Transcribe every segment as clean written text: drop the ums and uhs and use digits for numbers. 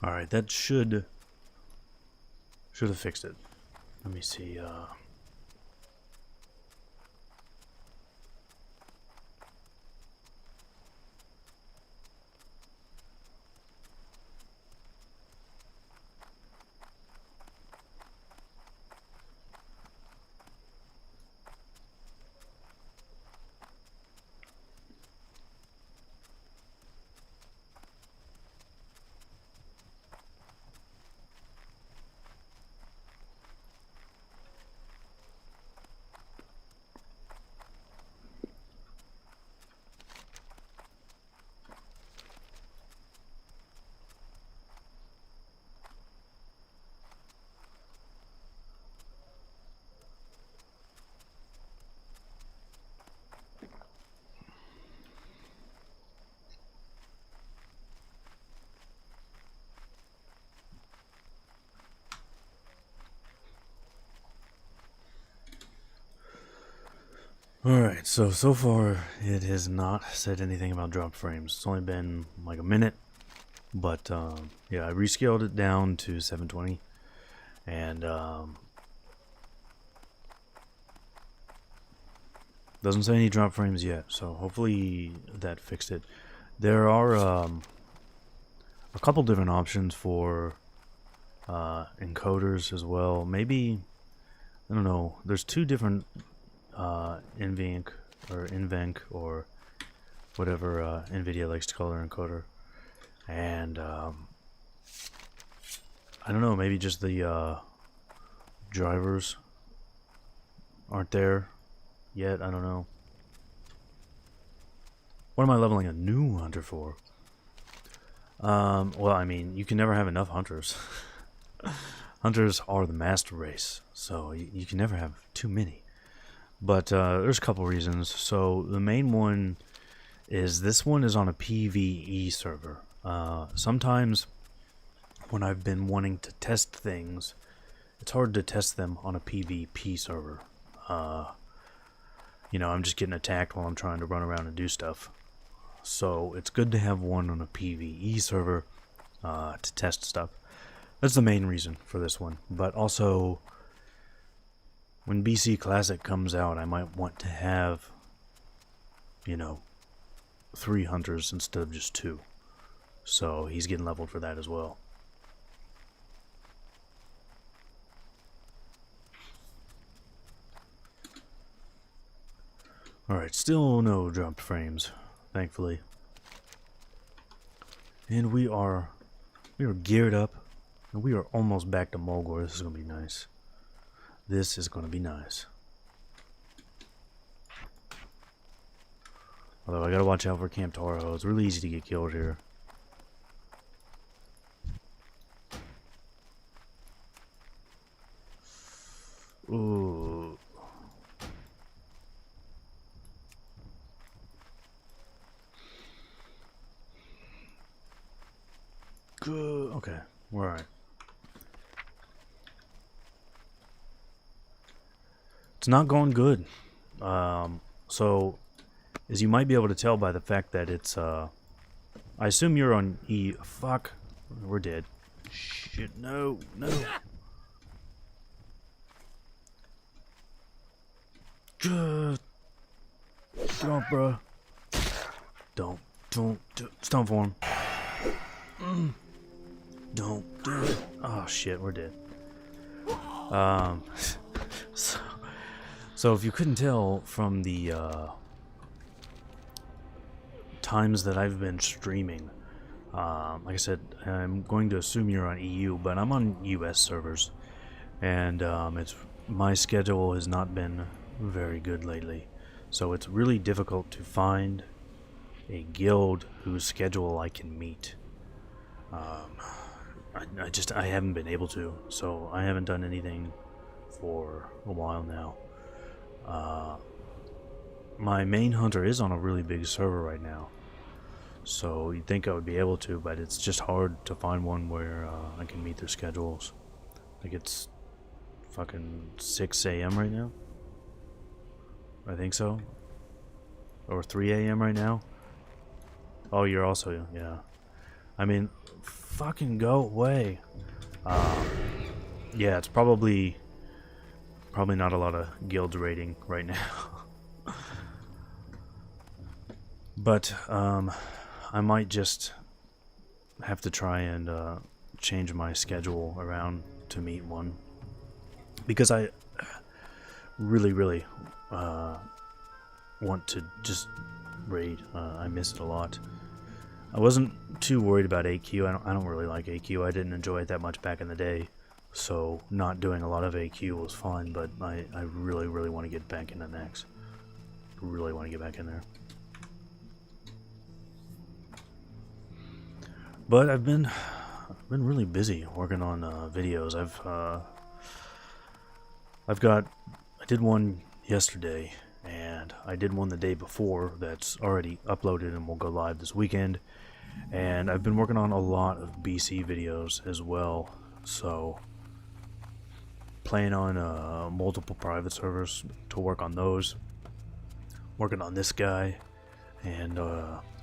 Alright, that should have fixed it. Let me see. Alright, so far it has not said anything about drop frames. It's only been like a minute, but yeah, I rescaled it down to 720, and doesn't say any drop frames yet, so hopefully that fixed it. There are a couple different options for encoders as well. Maybe, I don't know, there's two different NVENC or whatever NVIDIA likes to call their encoder, and I don't know, maybe just the drivers aren't there yet. I don't know. What am I leveling a new hunter for? Well, I mean, you can never have enough hunters. Hunters are the master race, so you can never have too many. But there's a couple reasons. So the main one is this one is on a PvE server. Sometimes when I've been wanting to test things, it's hard to test them on a PvP server. You know, I'm just getting attacked while I'm trying to run around and do stuff. So it's good to have one on a PvE server to test stuff. That's the main reason for this one. But also, when BC Classic comes out, I might want to have, you know, 3 hunters instead of just 2. So he's getting leveled for that as well. Alright, still no dropped frames, thankfully. And we are geared up, and we are almost back to Mulgore. This is going to be nice. This is going to be nice. Although I gotta watch out for Camp Taro. It's really easy to get killed here. Ooh. Good. Okay, we're alright. It's not going good. So, as you might be able to tell by the fact that it's, I assume you're on E. Fuck. We're dead. Shit, no, no. Get off, bruh. Don't stone for him. Don't do it. Oh shit, we're dead. So if you couldn't tell from the times that I've been streaming, like I said, I'm going to assume you're on EU, but I'm on US servers, and my schedule has not been very good lately, so it's really difficult to find a guild whose schedule I can meet. I haven't been able to, so I haven't done anything for a while now. My main hunter is on a really big server right now, so you'd think I would be able to, but it's just hard to find one where I can meet their schedules. Like, it's fucking 6 a.m. right now, I think so, or 3 a.m. right now. Oh, you're also, yeah. I mean, fucking go away. Yeah, it's probably not a lot of guilds raiding right now. But I might just have to try and change my schedule around to meet one, because I really want to just raid. I miss it a lot. I wasn't too worried about AQ. I don't really like AQ. I didn't enjoy it that much back in the day, so not doing a lot of AQ was fine, but I really want to get back into Nex. Really want to get back in there. But I've been really busy working on videos. I did one yesterday, and I did one the day before that's already uploaded and will go live this weekend. And I've been working on a lot of BC videos as well, so playing on multiple private servers to work on those. Working on this guy, and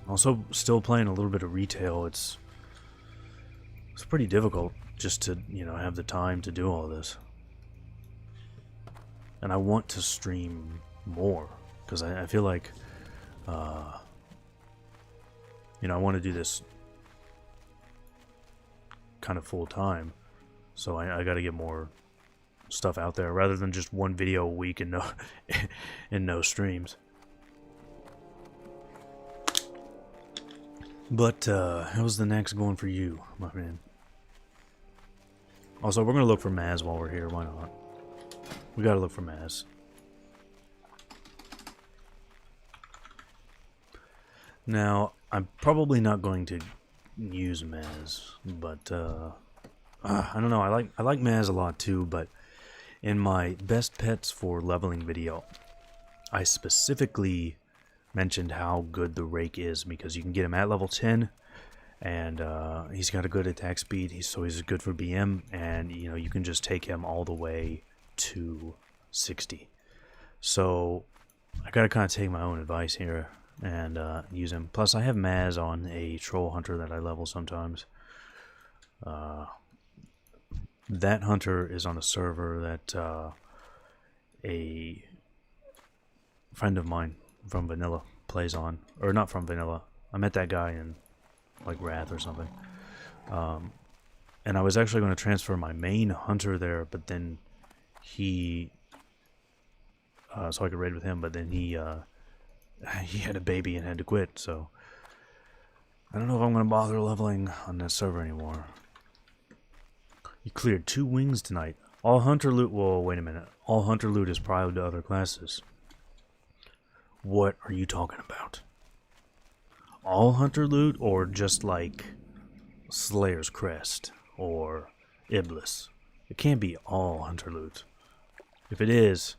also still playing a little bit of retail. It's pretty difficult just to, you know, have the time to do all this. And I want to stream more, because I feel like, you know, I want to do this kind of full time. So I got to get more stuff out there, rather than just one video a week and no, and no streams. But how's the next going for you, my man? Also, we're gonna look for Maz while we're here. Why not? We gotta look for Maz. Now, I'm probably not going to use Maz, but I don't know. I like Maz a lot too. But in my best pets for leveling video, I specifically mentioned how good the Rake is, because you can get him at level 10, and he's got a good attack speed, so he's good for BM, and you know, you can just take him all the way to 60. So I gotta kind of take my own advice here and use him. Plus I have Maz on a troll hunter that I level sometimes. That hunter is on a server that a friend of mine from Vanilla plays on, or not from Vanilla. I met that guy in like Wrath or something, and I was actually going to transfer my main hunter there, but then he so I could raid with him, but then he had a baby and had to quit, so I don't know if I'm going to bother leveling on that server anymore. You cleared 2 wings tonight. All hunter loot. Whoa, wait a minute. All hunter loot is private to other classes. What are you talking about? All hunter loot, or just like Slayer's Crest or Iblis? It can't be all hunter loot. If it is,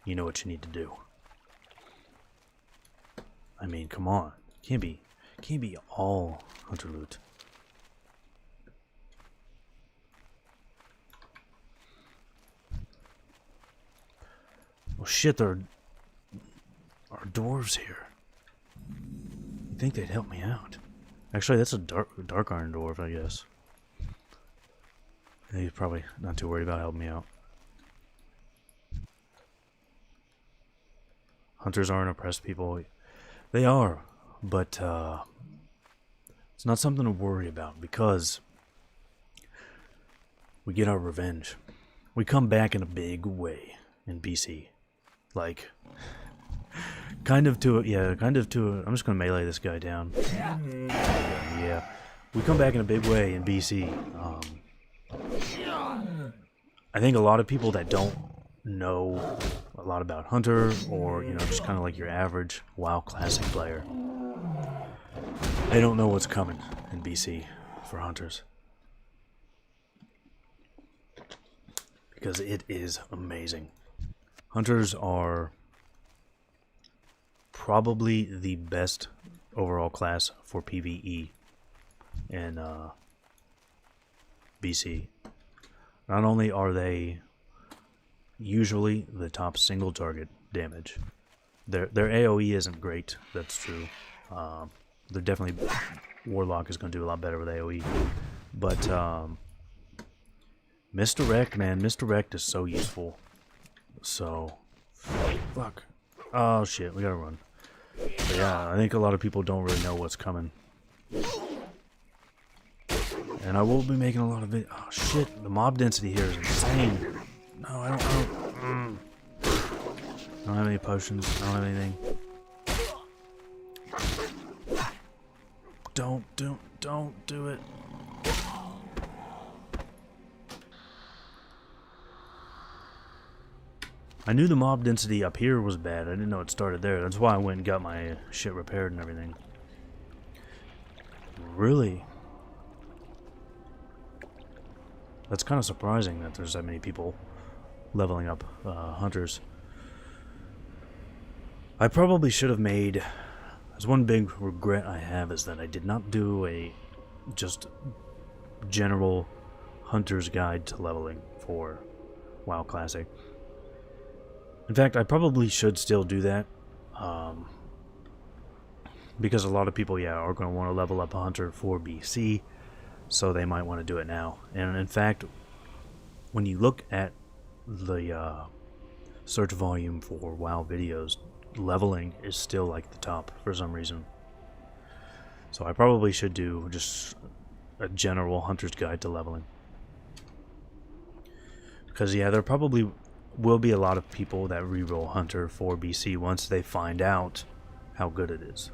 you know what you need to do. I mean, come on. Can't be all hunter loot. Well, shit, there are dwarves here. You'd think they'd help me out. Actually, that's a dark iron dwarf, I guess. He's probably not too worried about helping me out. Hunters aren't oppressed people. They are, but it's not something to worry about, because we get our revenge. We come back in a big way in BC. Like, kind of to a, I'm just gonna melee this guy down. Yeah. We come back in a big way in BC. I think a lot of people that don't know a lot about Hunter, or, you know, just kind of like your average WoW Classic player, they don't know what's coming in BC for Hunters. Because it is amazing. Hunters are probably the best overall class for PvE in BC. Not only are they usually the top single target damage, their AoE isn't great, that's true. They're definitely Warlock is going to do a lot better with AoE. But Misdirect, man, Misdirect is so useful. So, fuck. Oh shit, we gotta run. But yeah, I think a lot of people don't really know what's coming. And I will be making a lot of it. Oh shit, the mob density here is insane. No, I don't have any potions. I don't have anything. Don't do it. I knew the mob density up here was bad. I didn't know it started there. That's why I went and got my shit repaired and everything. Really? That's kind of surprising that there's that many people leveling up hunters. I probably should have made... There's one big regret I have is that I did not do a just general hunter's guide to leveling for WoW Classic. In fact, I probably should still do that, because a lot of people, yeah, are going to want to level up a hunter for BC, so they might want to do it now. And in fact, when you look at the search volume for WoW videos, leveling is still like the top for some reason. So I probably should do just a general hunter's guide to leveling. Because yeah, there probably will be a lot of people that reroll Hunter for BC once they find out how good it is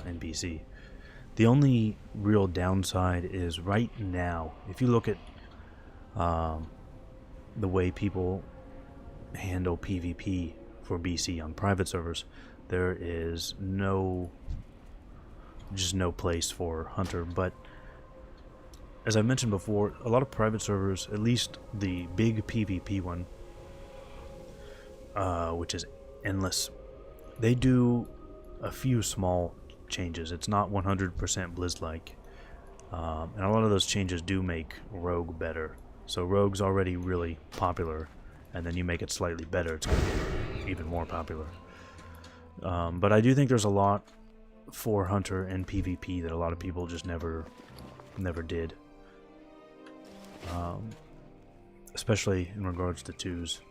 in BC. The only real downside is right now, if you look at the way people handle PvP for BC on private servers, there is just no place for Hunter. But as I mentioned before, a lot of private servers, at least the big PvP one, which is endless, they do a few small changes. It's not 100% Blizz-like, and a lot of those changes do make Rogue better. So Rogue's already really popular, and then you make it slightly better, it's going to be even more popular. But I do think there's a lot for Hunter and PvP that a lot of people just never did, especially in regards to twos.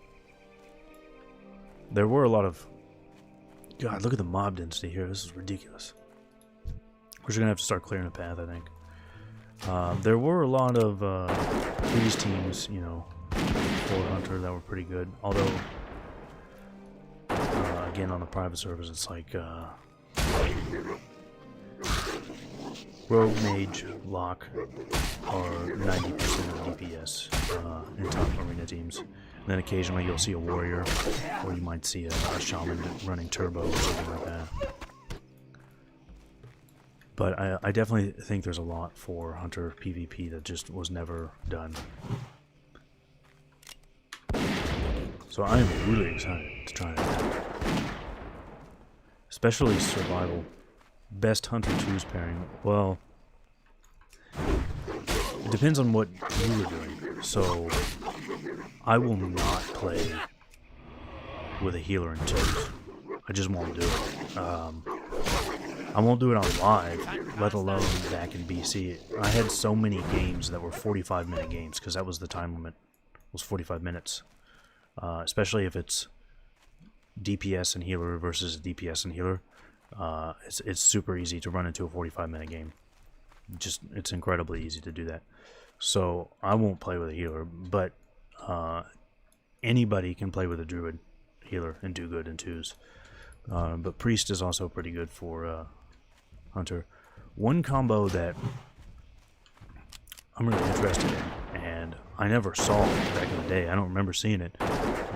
There were a lot of... God, look at the mob density here. This is ridiculous. We're just going to have to start clearing a path, I think. There were a lot of these teams, you know, for Hunter that were pretty good. Although, again, on the private servers, it's like Rogue, Mage, Lock are 90% of DPS in top arena teams. And then occasionally you'll see a Warrior, or you might see a Shaman running Turbo or something like that. But I definitely think there's a lot for Hunter PvP that just was never done. So I am really excited to try that. Especially Survival. Best Hunter 2's pairing. Well, it depends on what you are doing. So I will not play with a healer in 2s. I just won't do it. I won't do it on live, let alone back in BC. I had so many games that were 45-minute games, because that was the time limit, was 45 minutes. Especially if it's DPS and healer versus DPS and healer. It's super easy to run into a 45-minute game. It's incredibly easy to do that. So I won't play with a healer, but anybody can play with a druid healer and do good in 2s. But priest is also pretty good for Hunter. One combo that I'm really interested in, and I never saw it back in the day. I don't remember seeing it,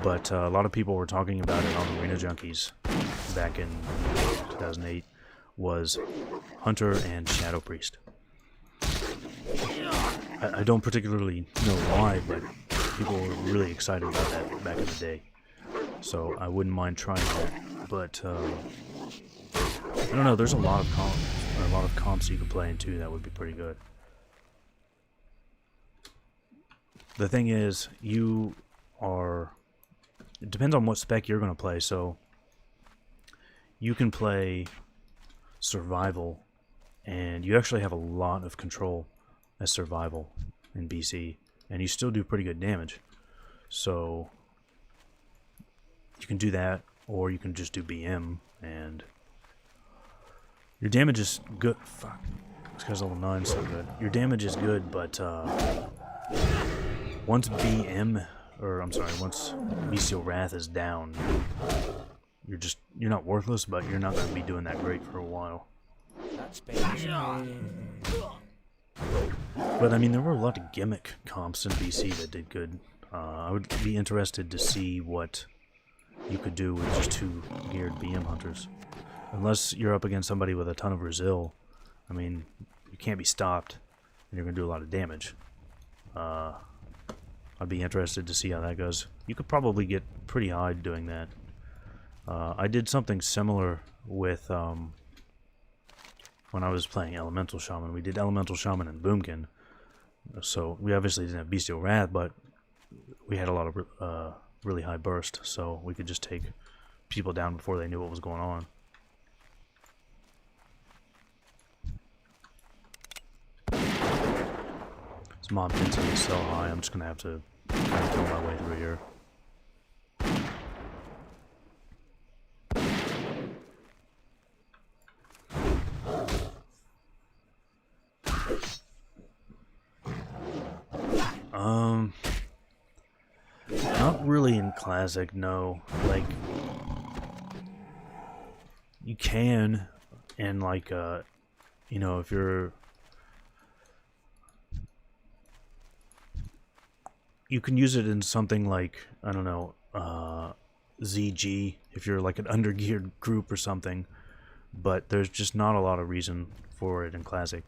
but a lot of people were talking about it on Arena Junkies back in 2008, was Hunter and Shadow Priest. I don't particularly know why, but people were really excited about that back in the day. So I wouldn't mind trying that. But I don't know, there's a lot of comps you could play in too that would be pretty good. The thing is, it depends on what spec you're going to play. So you can play Survival and you actually have a lot of control as survival in BC, and you still do pretty good damage. So you can do that, or you can just do BM, and your damage is good. Fuck, this guy's level 9, so good. Your damage is good, but once BM, or I'm sorry, once Bestial Wrath is down, you're not worthless, but you're not going to be doing that great for a while. But I mean, there were a lot of gimmick comps in BC that did good. I would be interested to see what you could do with just 2 geared BM hunters. Unless you're up against somebody with a ton of Resil, I mean, you can't be stopped, and you're going to do a lot of damage. I'd be interested to see how that goes. You could probably get pretty high doing that. I did something similar with when I was playing Elemental Shaman. We did Elemental Shaman and Boomkin. So we obviously didn't have Bestial Wrath, but we had a lot of really high burst, so we could just take people down before they knew what was going on. This mob density is so high, I'm just going to have to kind of kill my way through here. Not really in Classic, no. Like, you can, and like, you know, if you're... You can use it in something like, I don't know, ZG, if you're like an undergeared group or something, but there's just not a lot of reason for it in Classic.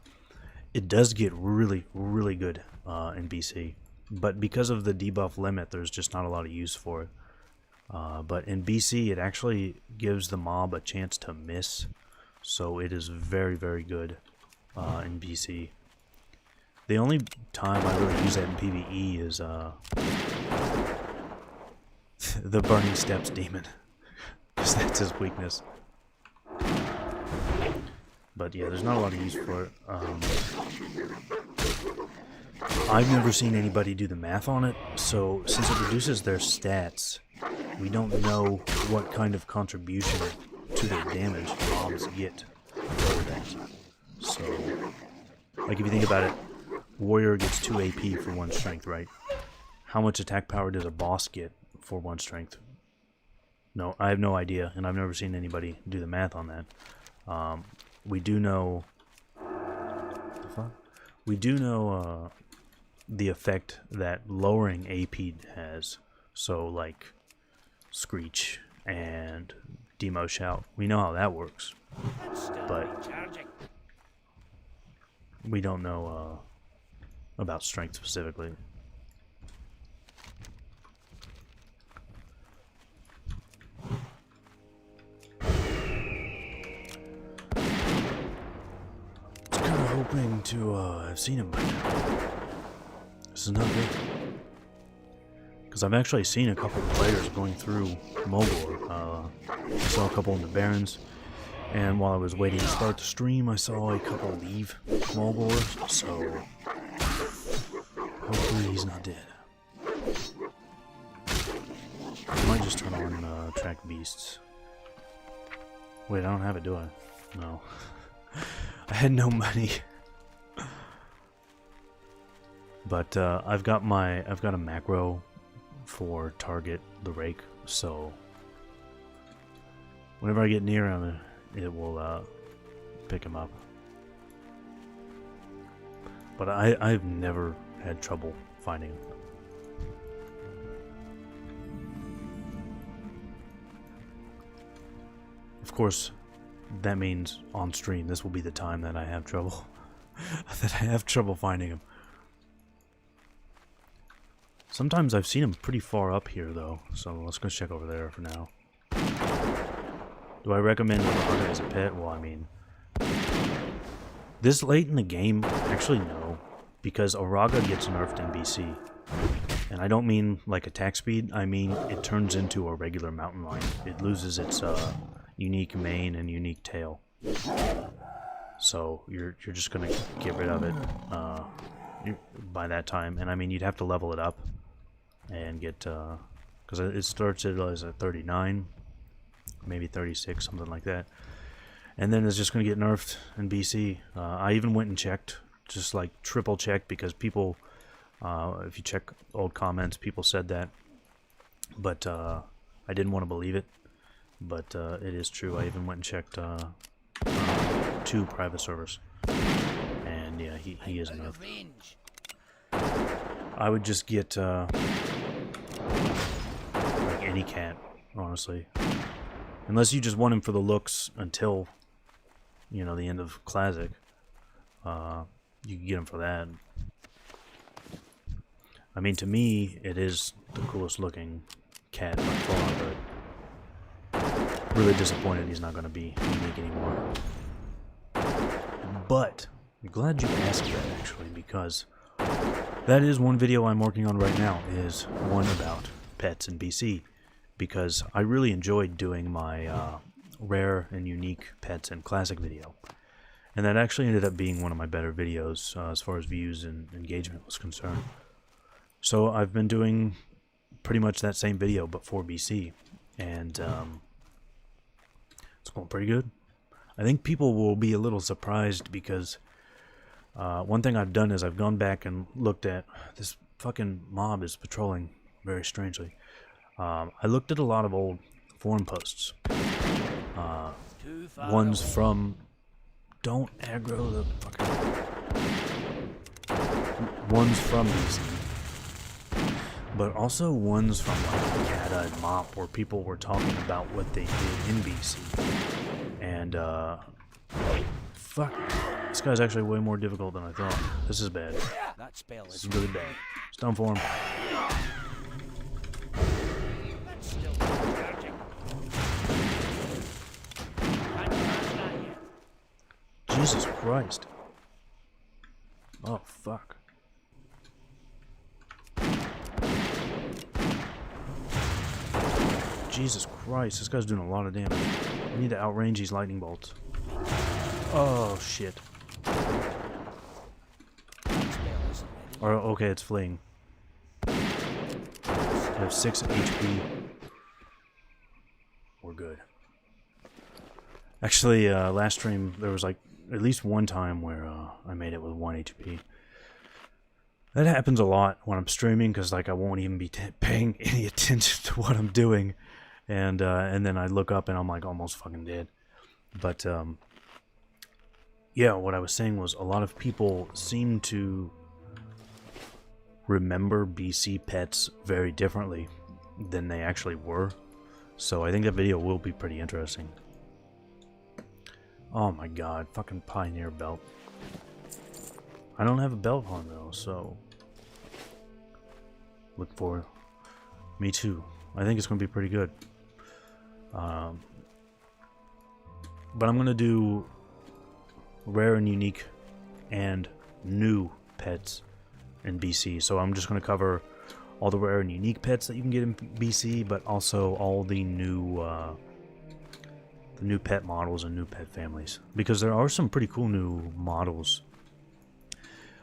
It does get really, really good in BC, but because of the debuff limit, there's just not a lot of use for it. But in BC, it actually gives the mob a chance to miss, so it is very, very good in BC. The only time I really use that in PvE is the Burning Steps demon, because that's his weakness. But yeah, there's not a lot of use for it. I've never seen anybody do the math on it, so since it reduces their stats, we don't know what kind of contribution to their damage mobs get for that. So, like if you think about it, Warrior gets 2 AP for 1 strength, right? How much attack power does a boss get for 1 strength? No, I have no idea, and I've never seen anybody do the math on that. We do know... the fuck? We do know the effect that lowering AP has. So, like, Screech and Demo Shout. We know how that works. But we don't know about strength specifically. I was kind of hoping to have seen him by now. This is not good. Because I've actually seen a couple of players going through Mogor. I saw a couple in the Barrens. And while I was waiting to start the stream, I saw a couple leave Mogor. So hopefully he's not dead. I might just turn on Track Beasts. Wait, I don't have it, do I? No. I had no money. But I've got a macro for target the Rake, so whenever I get near him, it will pick him up. But I've never had trouble finding him. Of course, that means on stream this will be the time that I have trouble finding him. Sometimes I've seen him pretty far up here though, so let's go check over there for now. Do I recommend Araga as a pet? Well, I mean, this late in the game, actually no, because Araga gets nerfed in BC. And I don't mean like attack speed, I mean it turns into a regular mountain lion. It loses its unique mane and unique tail. So you're just gonna get rid of it by that time. And I mean, you'd have to level it up and get because it starts at 39, maybe 36, something like that. And then it's just gonna get nerfed in BC. I even went and checked, just like triple checked, because people, if you check old comments, people said that, but I didn't want to believe it. But it is true. I even went and checked 2 private servers, and yeah, he is nerfed. I would just get like any cat, honestly, unless you just want him for the looks until, you know, the end of Klazzic. You can get him for that. I mean, to me, it is the coolest looking cat by far, but really disappointed he's not going to be unique anymore. But I'm glad you asked that, actually, because that is one video I'm working on right now, is one about pets in BC, because I really enjoyed doing my rare and unique pets and classic video. And that actually ended up being one of my better videos as far as views and engagement was concerned. So I've been doing pretty much that same video, but for BC. And it's going pretty good. I think people will be a little surprised because one thing I've done is I've gone back and looked at this fucking mob is patrolling very strangely. I looked at a lot of old forum posts. Ones from... Don't aggro the fucking... Ones from BC. But also ones from like Cata and Mop, where people were talking about what they did in BC. And fuck, this guy's actually way more difficult than I thought. This is bad. This is really bad. Stone for him. Jesus Christ. Oh fuck. Jesus Christ, this guy's doing a lot of damage. I need to outrange these lightning bolts. Oh shit. Or okay, it's fleeing. I have 6 HP. We're good. Actually, last stream there was like at least one time where I made it with 1 HP. That happens a lot when I'm streaming, because like I won't even be paying any attention to what I'm doing. And then I look up and I'm like almost fucking dead. But yeah, what I was saying was a lot of people seem to remember BC pets very differently than they actually were. So I think that video will be pretty interesting. Oh my god, fucking Pioneer belt. I don't have a belt on though, so look forward. Me too. I think it's gonna be pretty good. But I'm gonna do rare and unique and new pets in BC. So I'm just gonna cover all the rare and unique pets that you can get in BC, but also all the new pet models and new pet families, because there are some pretty cool new models,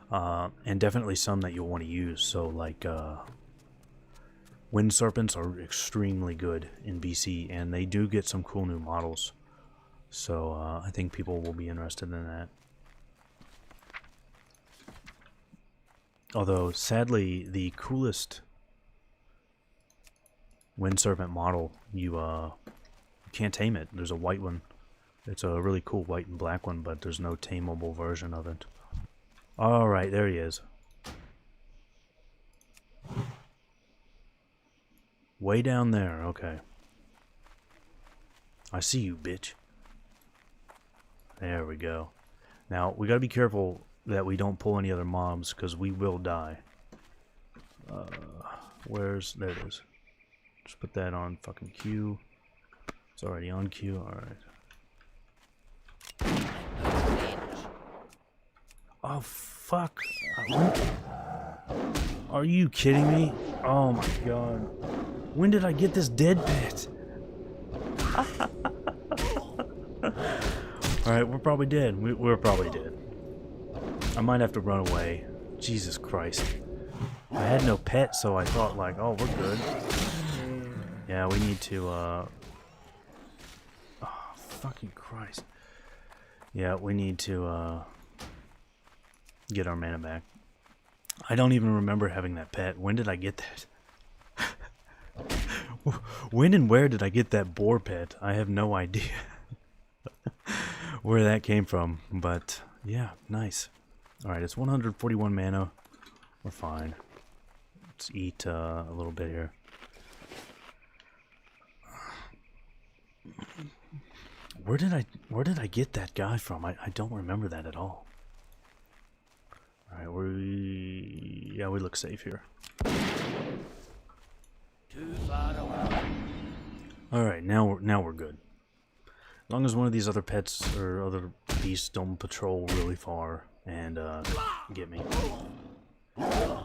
and definitely some that you'll want to use. So like wind serpents are extremely good in BC, and they do get some cool new models. So I think people will be interested in that. Although sadly, the coolest wind serpent model, you can't tame it. There's a white one. It's a really cool white and black one, but there's no tameable version of it. Alright, there he is. Way down there, okay. I see you, bitch. There we go. Now, we gotta be careful that we don't pull any other mobs, because we will die. There it is. Just put that on fucking Q. It's already on Q, alright. Oh, fuck. Are you kidding me? Oh my god. When did I get this dead pet? Alright, Alright, we're probably dead. We're probably dead. I might have to run away. Jesus Christ. I had no pet, so I thought like, oh, we're good. Yeah, we need to, oh, fucking Christ. Yeah, we need to, get our mana back. I don't even remember having that pet. When did I get that? When and where did I get that boar pet? I have no idea where that came from, but yeah, nice. Alright, it's 141 mana. We're fine. Let's eat a little bit here. Where did I get that guy from? I don't remember that at all. Alright, we look safe here. Alright, now we're good. As long as one of these other pets or other beasts don't patrol really far and get me.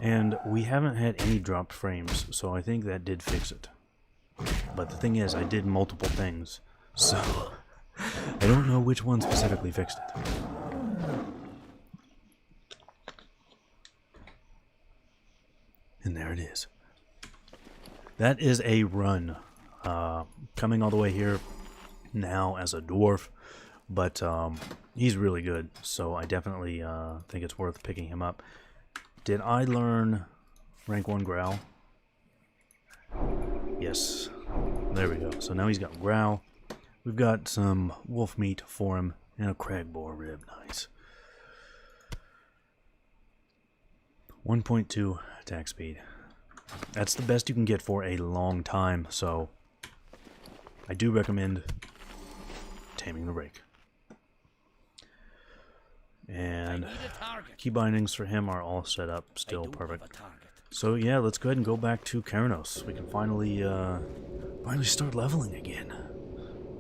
And we haven't had any dropped frames, so I think that did fix it. But the thing is, I did multiple things, so I don't know which one specifically fixed it. And there it is. That is a run. Coming all the way here now as a dwarf, but he's really good, so I definitely think it's worth picking him up. Did I learn rank 1 growl? Yes. There we go. So now he's got growl. We've got some wolf meat for him and a crag boar rib. Nice. 1.2 attack speed. That's the best you can get for a long time, so I do recommend taming the Rake. And key bindings for him are all set up, still perfect. So yeah, let's go ahead and go back to Keranos. We can finally start leveling again,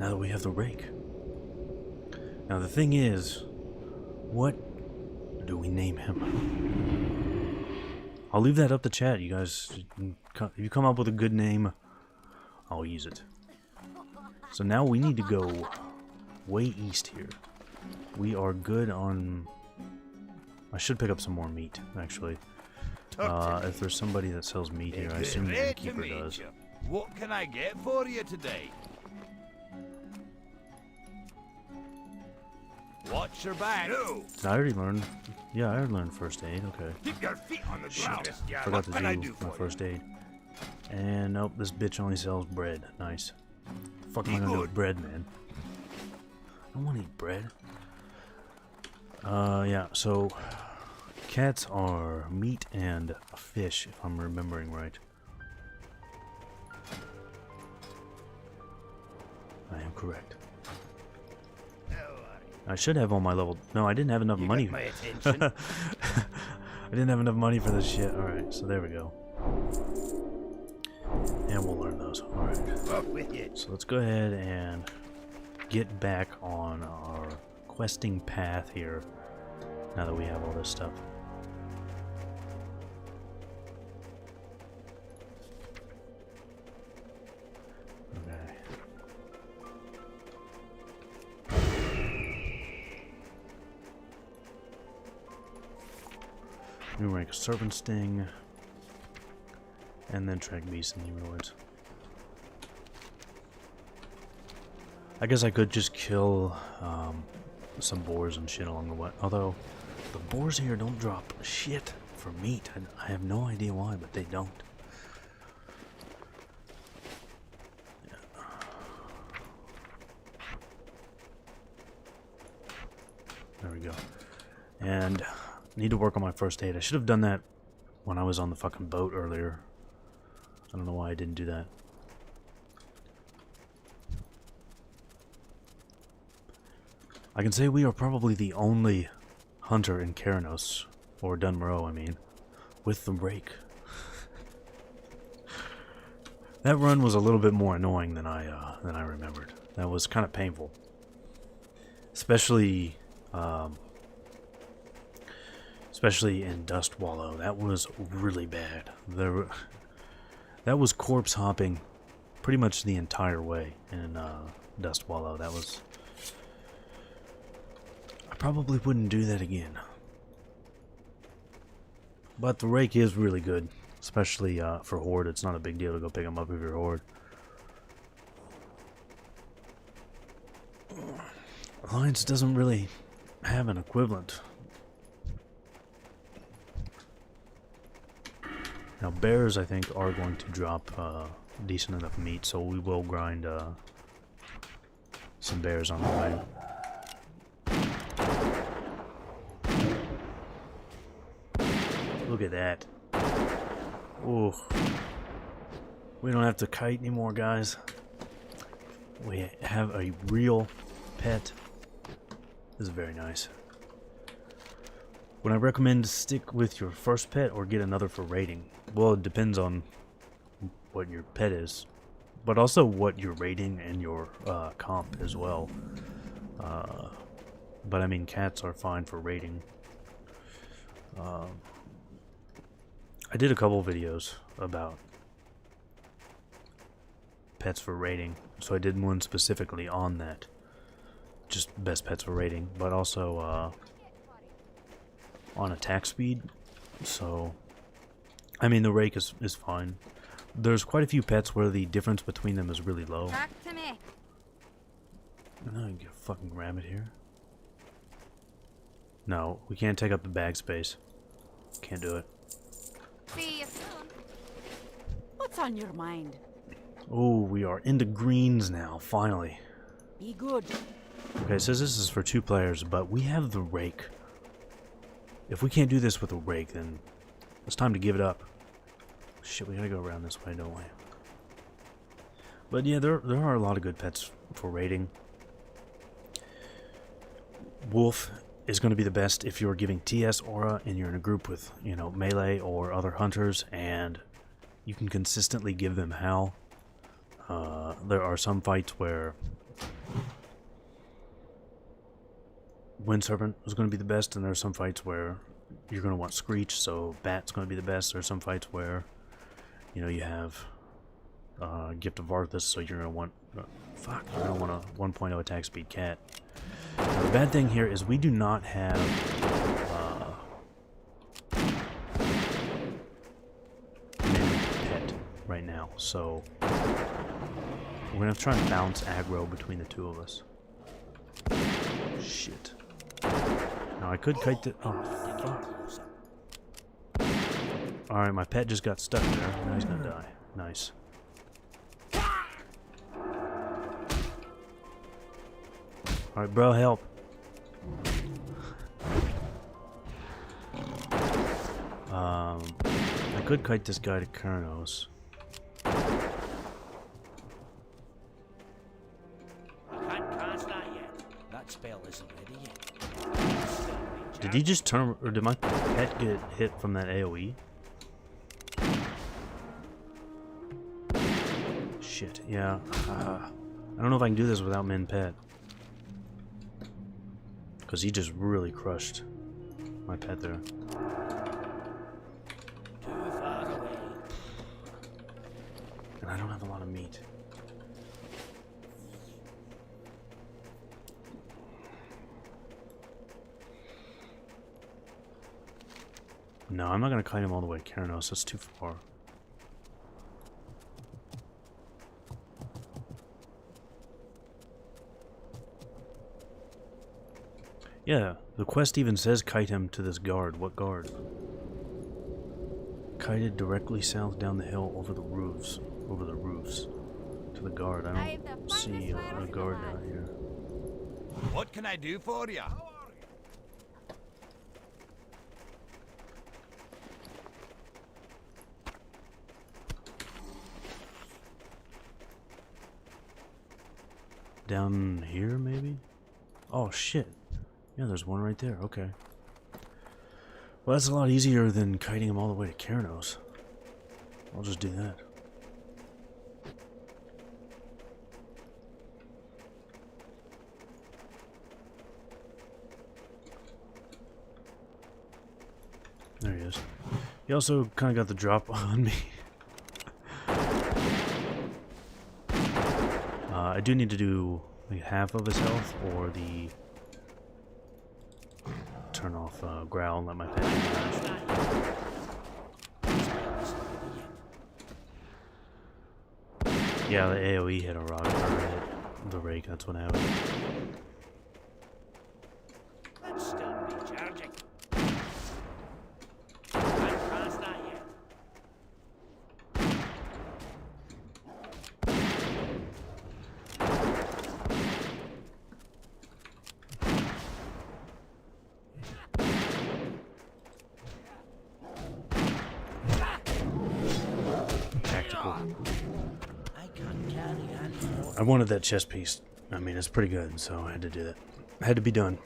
now that we have the Rake. Now the thing is, what do we name him? I'll leave that up to chat. You guys, if you come up with a good name, I'll use it. So now we need to go way east here. We are good on... I should pick up some more meat, actually. If there's somebody that sells meat here, I assume the innkeeper does. What can I get for you today? Watch your back. No. Did I already learn? Yeah, I already learned first aid. Okay. Keep your feet on the ground. Forgot to do my first aid. And nope, this bitch only sells bread. Nice. What the fuck am I gonna do with bread, man? I don't want to eat bread. Yeah, so cats are meat and fish, if I'm remembering right. I am correct. I should have all my level... No, I didn't have enough money. My attention. I didn't have enough money for this shit. Alright, so there we go. And we'll learn those. Alright. So let's go ahead and get back on our questing path here, now that we have all this stuff. Okay. New rank Serpent Sting, and then track beast in the humanoids. I guess I could just kill some boars and shit along the way. Although the boars here don't drop shit for meat. I have no idea why, but they don't. There we go. And need to work on my first aid. I should have done that when I was on the fucking boat earlier. I don't know why I didn't do that. I can say we are probably the only hunter in Keranos, or Dunmoreau, I mean, with the Rake. That run was a little bit more annoying than I remembered. That was kind of painful, especially in Dust Wallow. That was really bad. That was corpse hopping pretty much the entire way in Dust Wallow. That was probably wouldn't do that again. But the Rake is really good, especially for Horde. It's not a big deal to go pick them up if you're Horde. Alliance doesn't really have an equivalent. Now bears, I think, are going to drop decent enough meat, so we will grind some bears on the way. Look at that. Ooh. We don't have to kite anymore, guys. We have a real pet. This is very nice. Would I recommend to stick with your first pet or get another for raiding? Well, it depends on what your pet is, but also what your rating and your comp as well. But I mean, cats are fine for raiding. I did a couple videos about pets for raiding, so I did one specifically on that. Just best pets for raiding, but also on attack speed. So, I mean, the Rake is fine. There's quite a few pets where the difference between them is really low. Back to me. No, you can get a fucking rabbit here. No, we can't take up the bag space. Can't do it. See you soon. What's on your mind? Oh, we are into greens now, finally. Be good. Okay, so this is for 2 players, but we have the Rake. If we can't do this with the Rake, then it's time to give it up. Shit, we gotta go around this way, don't we? But yeah, there are a lot of good pets for raiding. Wolf is going to be the best if you're giving TS aura and you're in a group with, you know, melee or other hunters, and you can consistently give them howl. There are some fights where Wind Serpent is going to be the best, and there are some fights where you're going to want Screech, so Bat's going to be the best. There are some fights where, you know, you have Gift of Arthas, so you're going to want you're going to want a 1.0 attack speed cat. Now, the bad thing here is we do not have mini pet right now, so we're going to try and balance aggro between the 2 of us. Shit. Now I could kite the... Oh, fuck. Alright, my pet just got stuck there. Now he's gonna die. Nice. Alright, bro, help. I could kite this guy to Kernos. Spell isn't ready yet. Did he just turn, or did my pet get hit from that AoE? Shit, yeah. I don't know if I can do this without min pet. Because he just really crushed my pet there. Too far away. And I don't have a lot of meat. No, I'm not going to kite him all the way to Kernos. That's too far. Yeah, the quest even says kite him to this guard. What guard? Kited directly south down the hill over the roofs. Over the roofs. To the guard. I don't see a guard down here. What can I do for you? Down here, maybe? Oh, shit. Yeah, there's one right there. Okay. Well, that's a lot easier than kiting him all the way to Kernos. I'll just do that. There he is. He also kind of got the drop on me. I do need to do like half of his health, or the turn off growl and let my pet do yeah, the AoE hit a rock, or hit the rake, that's what happened. Let's start recharging. Can't pass that yet. Tactical. I can't carry anymore. I wanted that chest piece. I mean, it's pretty good, so I had to do that. Had to be done.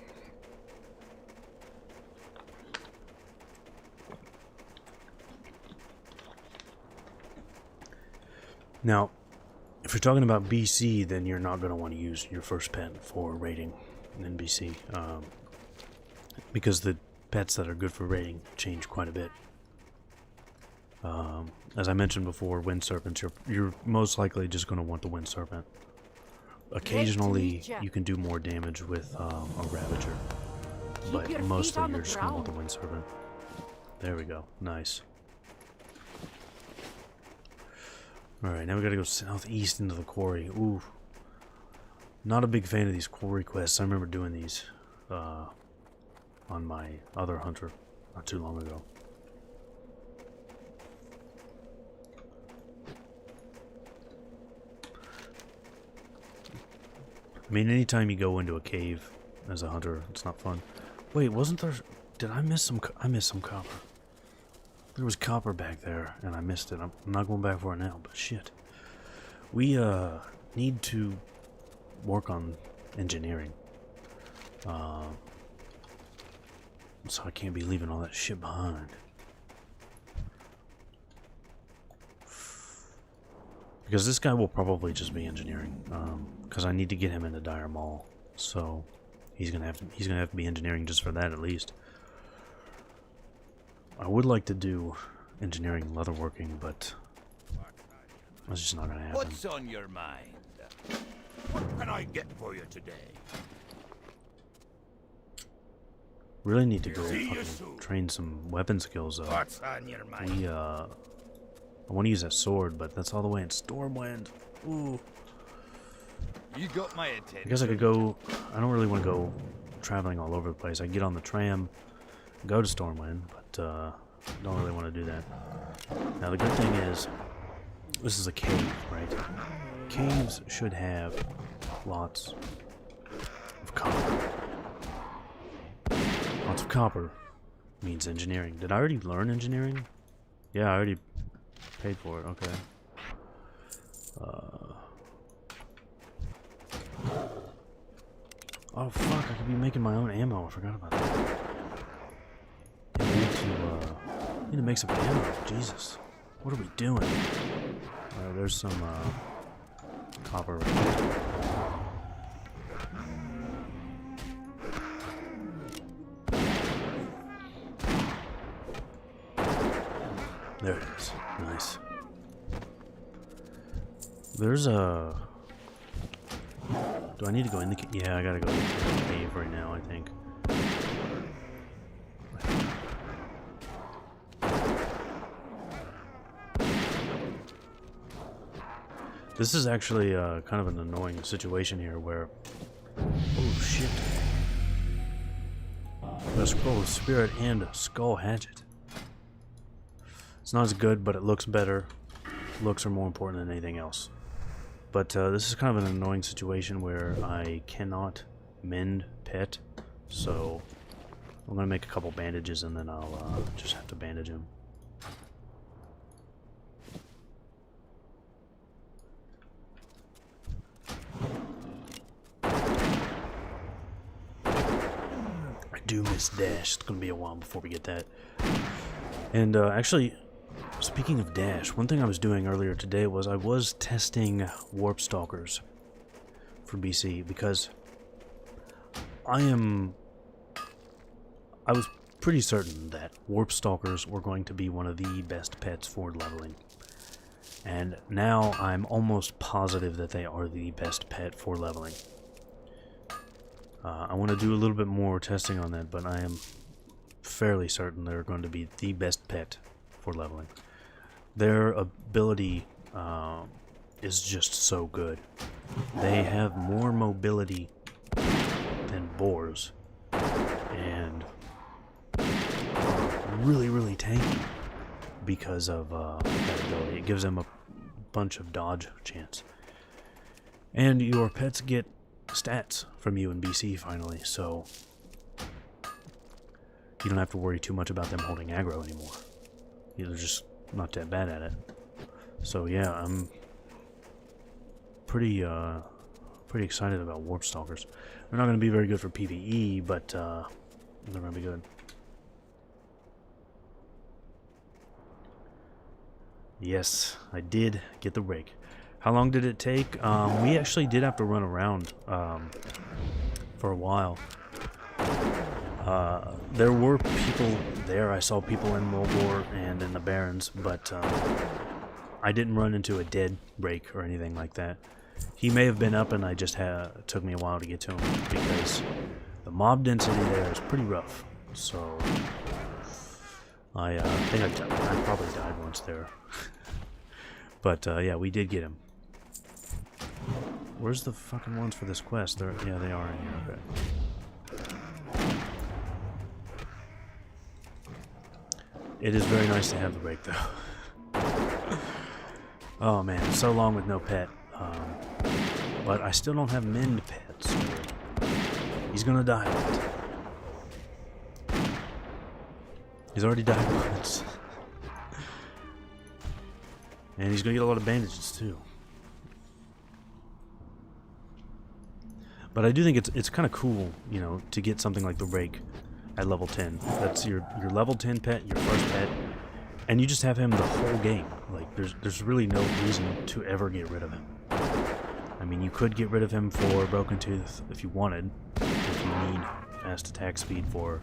Now, if you're talking about BC, then you're not going to want to use your first pet for raiding in BC. Because the pets that are good for raiding change quite a bit. As I mentioned before, wind serpents, you're most likely just going to want the wind serpent. Occasionally, you can do more damage with a ravager, but mostly you're just going to want the wind serpent. There we go. Nice. Alright, now we gotta go southeast into the quarry. Ooh. Not a big fan of these quarry quests. I remember doing these on my other hunter not too long ago. I mean, anytime you go into a cave as a hunter, it's not fun. Wait, wasn't there... Did I miss some... I missed some copper. There was copper back there, and I missed it. I'm not going back for it now, but shit. We, need to work on engineering. So I can't be leaving all that shit behind. Because this guy will probably just be engineering. Because I need to get him into Dire Maul. So he's gonna have to be engineering just for that at least. I would like to do engineering leatherworking, but that's just not gonna happen. What's on your mind? What can I get for you today? Really need to go fucking train some weapon skills though. What's on your mind? I want to use that sword, but that's all the way in Stormwind. Ooh. You got my attention. I guess I could go... I don't really want to go traveling all over the place. I can get on the tram, go to Stormwind, but don't really want to do that. Now the good thing is, this is a cave, right? Caves should have lots of copper. Lots of copper means engineering. Did I already learn engineering? Yeah, I already paid for it. Okay. Oh fuck! I could be making my own ammo. I forgot about that. Need to make some ammo. Jesus, what are we doing? There's some copper right there. There it is. Nice. There's a... Do I need to go in the cave? Yeah, I gotta go in the cave right now, I think. This is actually kind of an annoying situation here where... Oh shit. A scroll of spirit and a skull hatchet. It's not as good, but it looks better. Looks are more important than anything else. But this is kind of an annoying situation where I cannot mend pet, so I'm gonna make a couple bandages and then I'll just have to bandage him. I do miss dash. It's gonna be a while before we get that. And actually, speaking of dash, one thing I was doing earlier today was I was testing warp stalkers for BC because I was pretty certain that warp stalkers were going to be one of the best pets for leveling. And now I'm almost positive that they are the best pet for leveling. I want to do a little bit more testing on that, but I am fairly certain they're going to be the best pet for leveling. Their ability is just so good. They have more mobility than boars, and really, really tanky because of that ability. It gives them a bunch of dodge chance. And your pets get stats from you in BC finally, so you don't have to worry too much about them holding aggro anymore. They're just not that bad at it. So yeah, I'm pretty excited about Warp Stalkers. They're not going to be very good for PvE, but they're going to be good. Yes, I did get the Rake. How long did it take? We actually did have to run around for a while. There were people there. I saw people in Mulgore and in the Barrens, but I didn't run into a dead Rake or anything like that. He may have been up, and I just it took me a while to get to him because the mob density there is pretty rough. So I think I probably died once there. But yeah, we did get him. Where's the fucking ones for this quest? Yeah, they are in here. Okay. It is very nice to have the Rake, though. Oh man, so long with no pet. But I still don't have mend pets. So he's gonna die once. He's already died once. And he's gonna get a lot of bandages too. But I do think it's kind of cool, you know, to get something like the Rake at level 10. That's your level 10 pet, your first pet, and you just have him the whole game. Like there's really no reason to ever get rid of him. I mean, you could get rid of him for Broken Tooth if you wanted, if you need fast attack speed for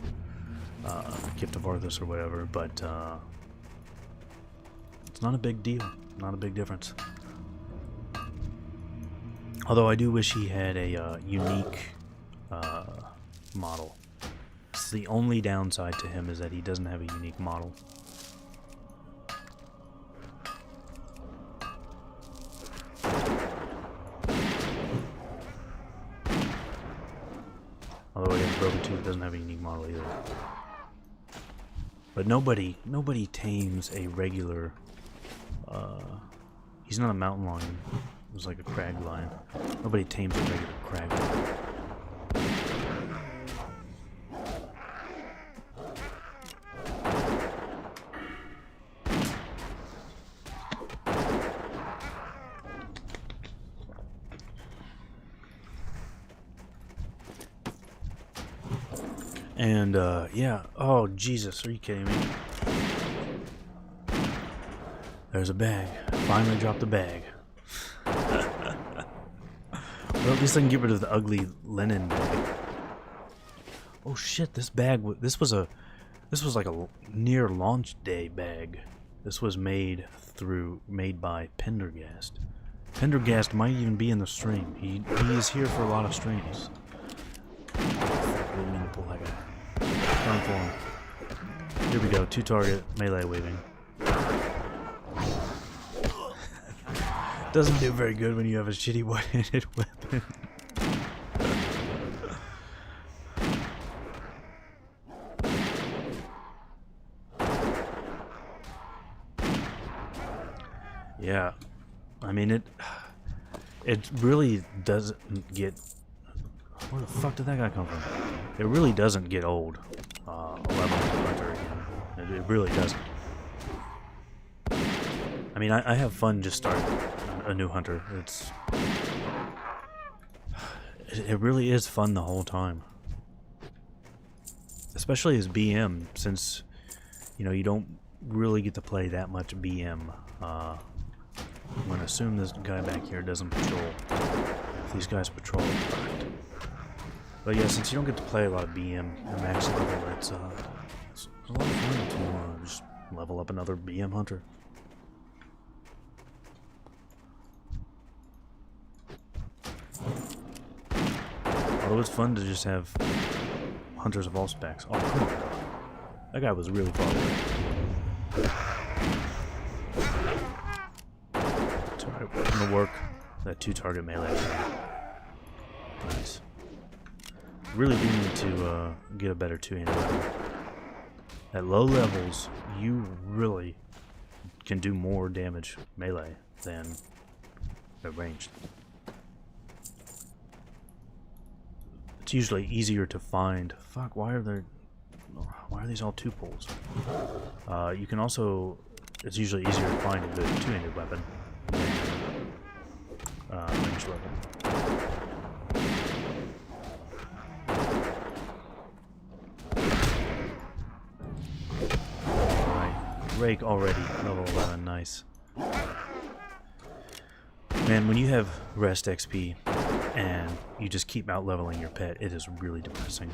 Gift of Arthas or whatever, but it's not a big deal, not a big difference. Although I do wish he had a unique model. It's the only downside to him is that he doesn't have a unique model. Although I guess Broken Tooth doesn't have a unique model either. But nobody tames a regular. He's not a mountain lion. It was like a crag lion. Nobody tames a regular crag lion. And, yeah. Oh, Jesus. Are you kidding me? There's a bag. Finally dropped the bag. Well, at least I can get rid of the ugly linen bag. Oh, shit. This bag... This was like a near launch day bag. This was made by Pendergast. Pendergast might even be in the stream. He is here for a lot of streams. I didn't mean to pull that guy. Turn for him. Here we go. 2 target melee waving. Doesn't do very good when you have a shitty one-handed weapon. Yeah, I mean it really doesn't get. Where the fuck did that guy come from? It really doesn't get old. Level hunter again. It really doesn't. I mean, I have fun just starting a new hunter. It really is fun the whole time. Especially as BM, since, you know, you don't really get to play that much BM. I'm going to assume this guy back here doesn't patrol. If these guys patrol, fucked. But yeah, since you don't get to play a lot of BM at max level, it's a lot of fun to just level up another BM hunter. Although it's fun to just have hunters of all specs. Oh, come on. That guy was really far away. It's alright, we're gonna work that 2-target melee. Nice. Really do need to get a better 2-handed weapon. At low levels, you really can do more damage melee than at ranged. It's usually easier to find. Fuck, why are these all 2-pulls? You can also, it's usually easier to find a good 2-handed weapon than ranged weapon. Rake already, level 11, nice. Man, when you have rest XP and you just keep out leveling your pet, it is really depressing.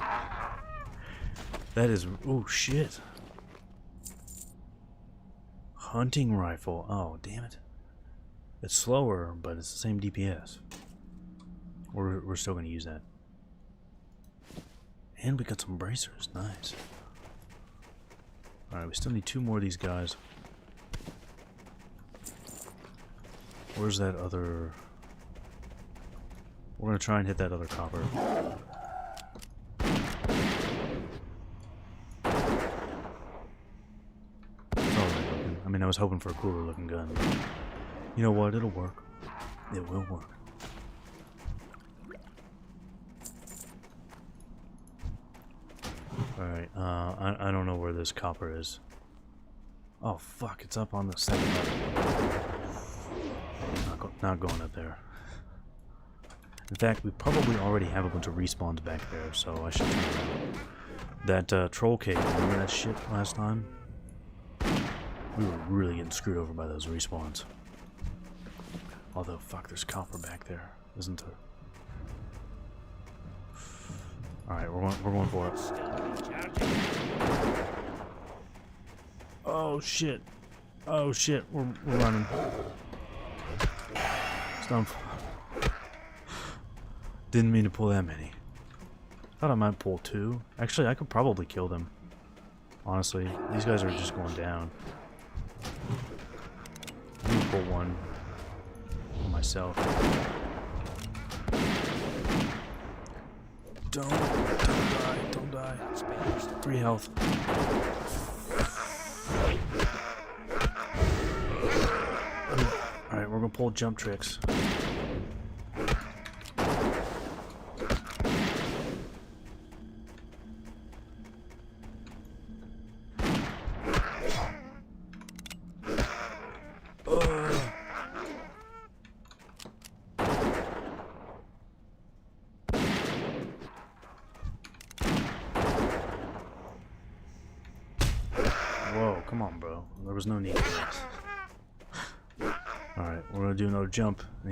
That is, oh shit. Hunting rifle, oh damn it. It's slower, but it's the same DPS. We're still gonna use that. And we got some bracers, nice. Alright, we still need 2 more of these guys. Where's that other... We're gonna try and hit that other copper. It's alright looking. I mean, I was hoping for a cooler looking gun. But you know what? It'll work. It will work. Alright, I don't know where this copper is. Oh fuck, it's up on the second level. Not going up there. In fact, we probably already have a bunch of respawns back there, so I should turn around. That troll cave, remember that shit last time? We were really getting screwed over by those respawns. Although, fuck, there's copper back there, isn't there? Alright, we're going for it. Oh shit. Oh shit, we're running. Stump. Didn't mean to pull that many. Thought I might pull 2. Actually, I could probably kill them. Honestly, these guys are just going down. Let me pull 1 for myself. Don't die. 3 health. Alright, we're gonna pull jump tricks. Whoa, come on, bro. There was no need for this. Alright, we're gonna do another jump, and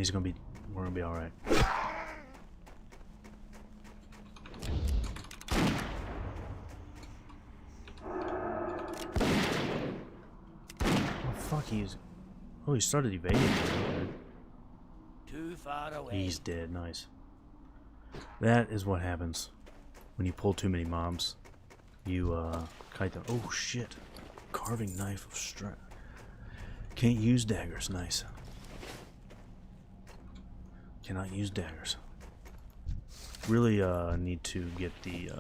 we're gonna be alright. Oh, fuck, he started evading. Okay. Too far away. He's dead, nice. That is what happens when you pull too many mobs. You, kite them. Oh, shit. Carving knife of strength. Can't use daggers, nice. Cannot use daggers. Really need to get the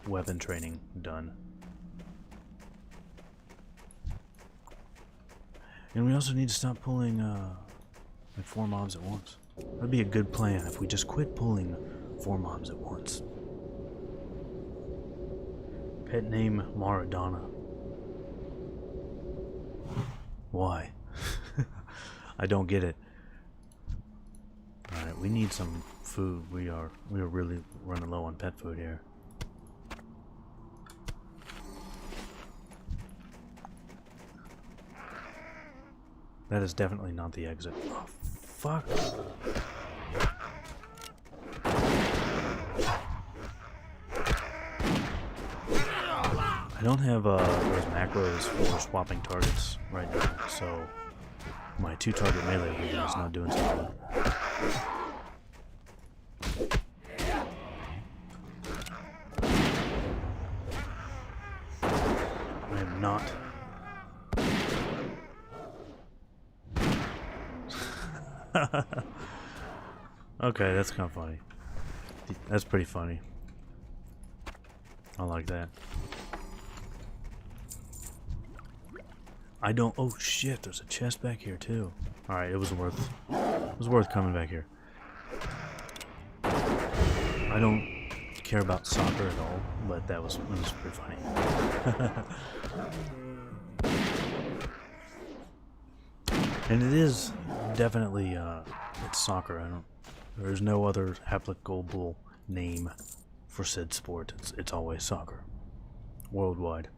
weapon training done. And we also need to stop pulling like 4 mobs at once. That'd be a good plan if we just quit pulling 4 mobs at once. Pet name Maradona. Why? I don't get it. Alright, we need some food. We are really running low on pet food here. That is definitely not the exit. Oh, fuck. I don't have those macros for swapping targets right now, so my 2-target melee weapon is not doing so good. Okay, that's kind of funny. That's pretty funny. I like that. I don't. Oh shit! There's a chest back here too. All right, it was worth coming back here. I don't care about soccer at all, but it was pretty funny. And it is definitely it's soccer. There's no other applicable name for said sport. It's always soccer, worldwide.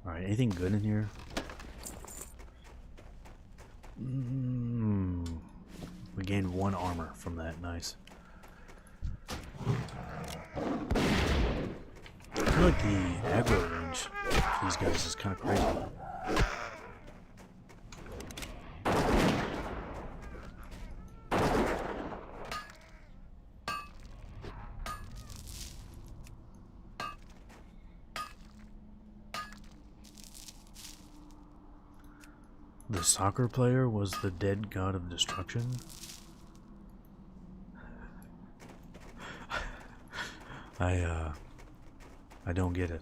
All right, anything good in here? We gained 1 armor from that. Nice. I feel like the aggro range for these guys is kind of crazy. The soccer player was the dead god of destruction? I don't get it.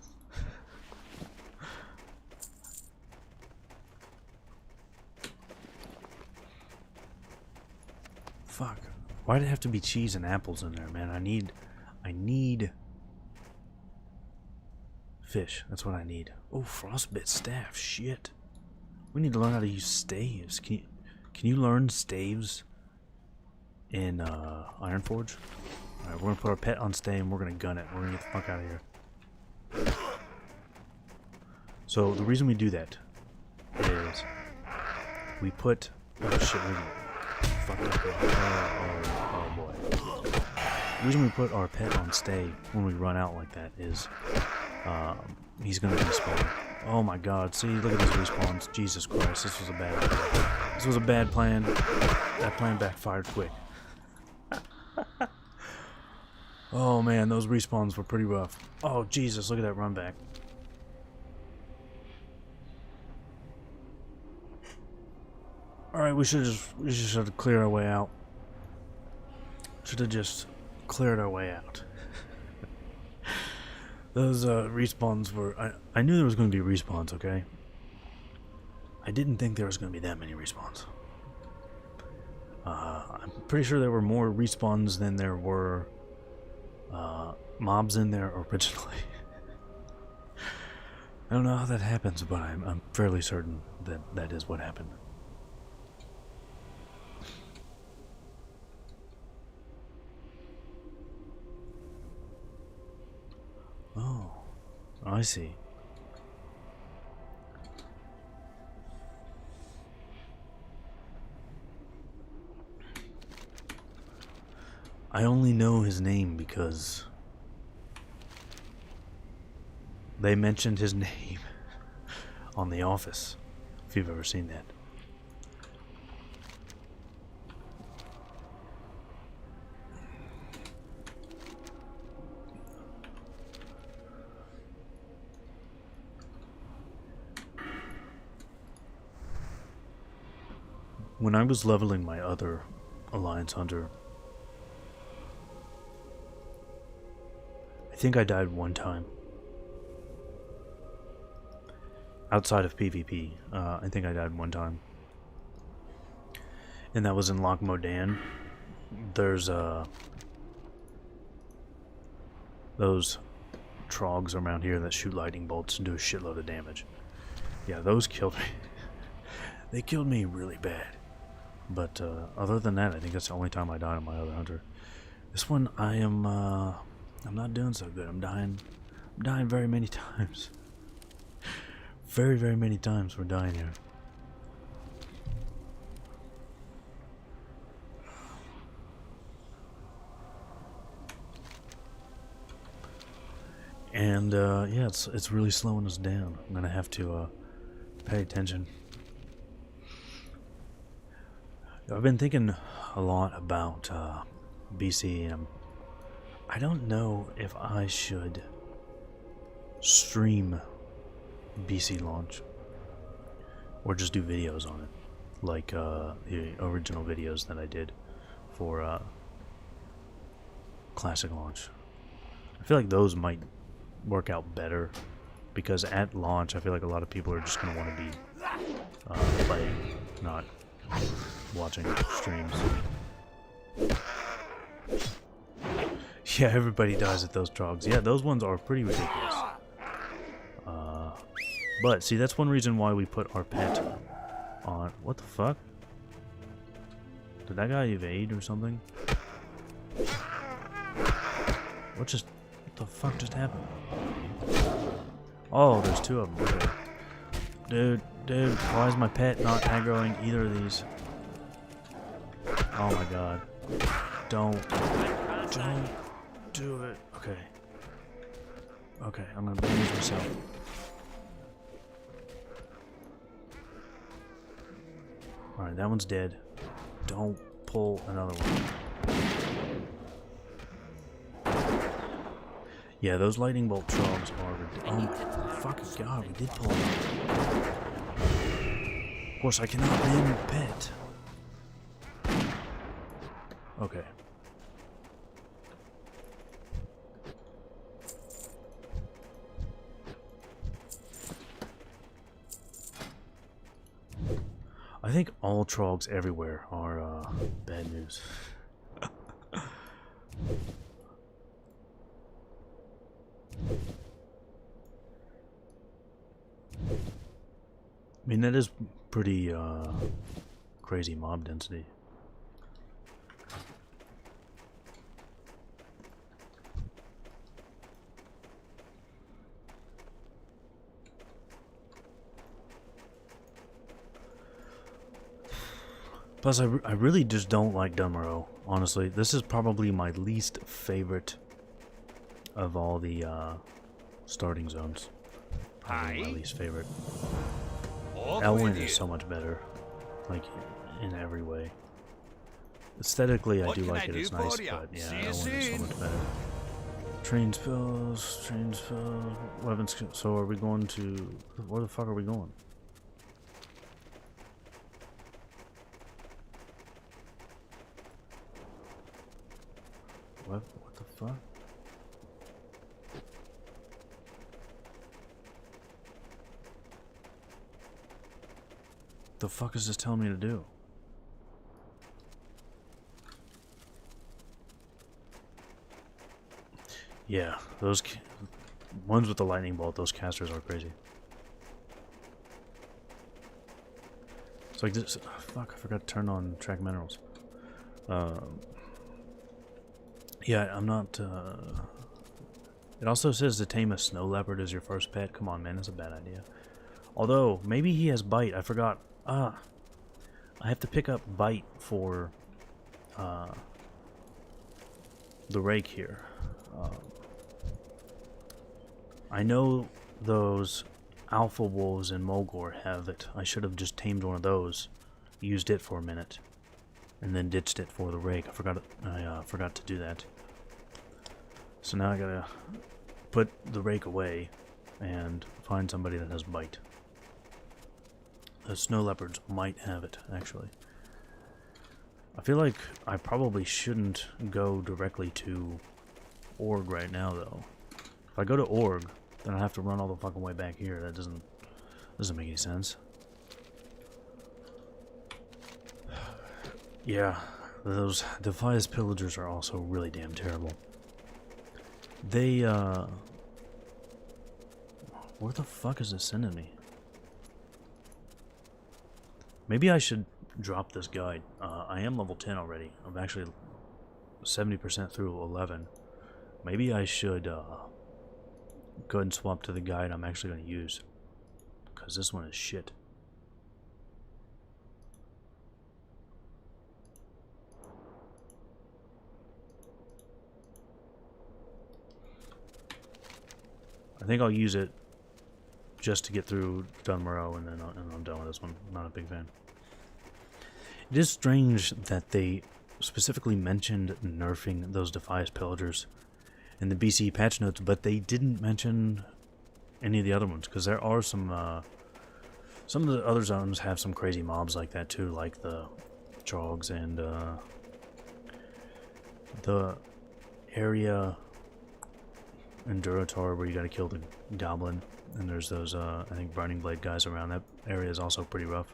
Fuck. Why'd it have to be cheese and apples in there, man? I need fish. That's what I need. Oh, frostbite staff. Shit. We need to learn how to use staves. Can you learn staves in Ironforge? Alright, we're gonna put our pet on stave and we're gonna gun it. We're gonna get the fuck out of here. So the reason we do that is we put oh shit, we fucked up. Oh boy. The reason we put our pet on stave when we run out like that is he's gonna respawn. Oh my god, see, look at these respawns. Jesus Christ, this was a bad idea. This was a bad plan. That plan backfired quick. Oh man, those respawns were pretty rough. Oh Jesus, look at that run back. Alright, we should have cleared our way out. Should have just cleared our way out. Those respawns were... I knew there was going to be respawns, okay? I didn't think there was going to be that many respawns. I'm pretty sure there were more respawns than there were mobs in there originally. I don't know how that happens, but I'm fairly certain that that is what happened. Oh, I see. I only know his name because they mentioned his name on The Office, if you've ever seen that. When I was leveling my other Alliance Hunter, I think I died one time. Outside of PvP, I think I died one time. And that was in Loch Modan. There's those trogs around here that shoot lightning bolts and do a shitload of damage. Yeah, those killed me. They killed me really bad. But other than that, I think that's the only time I died on my other hunter. This one, I'm not doing so good. I'm dying very many times. Very, very many times we're dying here. And yeah, it's really slowing us down. I'm gonna have to pay attention. I've been thinking a lot about BC, and I don't know if I should stream BC launch or just do videos on it. like the original videos that I did for Classic launch. I feel like those might work out better because at launch I feel like a lot of people are just going to want to be playing, not watching streams. Yeah, everybody dies at those trogs. Yeah, those ones are pretty ridiculous. But see, that's one reason why we put our pet on. What the fuck? Did that guy evade or something? What the fuck just happened? Oh, there's two of them. Okay. Dude, why is my pet not aggroing either of these? Oh my god. Don't do it. Okay. Okay, I'm gonna damage myself. Alright, that one's dead. Don't pull another one. Yeah, those lightning bolt trogs are ridiculous. Oh my fucking god, we did pull it out. Of course, I cannot name the pet. Okay. I think all trogs everywhere are bad news. I mean, that is pretty crazy mob density. Plus, I really just don't like Dunmorrow, honestly. This is probably my least favorite of all the starting zones. Probably my least favorite. Elwyn is so much better, like, in every way. Aesthetically, I do like it, it's nice, but yeah, Elwyn is so much better. Train spells, weapons. So are we going to... Where the fuck are we going? What the fuck? The fuck is this telling me to do? Yeah, those ones with the lightning bolt, those casters are crazy. It's like this. Fuck, I forgot to turn on track minerals. Yeah, I'm not. It also says to tame a snow leopard as your first pet. Come on, man, that's a bad idea. Although, maybe he has bite. I forgot. I have to pick up bite for the Rake here. I know those alpha wolves in Mulgore have it. I should have just tamed one of those, used it for a minute, and then ditched it for the Rake. I forgot to do that. So now I gotta put the Rake away and find somebody that has bite. The snow leopards might have it, actually. I feel like I probably shouldn't go directly to Org right now, though. If I go to Org, then I have to run all the fucking way back here. That doesn't make any sense. Yeah, those Defias pillagers are also really damn terrible. They, where the fuck is this sending me? Maybe I should drop this guide. I am level 10 already. I'm actually 70% through 11. Maybe I should go ahead and swap to the guide I'm actually going to use, because this one is shit. I think I'll use it just to get through Dunmorrow, and then I'm done with this one. I'm not a big fan. It is strange that they specifically mentioned nerfing those Defias pillagers in the BCE patch notes, but they didn't mention any of the other ones, because there are some Some of the other zones have some crazy mobs like that too, like the trogs and the area in Duratar where you gotta kill the goblin, and there's those I think burning blade guys around. That area is also pretty rough.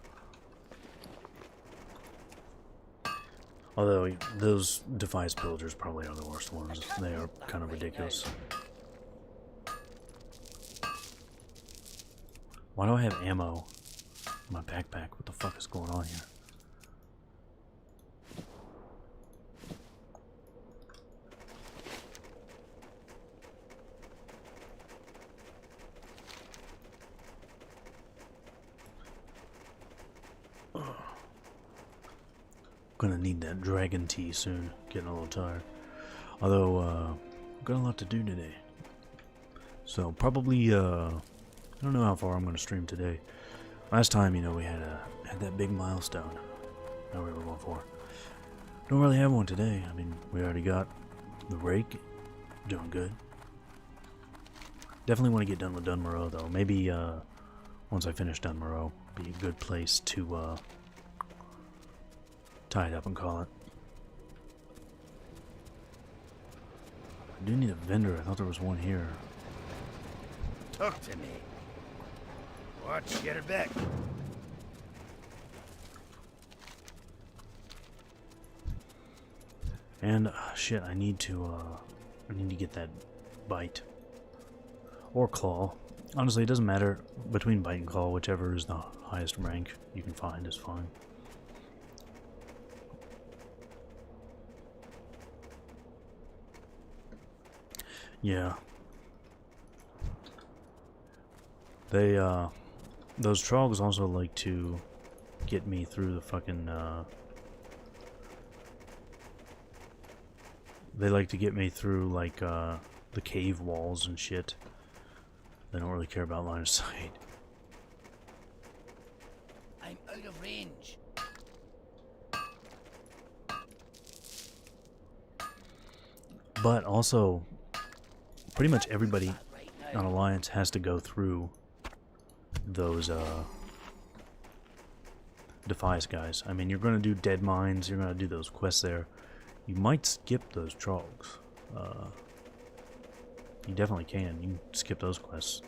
Although those Defiance pillagers probably are the worst ones. They are kind of ridiculous. Why do I have ammo in my backpack? What the fuck is going on here? Gonna need that dragon tea soon. Getting a little tired. Although, got a lot to do today. So probably, I don't know how far I'm gonna stream today. Last time, you know, we had that big milestone that we were going for. Don't really have one today. I mean, we already got the Rake, doing good. Definitely want to get done with Dunmoreau though. Maybe once I finish Dunmoreau, be a good place to tie it up and call it. I do need a vendor. I thought there was one here. Talk to me. Watch, get her back. And shit, I need to get that bite or claw. Honestly, it doesn't matter between bite and claw. Whichever is the highest rank you can find is fine. Yeah. They, those trogs also like to get me through the fucking, they like to get me through, like, the cave walls and shit. They don't really care about line of sight. I'm out of range. But also, pretty much everybody on Alliance has to go through those Defiance guys. I mean, you're going to do dead mines, you're going to do those quests there. You might skip those trogs. You definitely can. You can skip those quests.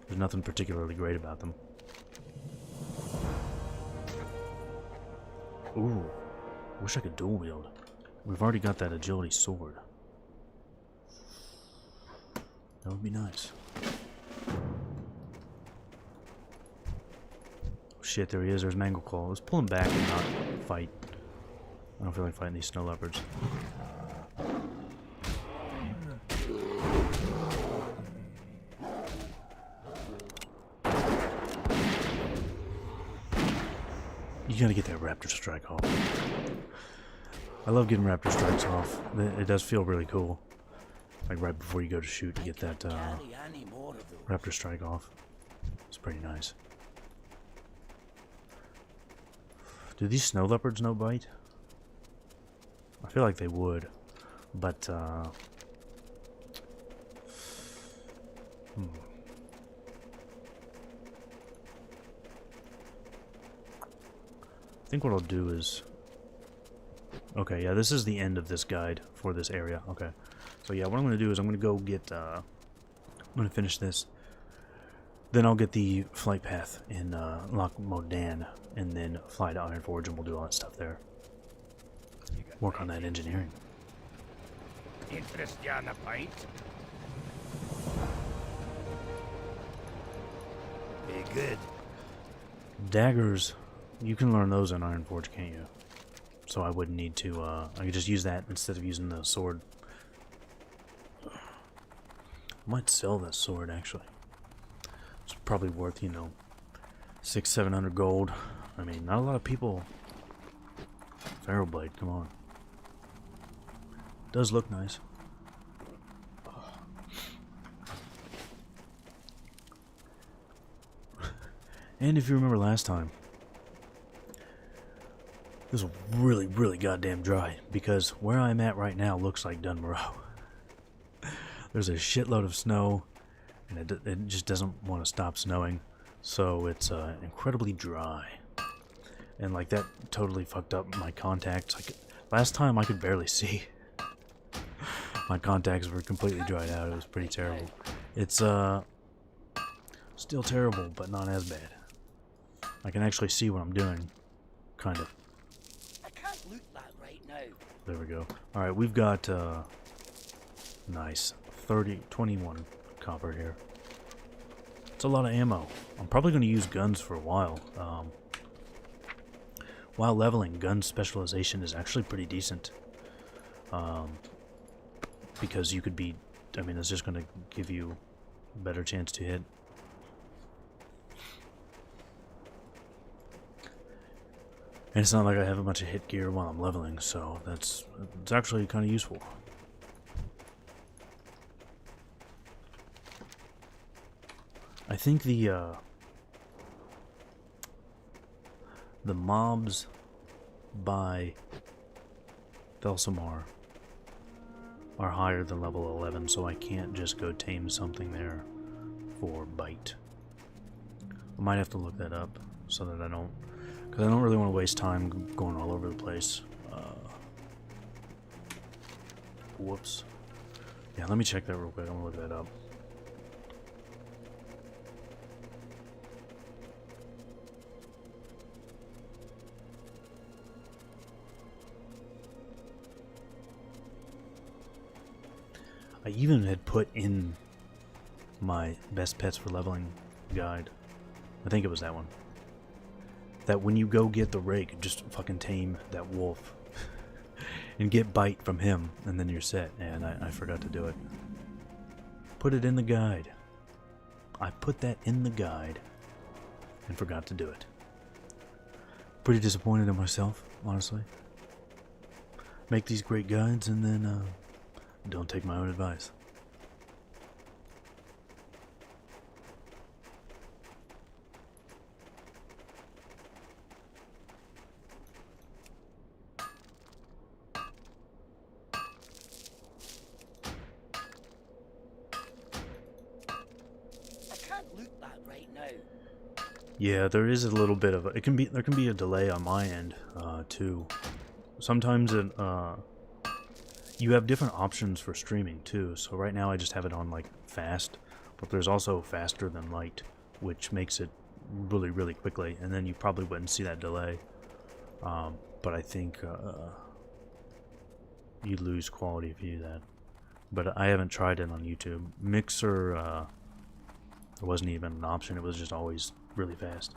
There's nothing particularly great about them. Ooh, wish I could dual wield. We've already got that agility sword. That would be nice. Oh, shit, there he is. There's Mangleclaw. Let's pull him back and not fight. I don't feel like fighting these snow leopards. You gotta get that raptor strike off. I love getting raptor strikes off. It does feel really cool. Like right before you go to shoot, you get that raptor strike off. It's pretty nice. Do these snow leopards no bite? I feel like they would, but I think what I'll do is, okay, yeah, this is the end of this guide for this area. Okay, so yeah, what I'm going to do is I'm going to go get, I'm going to finish this, then I'll get the flight path in Loch Modan, and then fly to Ironforge, and we'll do all that stuff there. Work on that engineering. Interest you on a pint? Be good. Daggers, you can learn those in Ironforge, can't you? So I wouldn't need to, I could just use that instead of using the sword. I might sell that sword, actually. It's probably worth, you know, 600-700 gold. I mean, not a lot of people. Pharaoh blade, come on. Does look nice. And if you remember last time, this was really, really goddamn dry, because where I'm at right now looks like Dunmoreau. There's a shitload of snow, and it just doesn't want to stop snowing. So it's incredibly dry. And like that totally fucked up my contacts. Like last time I could barely see. My contacts were completely dried out. It was pretty terrible. It's still terrible, but not as bad. I can actually see what I'm doing. Kind of. I can't loot that right now. There we go. Alright, we've got nice 21 copper here. It's a lot of ammo. I'm probably going to use guns for a while. While leveling, gun specialization is actually pretty decent. Because you could be, I mean, it's just going to give you a better chance to hit. And it's not like I have a bunch of hit gear while I'm leveling, so it's actually kind of useful. I think the mobs by Felsamar are higher than level 11, so I can't just go tame something there for bite. I might have to look that up so that I don't, because I don't really want to waste time going all over the place. Whoops. Yeah, let me check that real quick. I'm gonna look that up. I even had put in my best pets for leveling guide. I think it was that one. That when you go get the Rake, just fucking tame that wolf. And get bite from him, and then you're set. And I forgot to do it. Put it in the guide. I put that in the guide and forgot to do it. Pretty disappointed in myself, honestly. Make these great guides and then don't take my own advice. Yeah, there is a little bit of a, there can be a delay on my end too. Sometimes it you have different options for streaming too. So right now I just have it on like fast, but there's also faster than light, which makes it really quickly, and then you probably wouldn't see that delay. But I think you'd lose quality if you do that. But I haven't tried it on YouTube. Mixer wasn't even an option. It was just always really fast.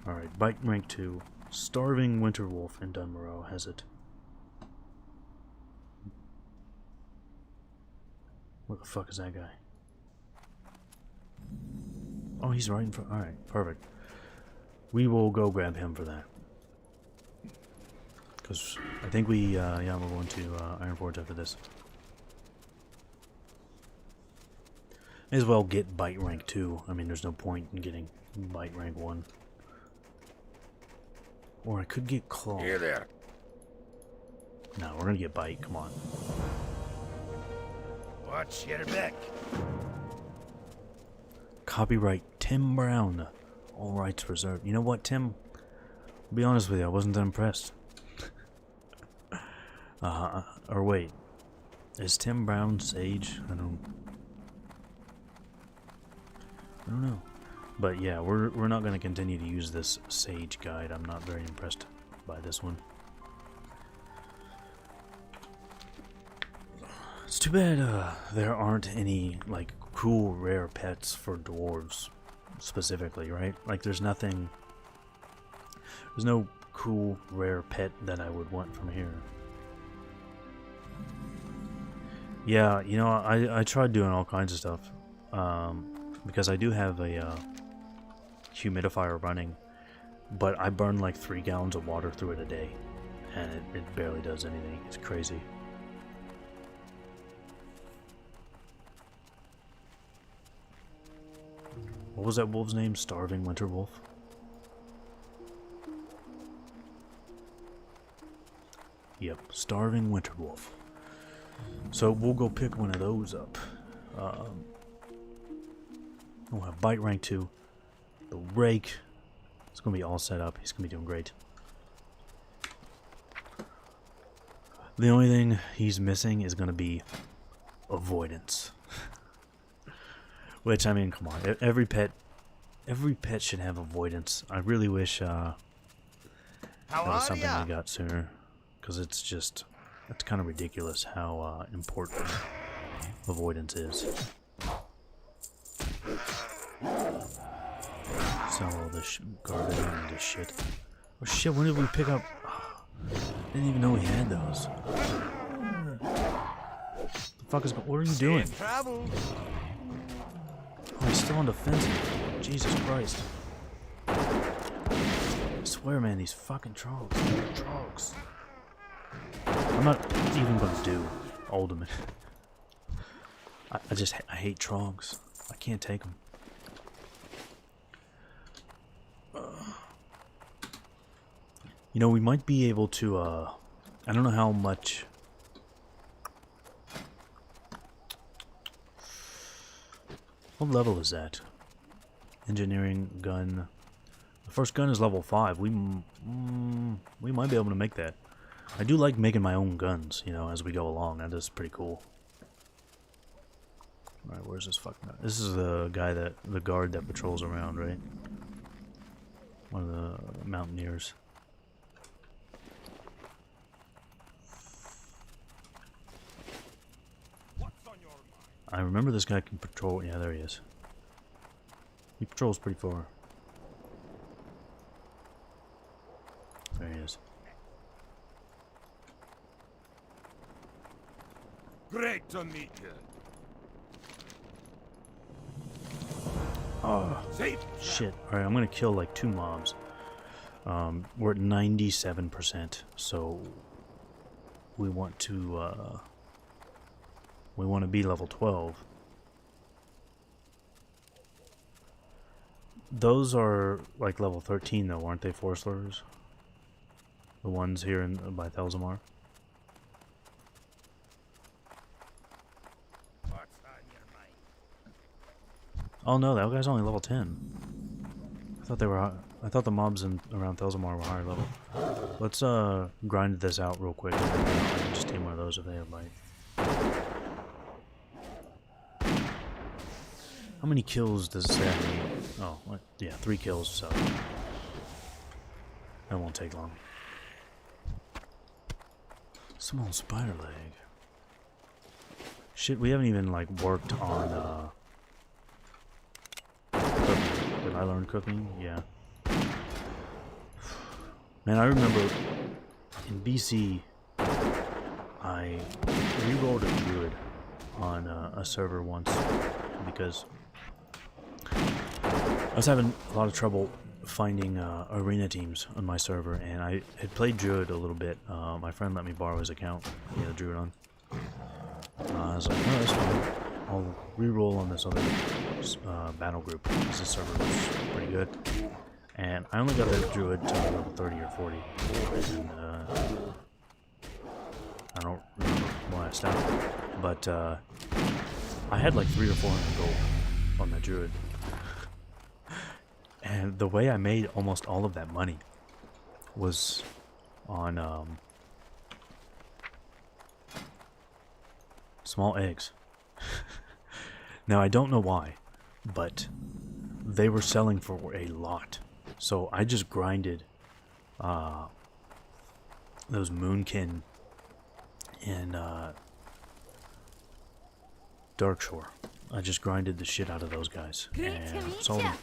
Alright, bite rank 2. Starving Winter Wolf in Dunmorrow has it. What the fuck is that guy? Oh, he's right in front. Alright, perfect. We will go grab him for that. Because I think we, yeah, we're going to Ironforge after this. May as well get bite rank 2. I mean, there's no point in getting bite rank 1. Or I could get claw. Here there. No, we're gonna get bite. Come on. Watch your back. Copyright Tim Brown. All rights reserved. You know what, Tim? I'll be honest with you, I wasn't that impressed. Or wait. Is Tim Brown Sage? I don't know. But yeah, we're not going to continue to use this Sage guide. I'm not very impressed by this one. It's too bad there aren't any like cool rare pets for dwarves specifically, right? Like there's no cool rare pet that I would want from here. Yeah, you know, I tried doing all kinds of stuff. Because I do have a humidifier running, but I burn like 3 gallons of water through it a day, and it barely does anything. It's crazy. What was that wolf's name? Starving Winter Wolf? Yep, Starving Winter Wolf. So we'll go pick one of those up. We'll have bite rank 2. The Rake. It's going to be all set up. He's going to be doing great. The only thing he's missing is going to be avoidance. Which, I mean, come on. Every pet should have avoidance. I really wish that was something I got sooner. Because it's kind of ridiculous how important avoidance is. Sell all this garbage and this shit. Oh shit, when did we pick up? Didn't even know we had those. The fuck is? What are you doing? Oh, he's still on defensive. Jesus Christ! I swear, man, these fucking trogs. Trogs. I'm not even gonna do ultimate. I hate trogs. I can't take them. You know, we might be able to, I don't know how much... What level is that? Engineering gun. The first gun is level 5. We might be able to make that. I do like making my own guns, you know, as we go along. That is pretty cool. Alright, where's this fucking guy? This is the guy the guard that patrols around, right? One of the mountaineers. I remember this guy can patrol. Yeah, there he is. He patrols pretty far. There he is. Great to meet you. Oh, shit. Alright, I'm gonna kill like 2 mobs. We're at 97%, so we want to be level 12. Those are like level 13 though, aren't they, forest lurkers? The ones here by Thelzamar. Oh no, that guy's only level 10. I thought they were. I thought the mobs around Thelzamar were higher level. Let's grind this out real quick. And just tame one of those if they have bite. How many kills does it say I need? Oh, what? Yeah, 3 kills. So that won't take long. Small spider leg. Shit, we haven't even like worked on cooking. Did I learn cooking? Yeah. Man, I remember in BC I re-rolled a druid on a server once because I was having a lot of trouble finding arena teams on my server, and I had played druid a little bit. My friend let me borrow his account. He had a druid on. I was like, no, that's fine. I'll re-roll on this other battle group because this server was pretty good. And I only got that druid to level 30 or 40. And I don't remember why I stopped. But I had like 300 or 400 gold on that druid. And the way I made almost all of that money was on small eggs. Now I don't know why, but they were selling for a lot. So I just grinded those Moonkin and Darkshore. I just grinded the shit out of those guys and sold them.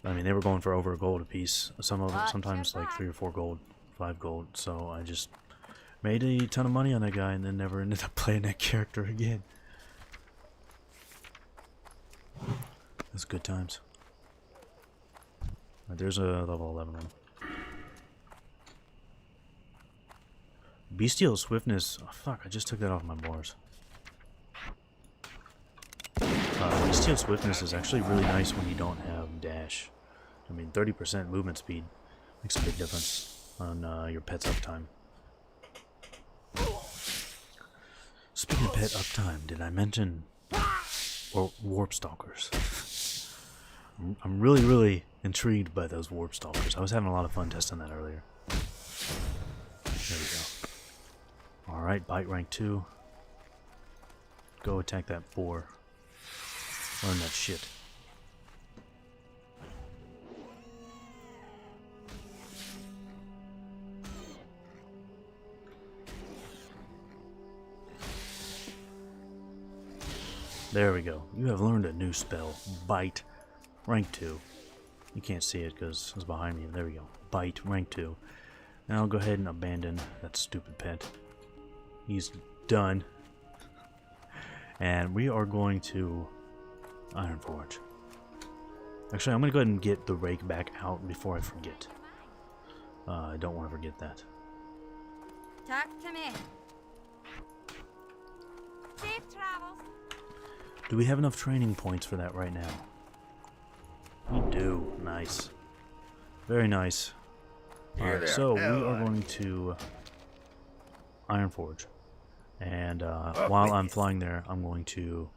I mean, they were going for over a gold a piece. Some of them, sometimes like 3 or 4 gold, 5 gold. So I just made a ton of money on that guy and then never ended up playing that character again. That's good times. Right, there's a level 11 one. Bestial Swiftness. Oh, fuck, I just took that off my bars. Bestial Swiftness is actually really nice when you don't have dash. I mean, 30% movement speed makes a big difference on your pet's uptime. Speaking of pet uptime, did I mention warp stalkers? I'm really intrigued by those warp stalkers. I was having a lot of fun testing that earlier. There we go. Alright, bite rank 2. Go attack that boar. Learn that shit. There we go. You have learned a new spell. Bite. Rank 2. You can't see it because it's behind me. There we go. Bite. Rank 2. Now I'll go ahead and abandon that stupid pet. He's done. And we are going to Ironforge. Actually, I'm going to go ahead and get the rake back out before I forget. I don't want to forget that. Talk to me. Safe travels. Do we have enough training points for that right now? We do. Nice. Very nice. Alright, so we are going to Ironforge. And while I'm flying there, I'm going to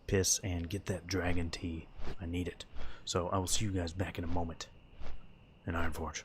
piss and get that dragon tea. I need it. So I will see you guys back in a moment in Ironforge.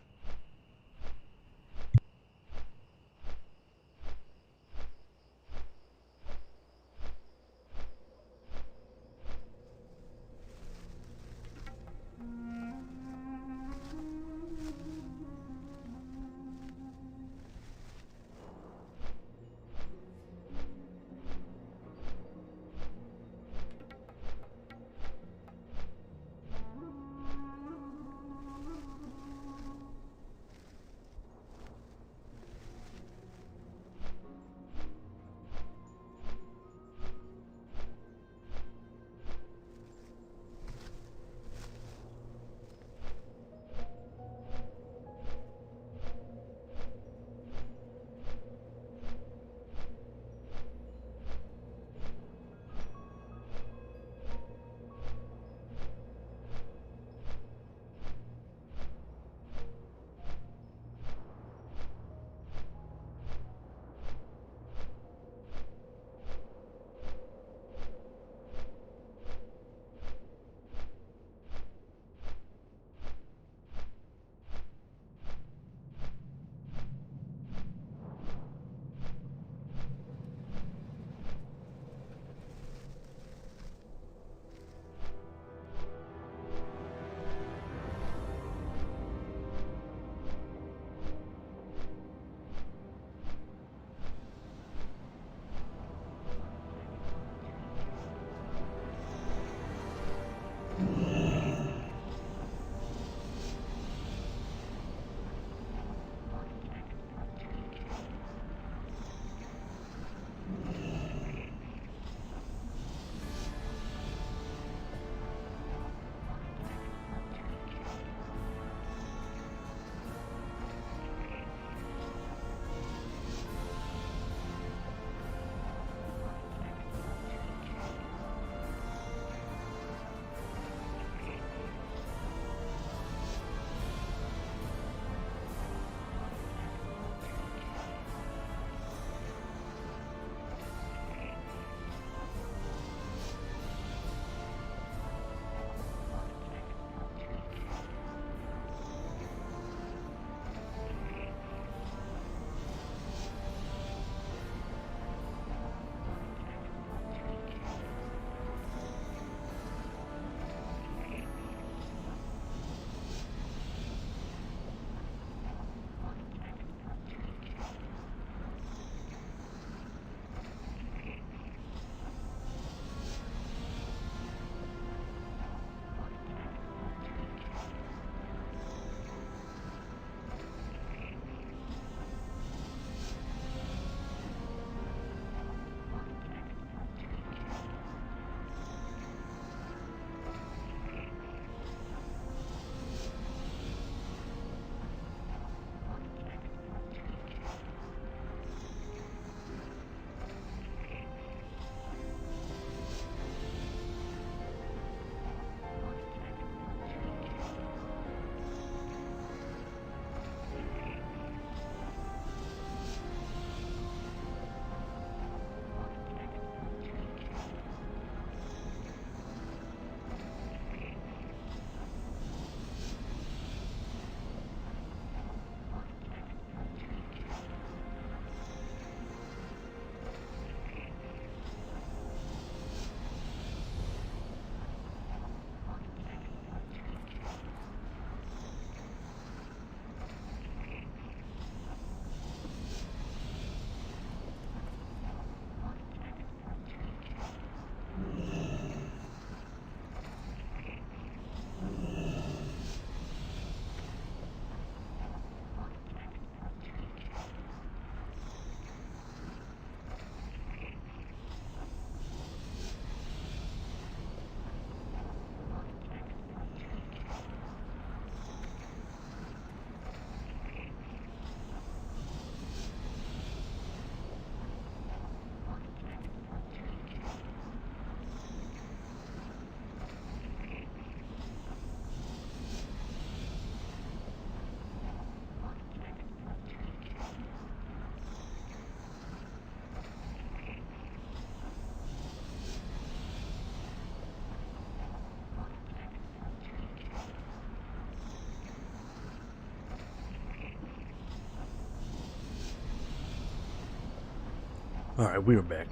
Alright, we are back.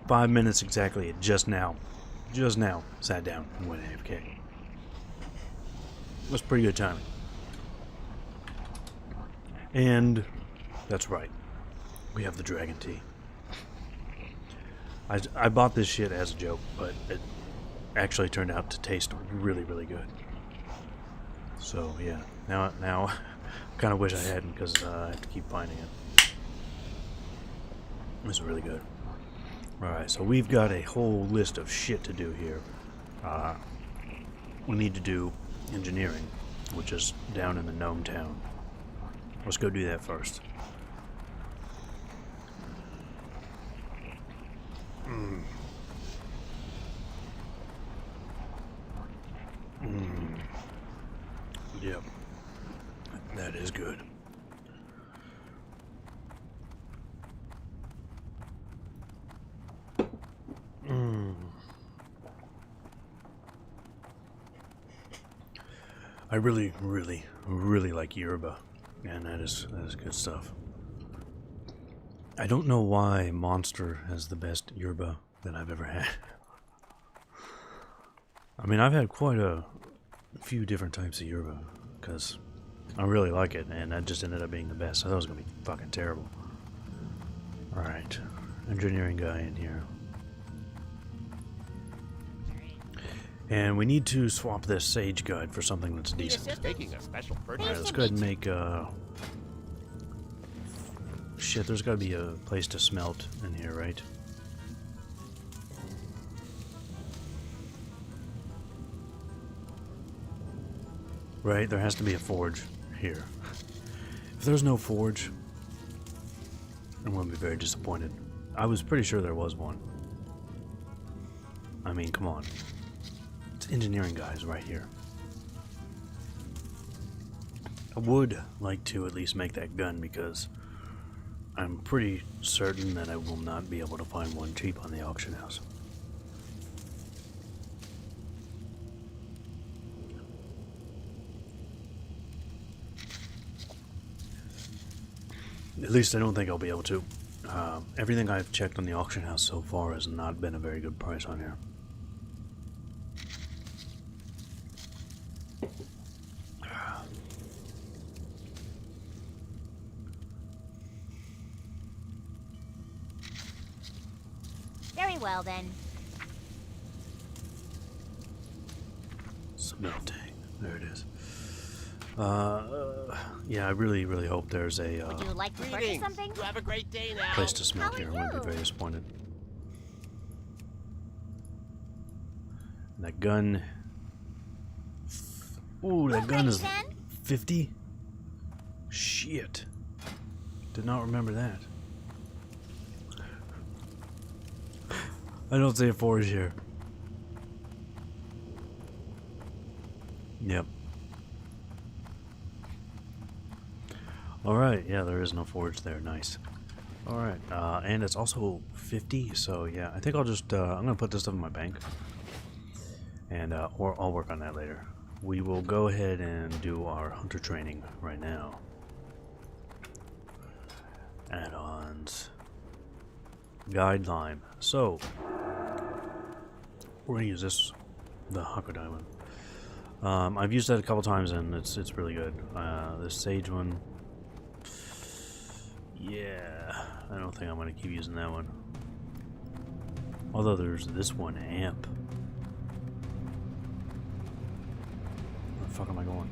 5 minutes exactly, and just now sat down and went AFK. It was pretty good timing. And that's right. We have the dragon tea. I bought this shit as a joke, but it actually turned out to taste really, really good. So yeah, now I kind of wish I hadn't, because I have to keep finding it. It's really good. Alright, so we've got a whole list of shit to do here. We need to do engineering, which is down in the gnome town. Let's go do that first. Yep. That is good. I really, really, really like yerba, and that is good stuff. I don't know why Monster has the best yerba that I've ever had. I mean, I've had quite a few different types of yerba, because I really like it, and that just ended up being the best. I thought it was going to be fucking terrible. Alright, engineering guy in here. And we need to swap this sage guide for something that's decent. Making a special purchase. Alright, let's go ahead and make shit, there's gotta be a place to smelt in here, right? Right, there has to be a forge here. If there's no forge, I'm gonna be very disappointed. I was pretty sure there was one. I mean, come on. It's engineering guys right here. I would like to at least make that gun, because I'm pretty certain that I will not be able to find one cheap on the auction house. At least I don't think I'll be able to. Everything I've checked on the auction house so far has not been a very good price on here. Very well then. Smelting. There it is. Yeah, I really, really hope there's a Would you like to purchase Greetings. something? You have a great day now. place to smelt How here. are I'm going to be you? very disappointed. And that gun... Ooh, that gun is 50? Shit. Did not remember that. I don't see a forge here. Yep. Alright, yeah, there is no forge there. Nice. Alright, and it's also 50, so yeah, I think I'll just, I'm gonna put this stuff in my bank. And, or I'll work on that later. We will go ahead and do our hunter training right now. Add-ons. Guide lime. So, we're gonna use this, the Hako Diamond. I've used that a couple times and it's really good. The sage one, yeah, I don't think I'm gonna keep using that one. Although there's this one, amp. Where the fuck am I going?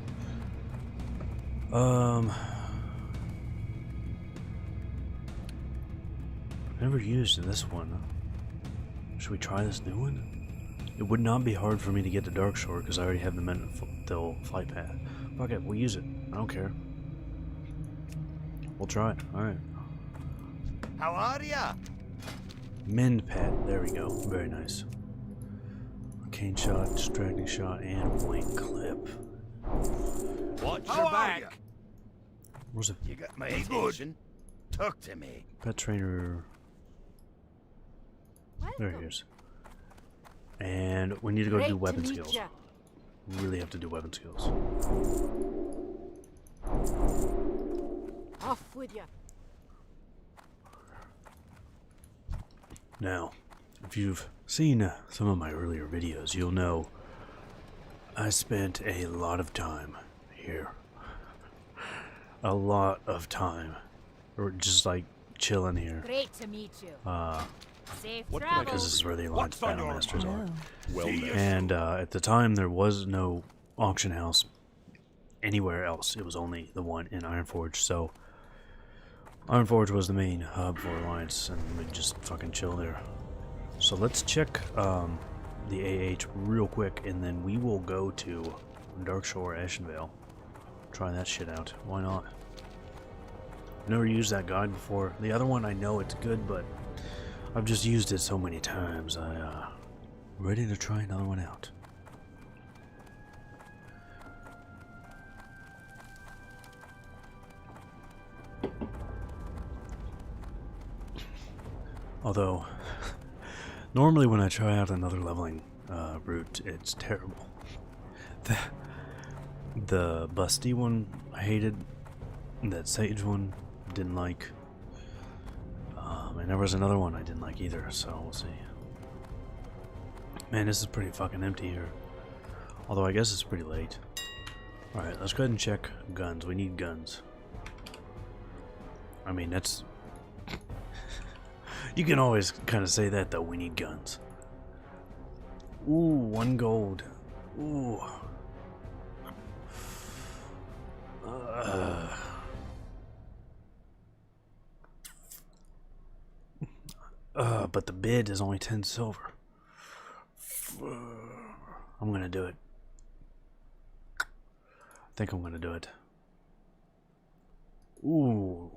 I've never used this one. Should we try this new one? It would not be hard for me to get to Darkshore because I already have the Mental flight path. Fuck it, we'll use it. I don't care. We'll try it. Alright. How are ya? Mend pad. There we go. Very nice. Arcane shot, distracting shot, and white clip. Watch How your are back. ya? Where's the You got my attention. Talk to me. pet trainer? There he is. And we need to go do weapon skills. We really have to do weapon skills. Off with ya. Now, if you've seen some of my earlier videos, you'll know I spent a lot of time here. A lot of time. Or just like chilling here. Great to meet you. Safe What can I travels. Because this is where the Alliance What's on your Battle Masters are. Well met. And at the time, there was no auction house anywhere else. It was only the one in Ironforge. So, Ironforge was the main hub for Alliance, and we'd just fucking chill there. So let's check the AH real quick, and then we will go to Darkshore Ashenvale. Try that shit out. Why not? I've never used that guide before. The other one, I know it's good, but I've just used it so many times. I'm ready to try another one out. Although, normally when I try out another leveling route, it's terrible. The busty one I hated. That sage one didn't like. And there was another one I didn't like either, so we'll see. Man, this is pretty fucking empty here. Although I guess it's pretty late. Alright, let's go ahead and check guns. We need guns. I mean, that's... You can always kind of say that, though. We need guns. Ooh, 1 gold. Ooh. But the bid is only 10 silver. I'm gonna do it. I think I'm gonna do it. Ooh.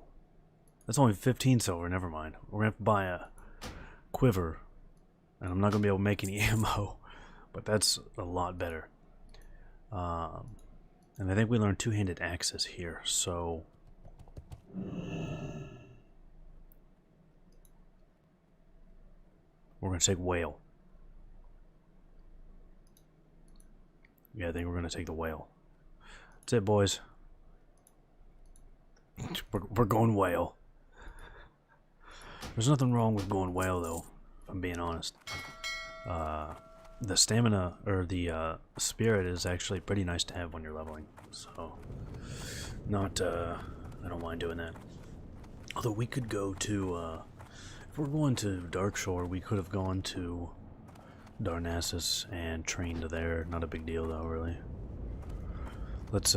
That's only 15 silver, never mind. We're gonna have to buy a quiver. And I'm not gonna be able to make any ammo. But that's a lot better. And I think we learned two-handed axes here, so... We're going to take whale. Yeah, I think we're going to take the whale. That's it, boys. We're going whale. There's nothing wrong with going whale, though, if I'm being honest. The stamina, or the spirit, is actually pretty nice to have when you're leveling. So, not, I don't mind doing that. Although we could go to, if we're going to Darkshore, we could have gone to Darnassus and trained there. Not a big deal, though, really. Let's,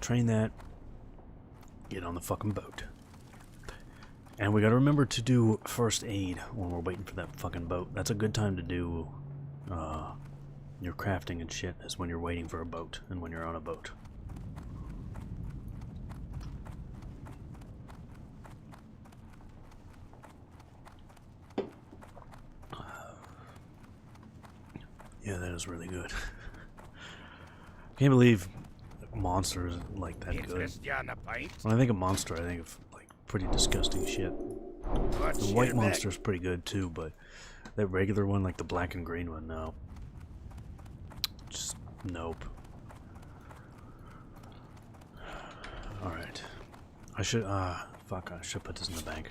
train that. Get on the fucking boat. And we gotta remember to do first aid when we're waiting for that fucking boat. That's a good time to do your crafting and shit, is when you're waiting for a boat and when you're on a boat. Yeah, that is really good. Can't believe monsters like that good. Interest you on a pint? When I think of monster, I think of like pretty disgusting shit. What's The white your monster's pretty good too, but that regular one, like the black and green one, no. Just nope. Alright. I should, fuck, I should put this in the bank.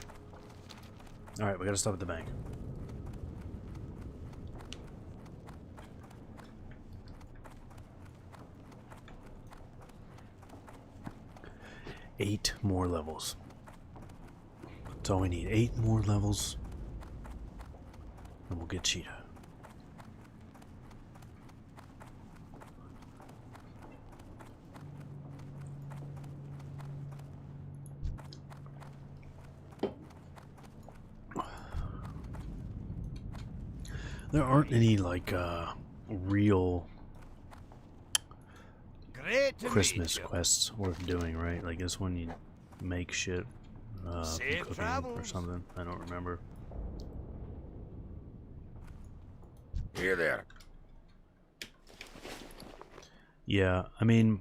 Alright, we gotta stop at the bank. Eight more levels. That's all we need. 8 more levels. And we'll get Cheetah. There aren't any, like, real Great to Christmas meet you. quests worth doing, right? Like this one, you make shit from Safe cooking or travels. something. I don't remember. Here there. Yeah, I mean,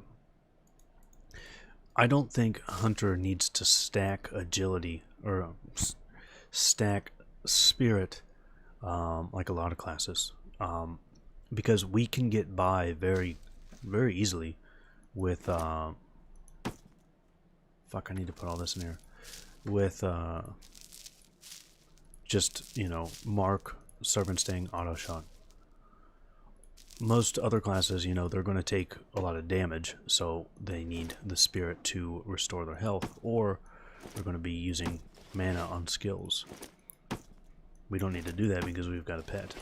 I don't think Hunter needs to stack agility or stack spirit like a lot of classes, because we can get by very, very easily with fuck, I need to put all this in here with just, you know, mark, serpent sting, auto shot. Most other classes, you know, they're going to take a lot of damage, so they need the spirit to restore their health, or they're going to be using mana on skills. We don't need to do that because we've got a pet.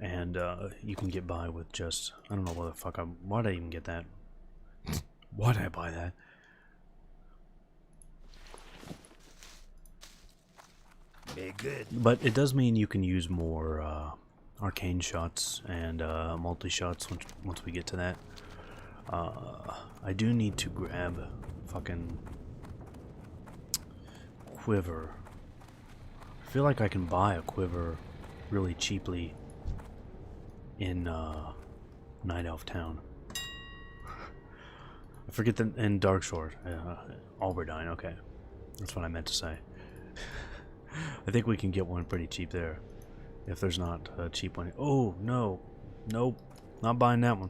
And you can get by with just, I don't know what the fuck why'd I even get that? Why'd I buy that? Be good. But it does mean you can use more arcane shots and multi-shots once we get to that. I do need to grab fucking quiver. I feel like I can buy a quiver really cheaply in Night Elf Town. I forget the in Darkshore, Alberdine. Okay, that's what I meant to say. I think we can get one pretty cheap there, if there's not a cheap one. Oh no, nope, not buying that one.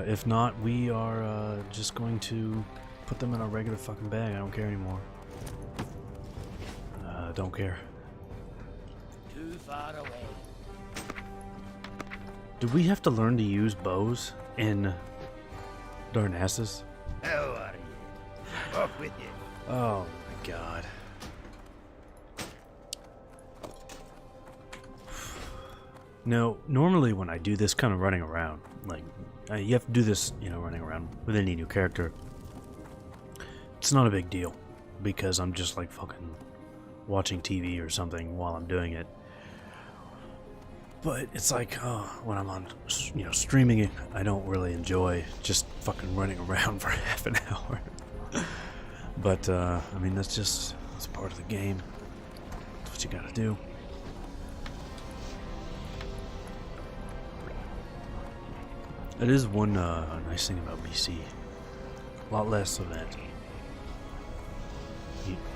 If not, we are just going to put them in a regular fucking bag. I don't care anymore. Don't care. Too far away. Do we have to learn to use bows in Darnassus? How are you? Off with you. Oh my god. No, normally when I do this kind of running around, like, you have to do this, you know, running around with any new character. It's not a big deal, because I'm just like fucking watching TV or something while I'm doing it. But it's like, when I'm on, you know, streaming it, I don't really enjoy just fucking running around for half an hour. But, I mean, that's part of the game. That's what you gotta do. It is one nice thing about BC. A lot less of that.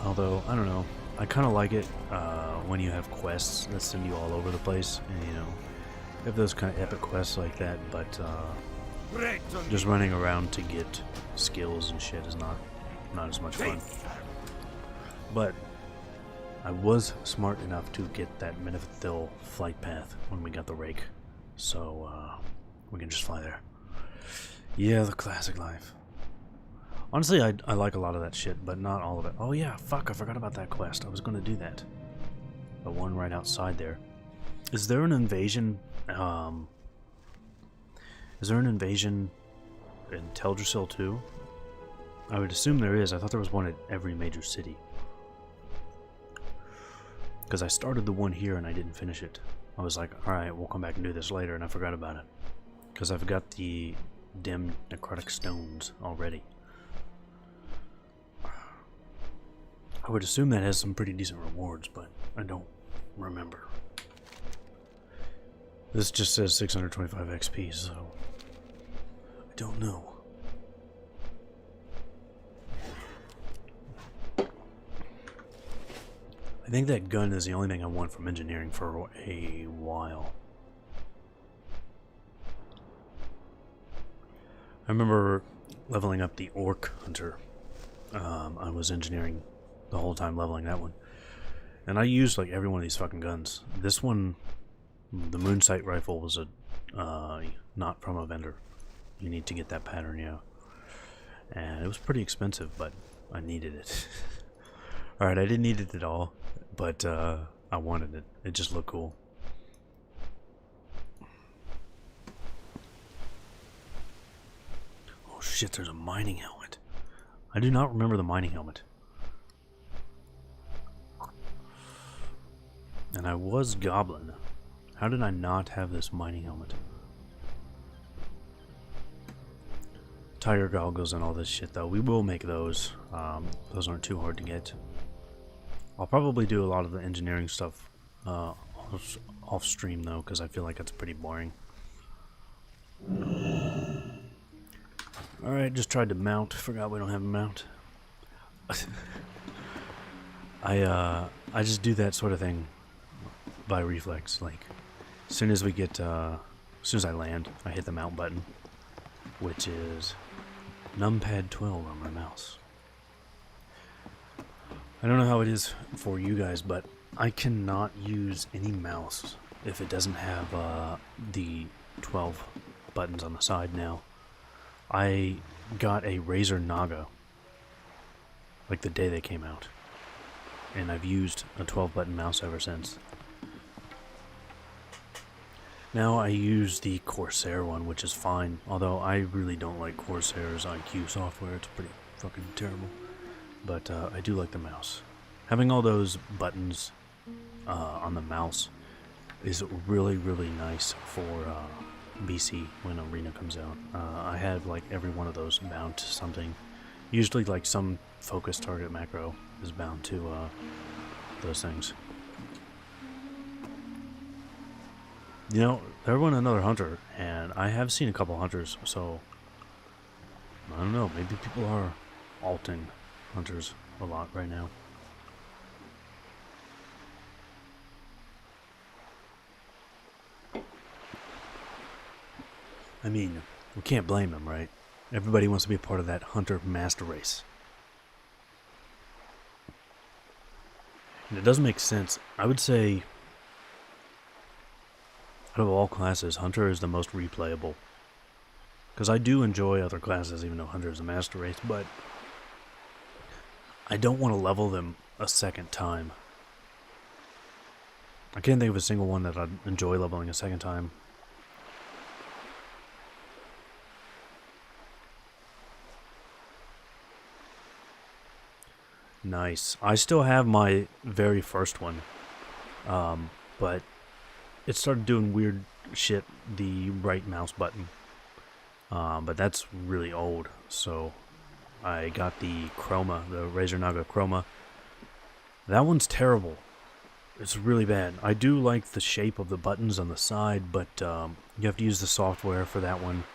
Although, I don't know. I kind of like it when you have quests that send you all over the place. And, you know, you have those kind of epic quests like that. But just running around to get skills and shit is not as much fun. But I was smart enough to get that Minifthil flight path when we got the Rake. So, we can just fly there. Yeah, the classic life. Honestly, I like a lot of that shit, but not all of it. Oh yeah, fuck, I forgot about that quest. I was gonna do that. The one right outside there. Is there an invasion, in Teldrassil too? I would assume there is. I thought there was one at every major city. Because I started the one here and I didn't finish it. I was like, alright, we'll come back and do this later, and I forgot about it. Because I've got the dim necrotic stones already. I would assume that has some pretty decent rewards, but I don't remember. This just says 625 XP, so I don't know. I think that gun is the only thing I want from engineering for a while. I remember leveling up the Orc Hunter. I was engineering the whole time leveling that one. And I used like every one of these fucking guns. This one, the Moonsight rifle, was not from a vendor. You need to get that pattern, yeah. And it was pretty expensive, but I needed it. Alright, I didn't need it at all, but I wanted it. It just looked cool. Oh shit, there's a mining helmet. I do not remember the mining helmet. And I was Goblin. How did I not have this mining helmet? Tiger goggles and all this shit though. We will make those. Those aren't too hard to get. I'll probably do a lot of the engineering stuff off stream though, because I feel like it's pretty boring. Alright, just tried to mount. Forgot we don't have a mount. I just do that sort of thing by reflex. Like, as soon as we get, as soon as I land, I hit the mount button, which is numpad 12 on my mouse. I I don't know how it is for you guys, but I cannot use any mouse if it doesn't have the 12 buttons on the side now. I got a Razer Naga like the day they came out, and I've used a 12-button mouse ever since. Now I use the Corsair one, which is fine, although I really don't like Corsair's IQ software. It's pretty fucking terrible. But I do like the mouse. Having all those buttons on the mouse is really, really nice for BC when Arena comes out. I have like every one of those bound to something. Usually like some focus target macro is bound to those things. You know, there went another hunter, and I have seen a couple hunters, so I don't know, maybe people are alting hunters a lot right now. I mean, we can't blame them, right? Everybody wants to be a part of that hunter master race. And it doesn't make sense. I would say, out of all classes, hunter is the most replayable. Because I do enjoy other classes, even though hunter is a master race, but I don't want to level them a second time. I can't think of a single one that I'd enjoy leveling a second time. Nice. I still have my very first one, but it started doing weird shit, the right mouse button. But that's really old, so I got the Chroma, the Razer Naga Chroma. That one's terrible. It's really bad. I do like the shape of the buttons on the side, but you have to use the software for that one,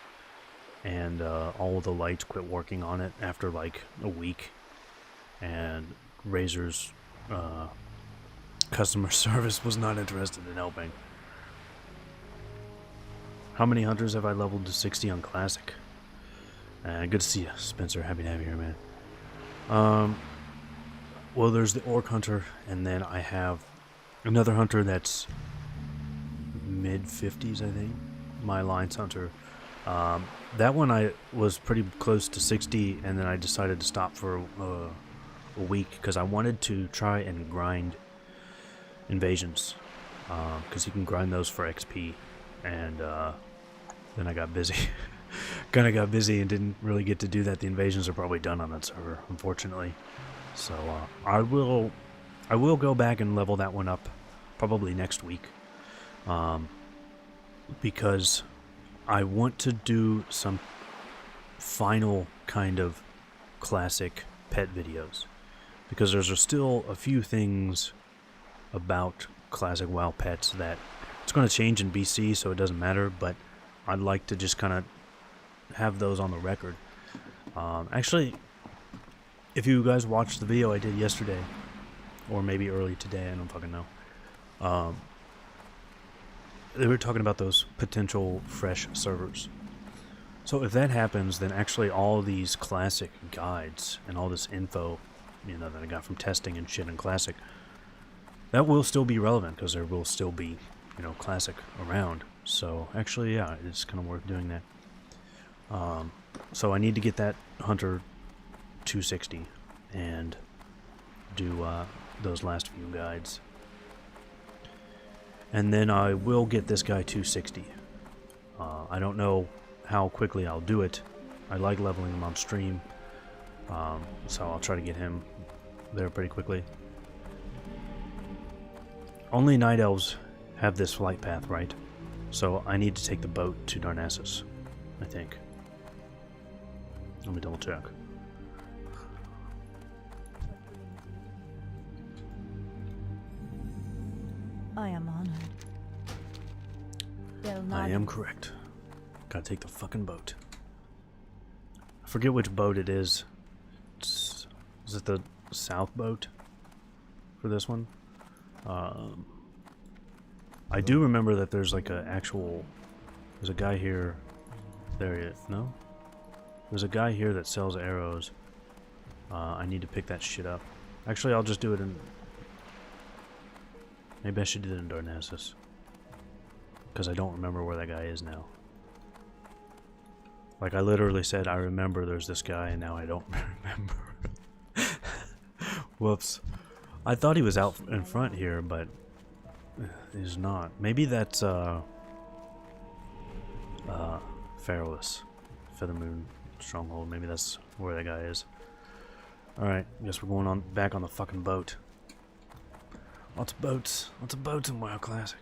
and all of the lights quit working on it after like a week. And Razer's customer service was not interested in helping. How many hunters have I leveled to 60 on Classic? Good to see you, Spencer. Happy to have you here, man. Well, there's the Orc Hunter, and then I have another hunter that's mid-50s, I think. My Alliance Hunter. That one I was pretty close to 60, and then I decided to stop for a week because I wanted to try and grind invasions, because you can grind those for XP, and then I got busy. Kind of got busy and didn't really get to do that. The invasions are probably done on that server, unfortunately. So I will go back and level that one up probably next week, because I want to do some final kind of classic pet videos, because there's still a few things about classic WoW pets that it's going to change in BC, so it doesn't matter, but I'd like to just kind of have those on the record. Actually, if you guys watched the video I did yesterday, or maybe early today, I don't fucking know, they were talking about those potential fresh servers. So if that happens, then actually all of these classic guides and all this info, you know, that I got from testing and shit in classic, that will still be relevant, because there will still be, you know, classic around. So actually, yeah, it's kind of worth doing that. So I need to get that Hunter 260 and do those last few guides. And then I will get this guy 260. I don't know how quickly I'll do it. I like leveling him on stream, so I'll try to get him there pretty quickly. Only Night Elves have this flight path, right? So I need to take the boat to Darnassus, I think. Let me double check. I am honored. I am correct. Gotta take the fucking boat. I forget which boat it is. Is it the south boat for this one? I do remember that there's like a actual... There's a guy here... There he is. No? There's a guy here that sells arrows. I need to pick that shit up. Actually, I'll just do it in... Maybe I should do it in Darnassus. Because I don't remember where that guy is now. Like, I literally said, I remember there's this guy, and now I don't remember. Whoops. I thought he was out in front here, but he's not. Maybe that's, Feralus. Feathermoon Stronghold. Maybe that's where that guy is. Alright, guess we're going on back on the fucking boat. Lots of boats. Lots of boats in WoW Classic.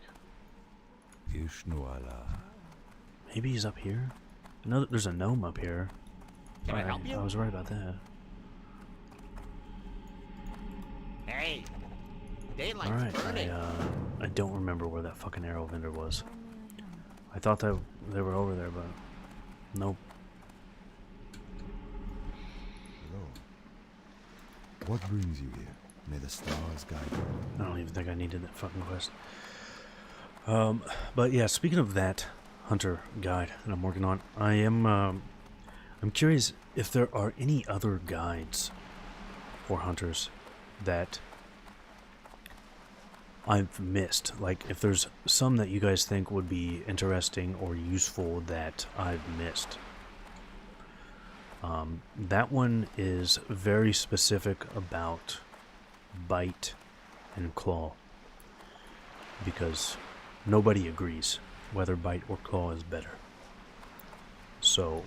Maybe he's up here? No, there's a gnome up here. Can I help you? I was right about that. Hey, daylight's Alright, burning. I don't remember where that fucking arrow vendor was. I thought that they were over there, but nope. Hello. What brings you here? May the stars guide you. I don't even think I needed that fucking quest. But yeah, speaking of that hunter guide that I'm working on, I'm curious if there are any other guides for hunters that I've missed. Like, if there's some that you guys think would be interesting or useful that I've missed. That one is very specific about bite and claw, because nobody agrees whether bite or claw is better. So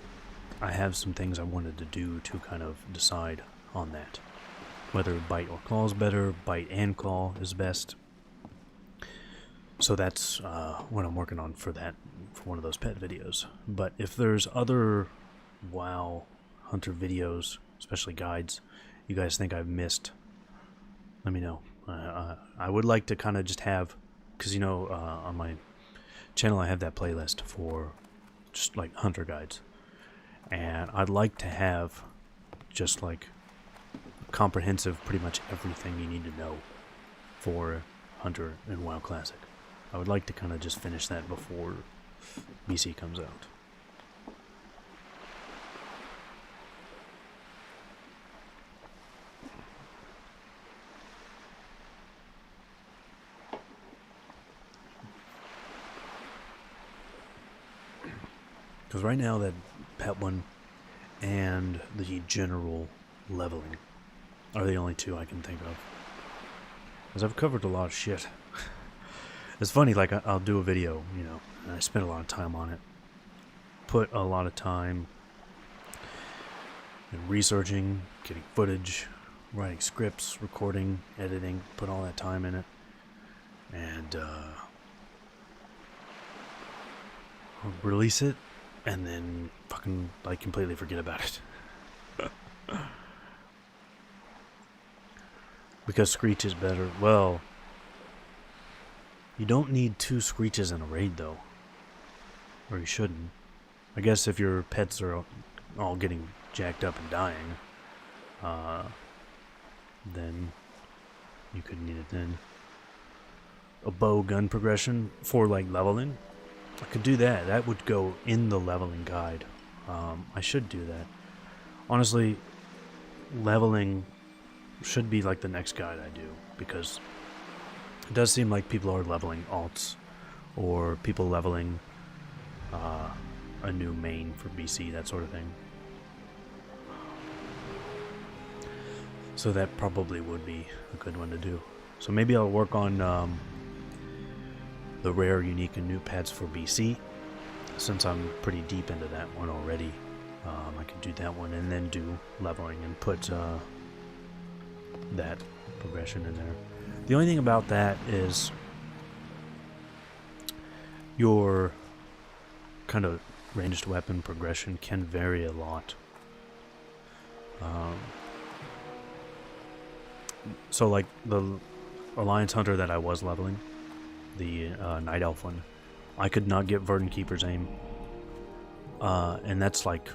I have some things I wanted to do to kind of decide on that, whether bite or claw is better, bite and claw is best. So that's what I'm working on for that, for one of those pet videos. But if there's other WoW hunter videos, especially guides, you guys think I've missed, let me know. I would like to kind of just have, because you know, on my channel I have that playlist for just like hunter guides, and I'd like to have just like comprehensive, pretty much everything you need to know for hunter and WoW Classic. I would like to kind of just finish that before BC comes out. Because right now that pet one and the general leveling are the only two I can think of. Because I've covered a lot of shit. It's funny, like I'll do a video, you know, and I spend a lot of time on it. Put a lot of time in researching, getting footage, writing scripts, recording, editing, put all that time in it. And release it, and then fucking like completely forget about it. Because Screech is better. Well, you don't need 2 Screeches in a raid though. Or you shouldn't. I guess if your pets are all getting jacked up and dying, then you could need it then. A bow gun progression for like leveling, I could do that. That would go in the leveling guide. I should do that. Honestly, leveling should be like the next guide I do, because it does seem like people are leveling alts, or people leveling a new main for BC, that sort of thing. So that probably would be a good one to do. So maybe I'll work on the rare, unique, and new pets for BC, since I'm pretty deep into that one already. I could do that one and then do leveling and put that progression in there. The only thing about that is your kind of ranged weapon progression can vary a lot. So like the Alliance Hunter that I was leveling, the Night Elf one, I could not get Verdant Keeper's aim. And that's like,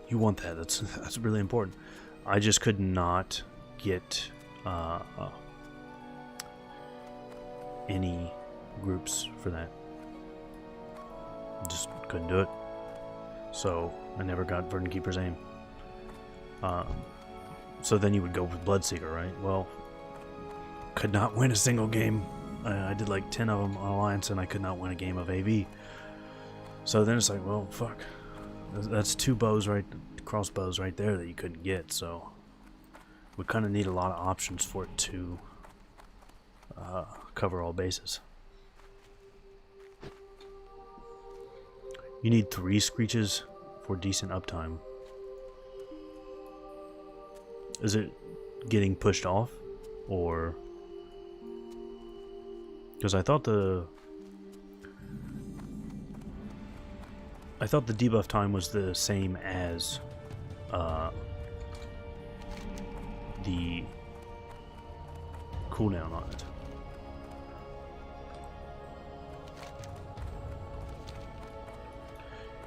you want that, that's really important. I just could not get any groups for that. Just couldn't do it. So I never got Verdant Keeper's aim. So then you would go with Bloodseeker, right? Well, could not win a single game. I did like 10 of them on Alliance, and I could not win a game of AV. So then it's like, well, fuck. That's 2 bows right, crossbows right there that you couldn't get. So we kind of need a lot of options for it to cover all bases. You need 3 screeches for decent uptime. Is it getting pushed off, or because I thought the debuff time was the same as the cooldown on it.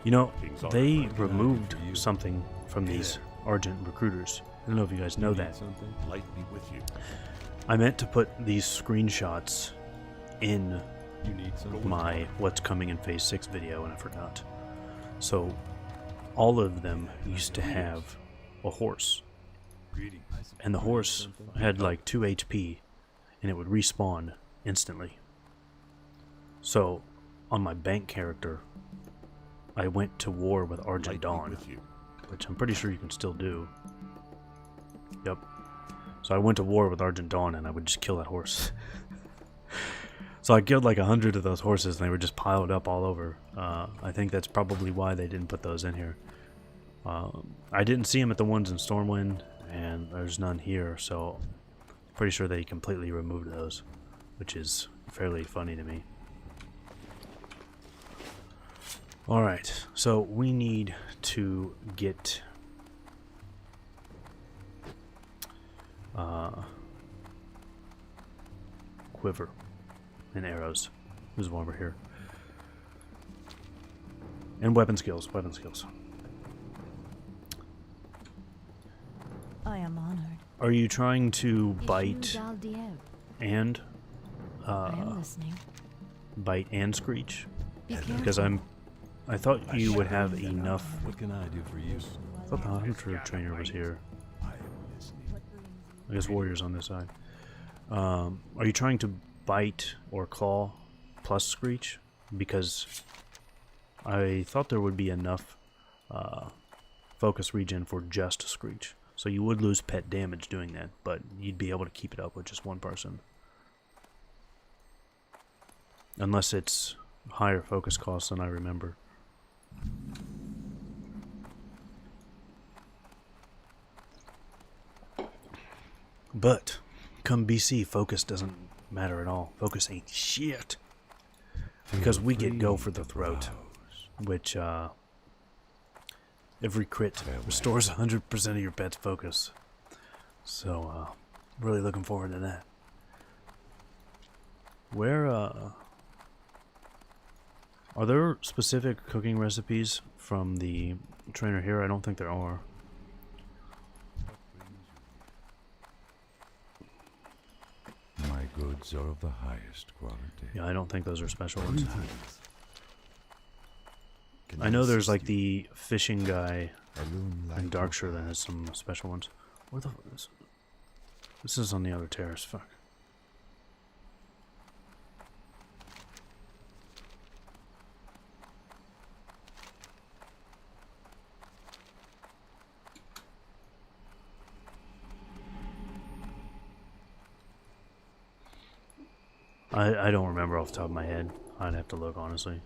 You know, they removed something from these Argent recruiters. I don't know if you guys know that. Light be with you. I meant to put these screenshots in my What's Coming in Phase 6 video, and I forgot. So, all of them used to have a horse. And the horse had like 2 HP, and it would respawn instantly. So, on my bank character, I went to war with Argent Dawn, which I'm pretty sure you can still do. Yep. So I went to war with Argent Dawn, and I would just kill that horse. So I killed like 100 of those horses, and they were just piled up all over. I think that's probably why they didn't put those in here. I didn't see them at the ones in Stormwind, and there's none here, so pretty sure they completely removed those, which is fairly funny to me. Alright, so we need to get quiver and arrows. There's one over here. And weapon skills, I am honored. Are you trying to bite and I am listening. bite and screech? Be Because careful. I thought you would have enough. What can I do for you? I thought the hunter trainer was here. I guess warriors on this side. Are you trying to bite or claw plus screech? Because I thought there would be enough focus regen for just screech. So you would lose pet damage doing that, but you'd be able to keep it up with just one person. Unless it's higher focus cost than I remember. But come BC, focus doesn't matter at all. Focus ain't shit. Because we get go for the throat, which every crit restores 100% of your pet's focus. So really looking forward to that. Where are there specific cooking recipes from the trainer here? I don't think there are. My goods are of the highest quality. Yeah, I don't think those are special ones. I know there's like the fishing guy in Darkshire that has some special ones. Where the fuck is this? Is on the other terrace. Fuck. I don't remember off the top of my head. I'd have to look, honestly.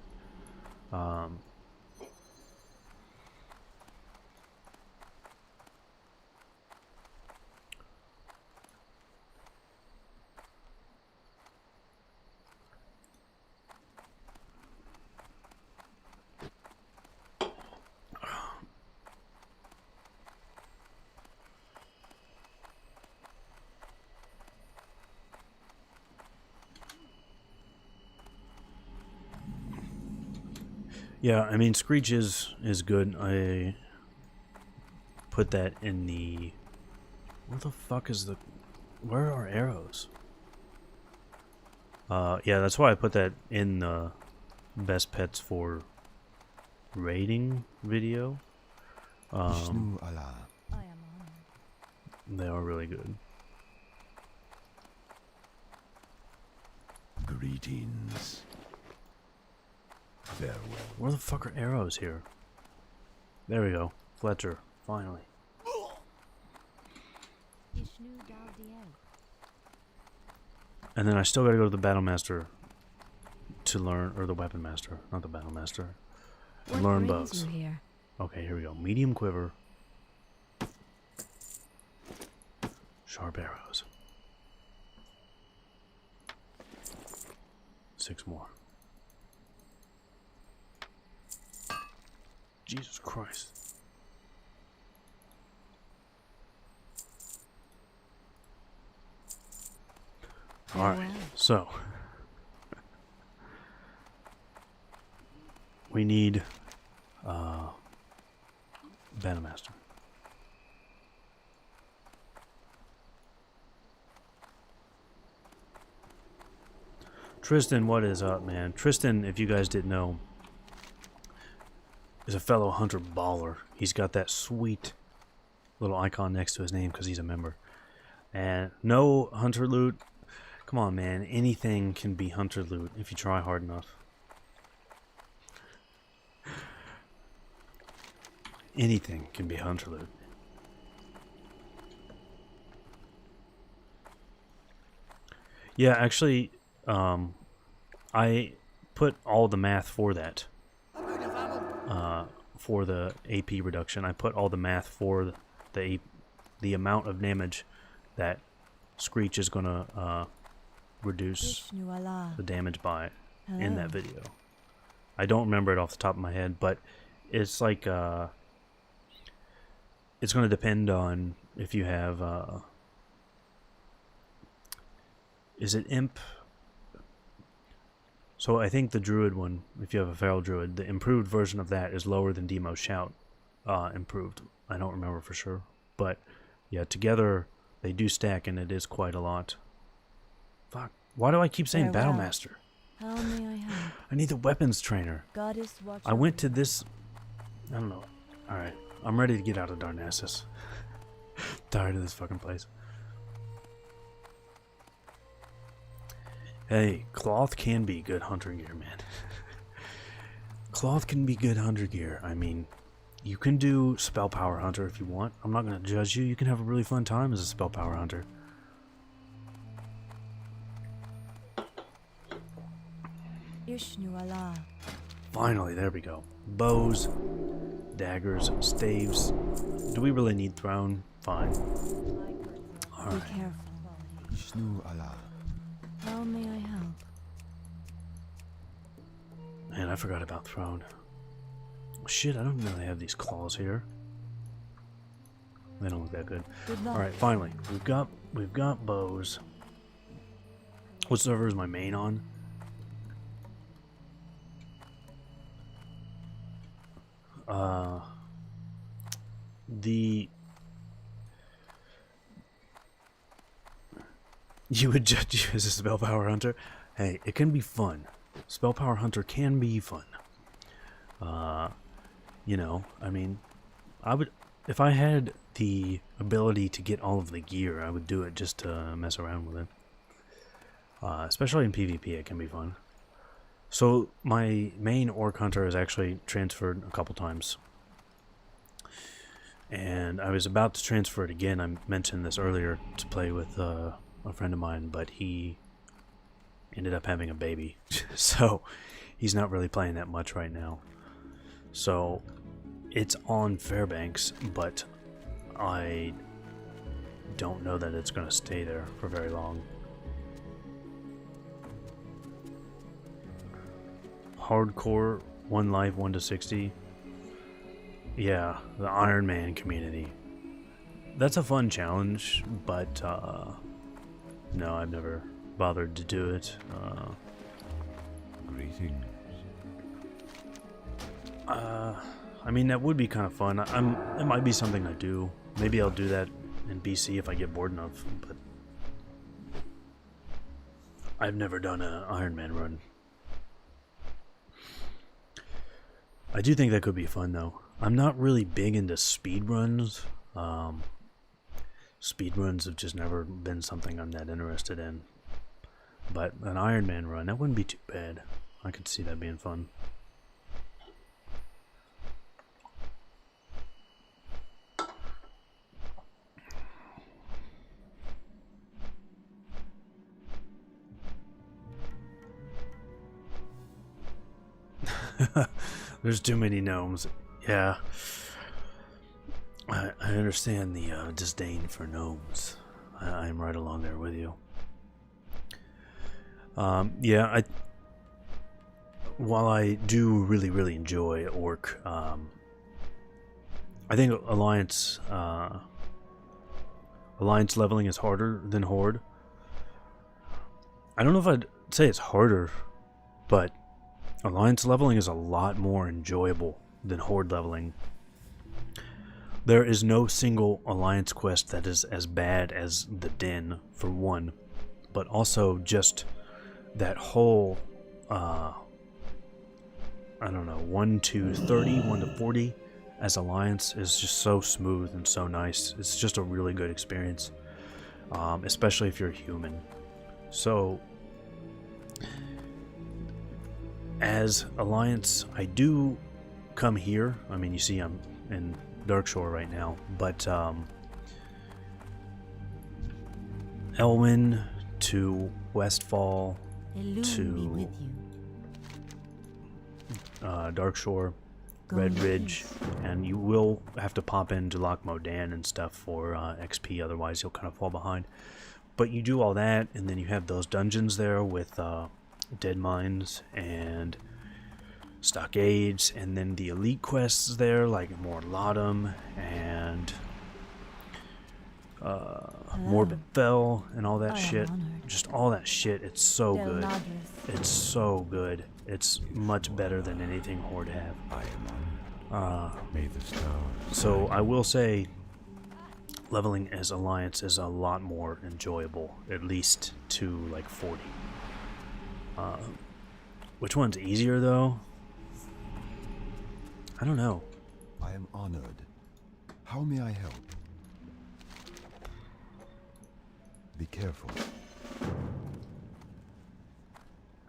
Yeah, I mean, Screech is good. I put that in the... Where the fuck is the... Where are arrows? Yeah, that's why I put that in the best pets for raiding video. Vishnu Allah. I am honored. They are really good. Greetings. Farewell. Where the fuck are arrows here? There we go. Fletcher, finally. And then I still gotta go to the Battle Master to learn, or the Weapon Master, not the Battle Master. And learn bows. You here? Okay, here we go. Medium quiver. Sharp arrows. 6 more. Jesus Christ. Alright, so we need Battle Master. Tristan, what is up, man? Tristan, if you guys didn't know, is a fellow hunter baller. He's got that sweet little icon next to his name because he's a member. And no hunter loot. Come on, man. Anything can be hunter loot if you try hard enough. Anything can be hunter loot. Yeah, actually, I put all the math for that. For the AP reduction, I put all the math for the amount of damage that Screech is gonna reduce the damage by in that video. I don't remember it off the top of my head, but it's like it's going to depend on if you have is it imp? So I think the druid one, if you have a feral druid, the improved version of that is lower than Demo Shout improved. I don't remember for sure, but yeah, together they do stack, and it is quite a lot. Fuck. Why do I keep saying Battle Master? How may I help? I need the weapons trainer. I went to this... I don't know. Alright. I'm ready to get out of Darnassus. Tired of this fucking place. Hey, cloth can be good hunter gear, man. Cloth can be good hunter gear. I mean, you can do spell power hunter if you want. I'm not going to judge you. You can have a really fun time as a spell power hunter. Finally, there we go. Bows, daggers, staves. Do we really need throne? Fine. Alright. Be careful. Ishnu Allah. How may I help? Man, I forgot about throne. Shit, I don't know they have these claws here. They don't look that good. Alright, finally. We've got bows. What server is my main on? You would judge you as a spell power hunter? Hey, it can be fun. Spell power hunter can be fun. You know, I mean, I would, if I had the ability to get all of the gear, I would do it just to mess around with it. Especially in PvP, it can be fun. So my main orc hunter has actually transferred a couple times. And I was about to transfer it again. I mentioned this earlier to play with a friend of mine, but he ended up having a baby. So he's not really playing that much right now. So it's on Fairbanks, but I don't know that it's going to stay there for very long. Hardcore, 1 life, 1 to 60. Yeah, the Iron Man community. That's a fun challenge, but no, I've never bothered to do it. Greetings. I mean, that would be kind of fun. It might be something I do. Maybe I'll do that in BC if I get bored enough, but I've never done an Iron Man run. I do think that could be fun, though. I'm not really big into speed runs, Speedruns have just never been something I'm that interested in. But an Iron Man run, that wouldn't be too bad. I could see that being fun. There's too many gnomes. Yeah. I understand the disdain for gnomes. I'm right along there with you. Yeah, while I do really enjoy Orc, I think Alliance leveling is harder than Horde. I don't know if I'd say it's harder, but Alliance leveling is a lot more enjoyable than Horde leveling. There is no single Alliance quest that is as bad as the Den, for one, but also just that whole, I don't know, 1 to 30, 1 to 40 as Alliance is just so smooth and so nice. It's just a really good experience, especially if you're human. So, as Alliance, I do come here. I mean, you see I'm in Darkshore right now, but Elwyn to Westfall to Darkshore, Red Ridge, and you will have to pop into Loch Modan and stuff for XP, otherwise you'll kind of fall behind. But you do all that, and then you have those dungeons there with Dead Mines and Stockades, and then the elite quests there, like Morlatum and Morbid Fell and all that shit. Just all that shit. It's so good. It's so good. It's much better than anything Horde have. May the stars. So I will say, leveling as Alliance is a lot more enjoyable, at least to like 40. Which one's easier though? I don't know. I am honored. How may I help? Be careful.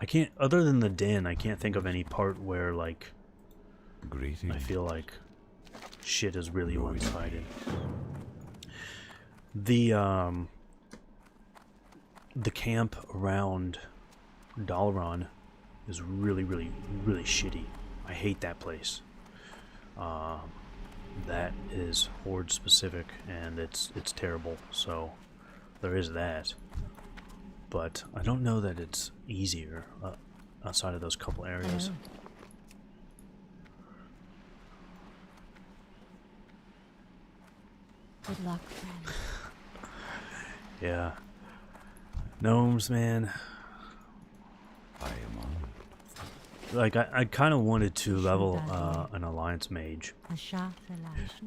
I can't, other than the Den, I can't think of any part where like Greetings. I feel like shit is really one-sided. The camp around Dalaran is really shitty. I hate that place. That is Horde specific, and it's terrible. So there is that. But I don't know that it's easier outside of those couple areas. Good luck, friend. Yeah. Gnomes, man. I am honored. Like, I kind of wanted to level an Alliance Mage,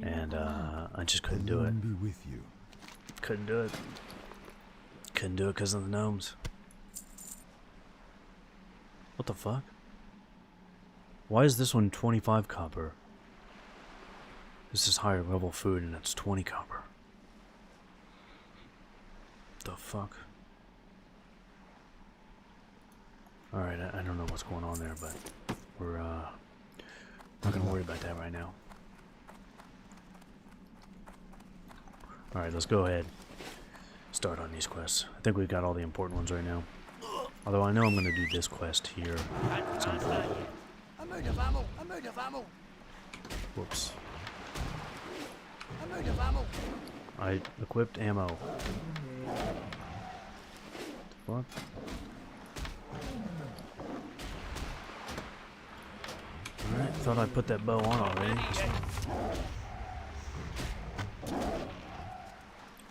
and I just couldn't do it. Be with you. Couldn't do it. Couldn't do it because of the gnomes. What the fuck? Why is this one 25 copper? This is higher level food and it's 20 copper. The fuck? Alright, I don't know what's going on there, but we're not gonna worry about that right now. Alright, let's go ahead. Start on these quests. I think we've got all the important ones right now. Although I know I'm gonna do this quest here at some point. I'm out of ammo. I'm out of ammo. Whoops. I'm out of ammo. I equipped ammo. What the fuck? Alright, thought I put that bow on already.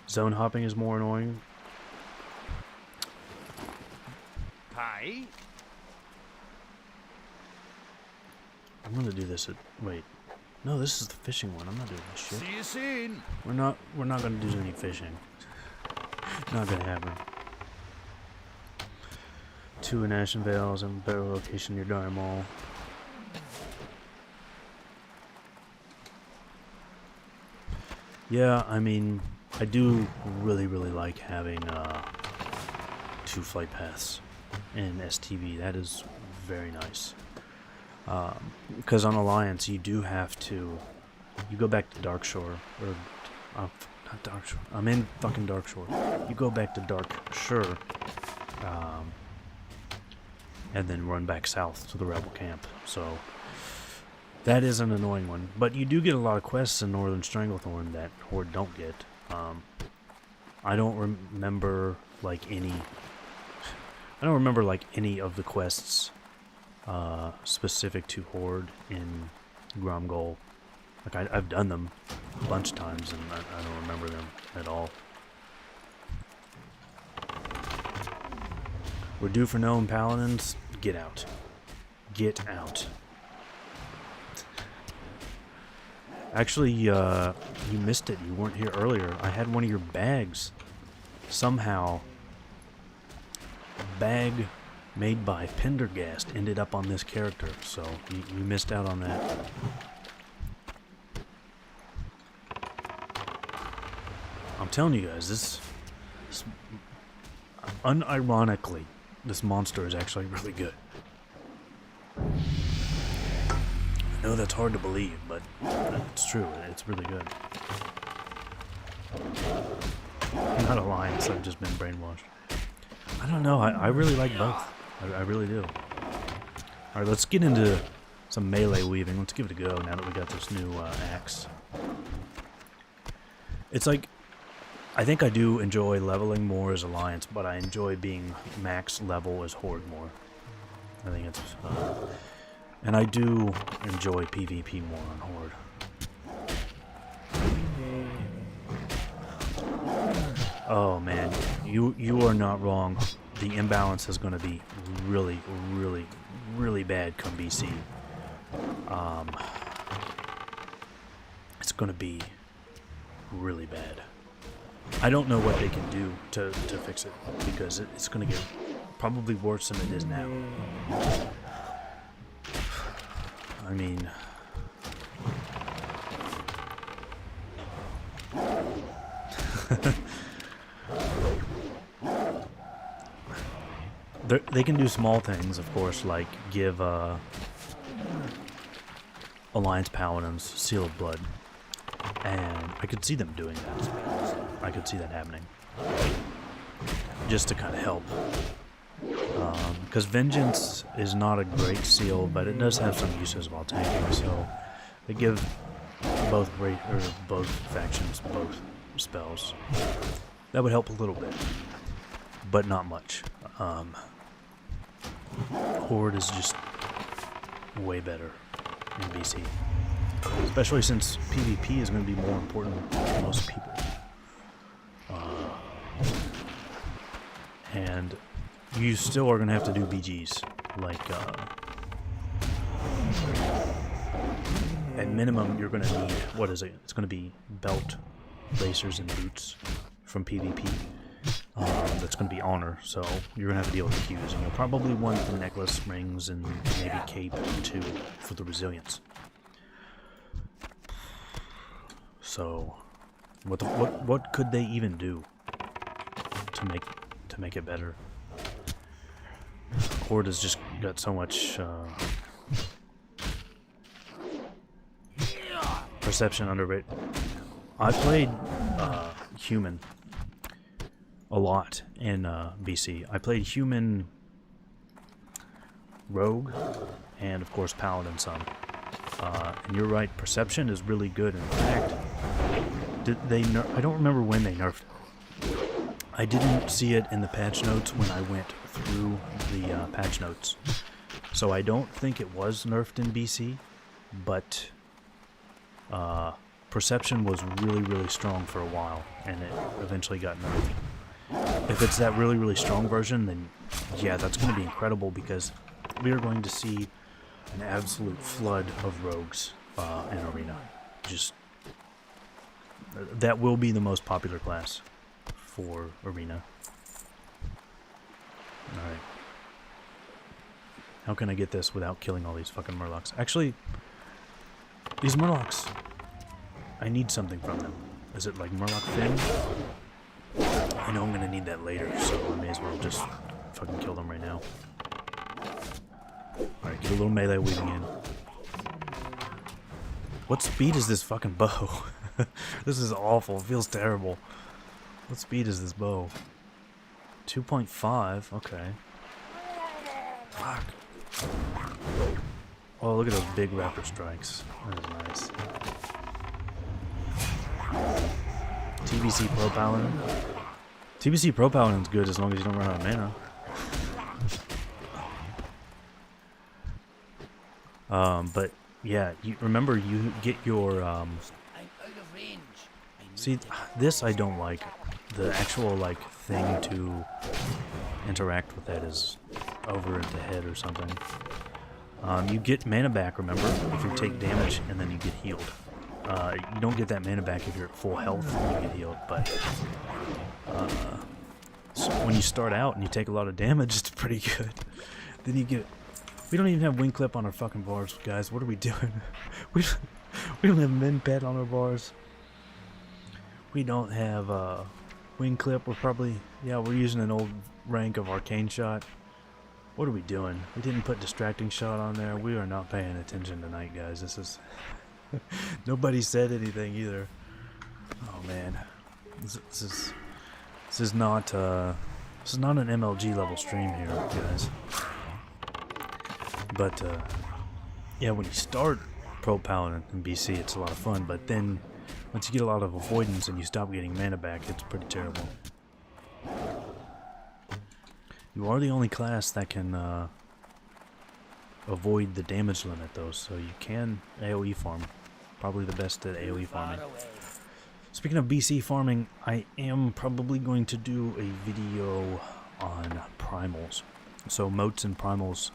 Zone hopping is more annoying. Hi. I'm gonna do this at, wait. No, this is the fishing one. I'm not doing this shit. See you soon. We're not gonna do any fishing. Not gonna happen. 2 in Ashen Vales and better location near Dire Mall. Yeah, I mean, I do really like having 2 flight paths in STV. That is very nice. Because on Alliance, you do have to... You go back to Darkshore, or... not Darkshore. I'm in fucking Darkshore. You go back to Darkshore, and then run back south to the Rebel camp. So, that is an annoying one. But you do get a lot of quests in Northern Stranglethorn that Horde don't get. I don't remember, like, any... I don't remember, like, any of the quests specific to Horde in Gromgol. Like, I've done them a bunch of times, and I don't remember them at all. We're due for Gnome Paladins. Get out. Get out. Actually, you missed it. You weren't here earlier. I had one of your bags. Somehow, a bag made by Pendergast ended up on this character, so you missed out on that. I'm telling you guys, this unironically, this monster is actually really good. I know that's hard to believe, but it's true. It's really good. I'm not Alliance, I've just been brainwashed. I don't know, I really like both. I really do. Alright, let's get into some melee weaving. Let's give it a go now that we got this new axe. It's like, I think I do enjoy leveling more as Alliance, but I enjoy being max level as Horde more. I think it's... and I do enjoy PvP more on Horde. Oh man, you are not wrong. The imbalance is going to be really bad come BC. It's going to be really bad. I don't know what they can do to fix it, because it's going to get probably worse than it is now. I mean... They can do small things, of course, like give Alliance Paladins Seal of Blood. And I could see them doing that. I could see that happening. Just to kind of help. Because Vengeance is not a great seal, but it does have some uses while tanking, so they give both factions both spells. That would help a little bit, but not much. Horde is just way better in BC. Especially since PvP is going to be more important to most people. And you still are going to have to do BGs. Like, at minimum, you're going to need, what is it? It's going to be belt, bracers, and boots from PvP. That's going to be honor, so you're going to have to deal with the queues, and you'll probably want the necklace, rings, and maybe cape too for the resilience. So, what could they even do to make it better? Horde has just got so much perception underrated. I played human a lot in BC. I played human, rogue, and of course paladin some. And you're right, perception is really good. In fact, I don't remember when they nerfed it. I didn't see it in the patch notes when I went through the patch notes. So I don't think it was nerfed in BC, but perception was really strong for a while, and it eventually got nerfed. If it's that really strong version, then yeah, that's going to be incredible, because we are going to see an absolute flood of rogues in Arena. Just that will be the most popular class for Arena. Alright. How can I get this without killing all these fucking murlocs? Actually, these murlocs, I need something from them. Is it like Murloc Fin? I know I'm gonna need that later, so I may as well just fucking kill them right now. Alright, get a little melee weaving in. What speed is this fucking bow? This is awful. It feels terrible. What speed is this bow? 2.5. Okay. Fuck. Oh, look at those big rapid strikes. That is nice. TBC Pro Paladin. TBC Pro Paladin's good as long as you don't run out of mana. But yeah, you remember you get your I'm out of range. see, this I don't like. The actual like thing to interact with that is over at the head or something. You get mana back, remember, if you take damage and then you get healed. You don't get that mana back if you're at full health and you get healed, but so when you start out and you take a lot of damage, it's pretty good. Then you get... We don't even have wing clip on our fucking bars, guys. What are we doing? we don't have min pet on our bars. We don't have wing clip. We're probably... Yeah, we're using an old rank of arcane shot. What are we doing? We didn't put distracting shot on there. We are not paying attention tonight, guys. This is... Nobody said anything either. Oh man, this is not an MLG level stream here, guys. But yeah, when you start Pro Paladin in BC, it's a lot of fun. But then once you get a lot of avoidance and you stop getting mana back, it's pretty terrible. You are the only class that can avoid the damage limit, though, so you can AoE farm. Probably the best at AoE farming. Speaking of BC farming, I am probably going to do a video on primals. So moats and primals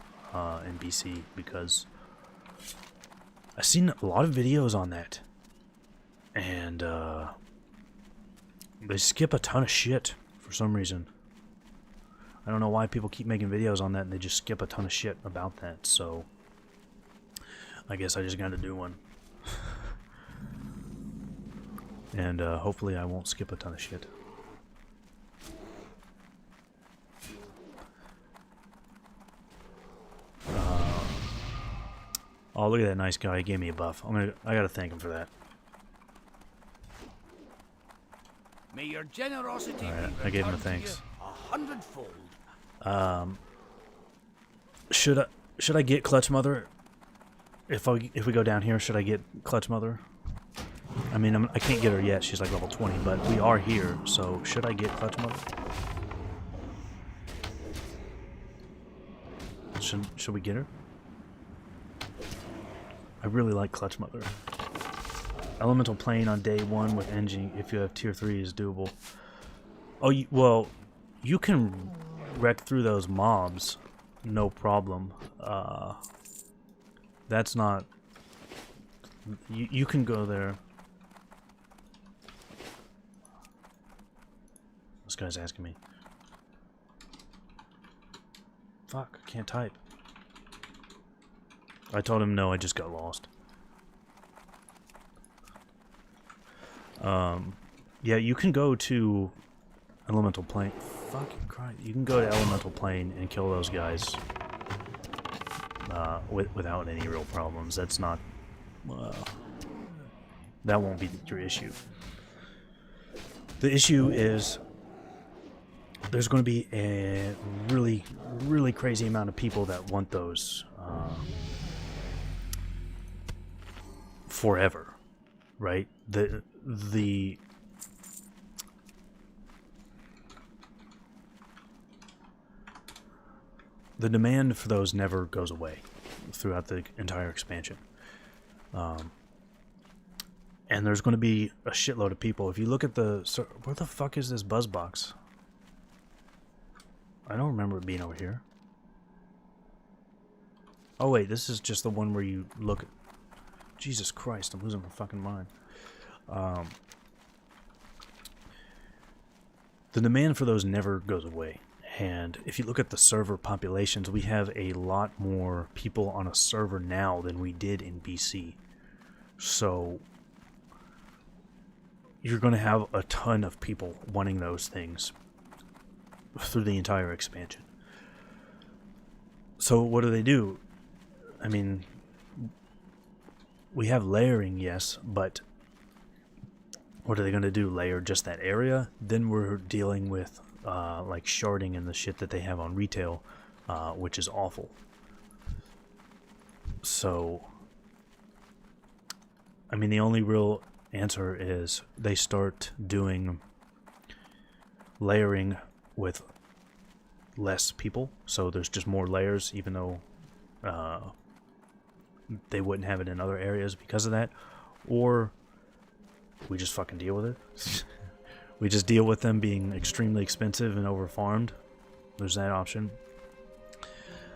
in BC, because I've seen a lot of videos on that. And they skip a ton of shit for some reason. I don't know why people keep making videos on that and they just skip a ton of shit about that, so I guess I just gotta do one. And hopefully I won't skip a ton of shit. Oh, look at that nice guy. He gave me a buff. I gotta thank him for that. May your generosity Alright, be I gave him a returned to thanks. you 100-fold. Should I get Clutch Mother? If we go down here, should I get Clutch Mother? I mean, I can't get her yet. She's like level 20, but we are here, so should I get Clutch Mother? Should we get her? I really like Clutch Mother. Elemental Plane on day 1 with Engine, if you have tier 3, is doable. Oh, well, you can wreck through those mobs, no problem. That's not... You can go there. This guy's asking me. Fuck, I can't type. I told him no, I just got lost. Yeah, you can go to Elemental Plane. Fucking Christ. You can go to Elemental Plane and kill those guys without any real problems. That's not... that won't be your issue. The issue is there's going to be a really, really crazy amount of people that want those forever, right? The demand for those never goes away throughout the entire expansion. And there's going to be a shitload of people. If you look at the... Where the fuck is this buzz box? I don't remember it being over here. Oh wait, this is just the one where you look at... Jesus Christ, I'm losing my fucking mind. The demand for those never goes away. And if you look at the server populations, we have a lot more people on a server now than we did in BC. So you're going to have a ton of people wanting those things through the entire expansion. So what do? I mean, we have layering, yes, but what are they going to do? Layer just that area? Then we're dealing with like sharding and the shit that they have on retail, which is awful. So, I mean, the only real answer is they start doing layering with less people, so there's just more layers, even though they wouldn't have it in other areas because of that. Or we just fucking deal with it. We just deal with them being extremely expensive and overfarmed. There's that option.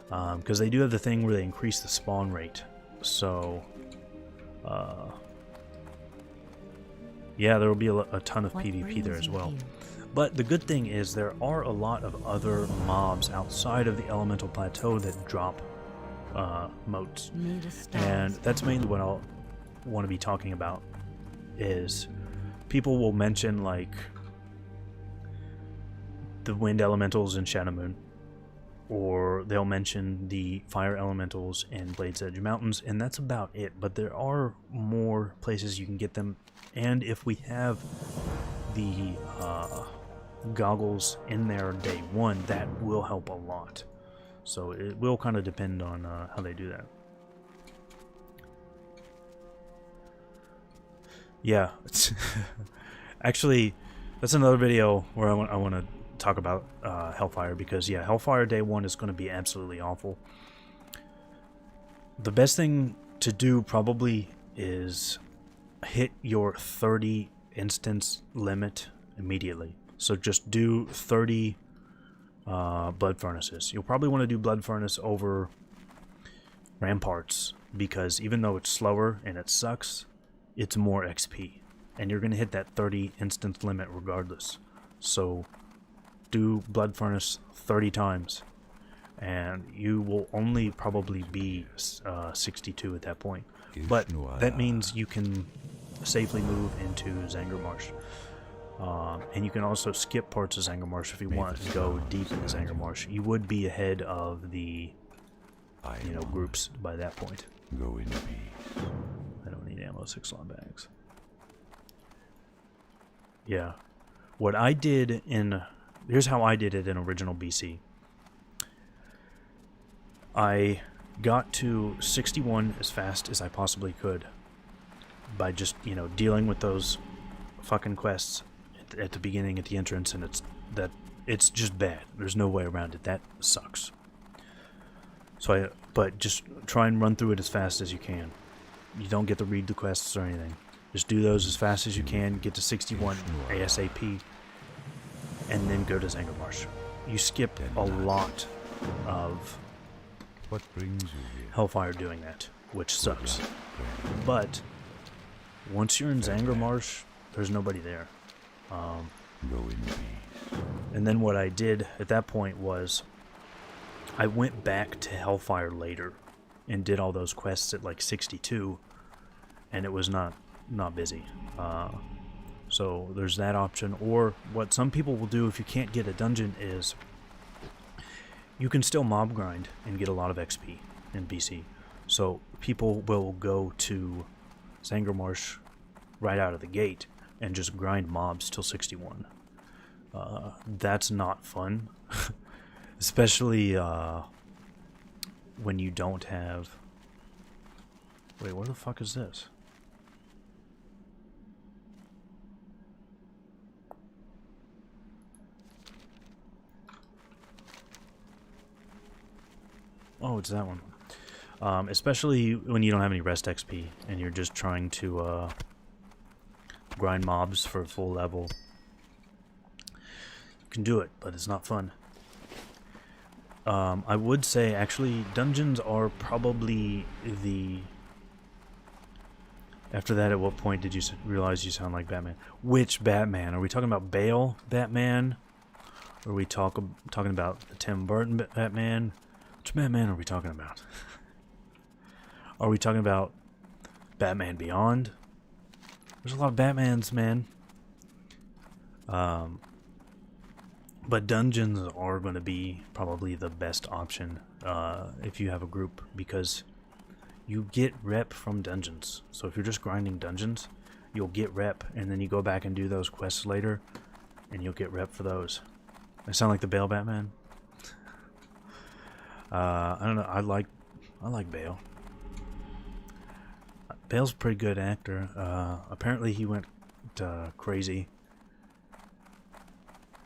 Because they do have the thing where they increase the spawn rate. So, yeah, there will be a ton of PvP there as well. But the good thing is there are a lot of other mobs outside of the Elemental Plateau that drop motes. And that's mainly what I'll want to be talking about. Is people will mention like the wind elementals in Shadow Moon, or they'll mention the fire elementals in Blade's Edge Mountains, and that's about it. But there are more places you can get them, and if we have the goggles in there day one, that will help a lot. So it will kind of depend on how they do that. Yeah, actually, that's another video where I want to talk about Hellfire, because yeah, Hellfire day one is going to be absolutely awful. The best thing to do probably is hit your 30 instance limit immediately. So just do 30 blood furnaces. You'll probably want to do blood furnace over ramparts, because even though it's slower and it sucks, it's more XP, and you're going to hit that 30 instance limit regardless. So do blood furnace 30 times, and you will only probably be 62 at that point. But that means you can safely move into Zangarmarsh. And you can also skip parts of Zangarmarsh if you want and go deep into Zangarmarsh. You would be ahead of the groups by that point. Go in peace. I don't need ammo, 6 slot bags. Yeah. What I did in... Here's how I did it in original BC. I got to 61 as fast as I possibly could by just, dealing with those fucking quests at the beginning, at the entrance, and it's just bad. There's no way around it. That sucks. But just try and run through it as fast as you can. You don't get to read the quests or anything. Just do those as fast as you can, get to 61 ASAP, and then go to Zangarmarsh. You skip a lot of What brings you here? Hellfire doing that, which sucks. But once you're in Zangarmarsh, there's nobody there. Go in peace. And then what I did at that point was I went back to Hellfire later and did all those quests at like 62, and it was not busy. So there's that option. Or what some people will do if you can't get a dungeon is you can still mob grind and get a lot of XP in BC. So people will go to Zangarmarsh right out of the gate and just grind mobs till 61. That's not fun. Especially when you don't have... Wait, where the fuck is this? Oh, it's that one. Especially when you don't have any rest XP and you're just trying to grind mobs for full level. You can do it, but it's not fun. I would say, actually, dungeons are probably the... After that, at what point did you realize you sound like Batman? Which Batman? Are we talking about Bale Batman? Or are we talking about the Tim Burton Batman? Which Batman are we talking about? Are we talking about Batman Beyond? There's a lot of Batmans, man. But dungeons are going to be probably the best option if you have a group, because you get rep from dungeons. So if you're just grinding dungeons, you'll get rep, and then you go back and do those quests later, and you'll get rep for those. I sound like the Bale Batman. I don't know. I like Bale. Bale's a pretty good actor. Apparently he went crazy.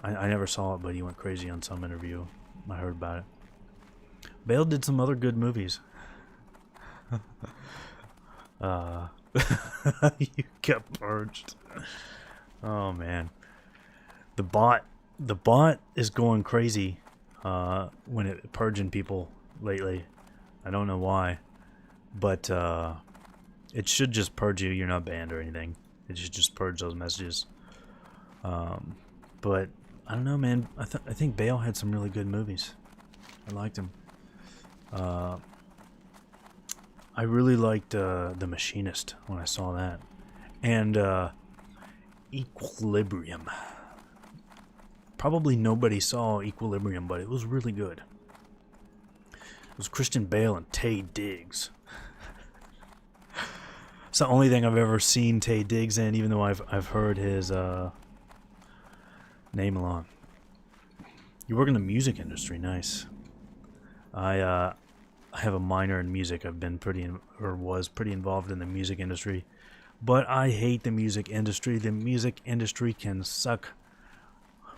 I never saw it, but he went crazy on some interview. I heard about it. Bale did some other good movies. You got purged. Oh man. The bot is going crazy when it purging people lately. I don't know why, but it should just purge you. You're not banned or anything. It should just purge those messages. But I don't know, man. I think Bale had some really good movies. I liked him. I really liked The Machinist when I saw that, and Equilibrium. Probably nobody saw Equilibrium, but it was really good. It was Christian Bale and Taye Diggs. It's the only thing I've ever seen Taye Diggs in, even though I've heard his name a lot. You work in the music industry, nice. I have a minor in music. I've been was pretty involved in the music industry, but I hate the music industry. The music industry can suck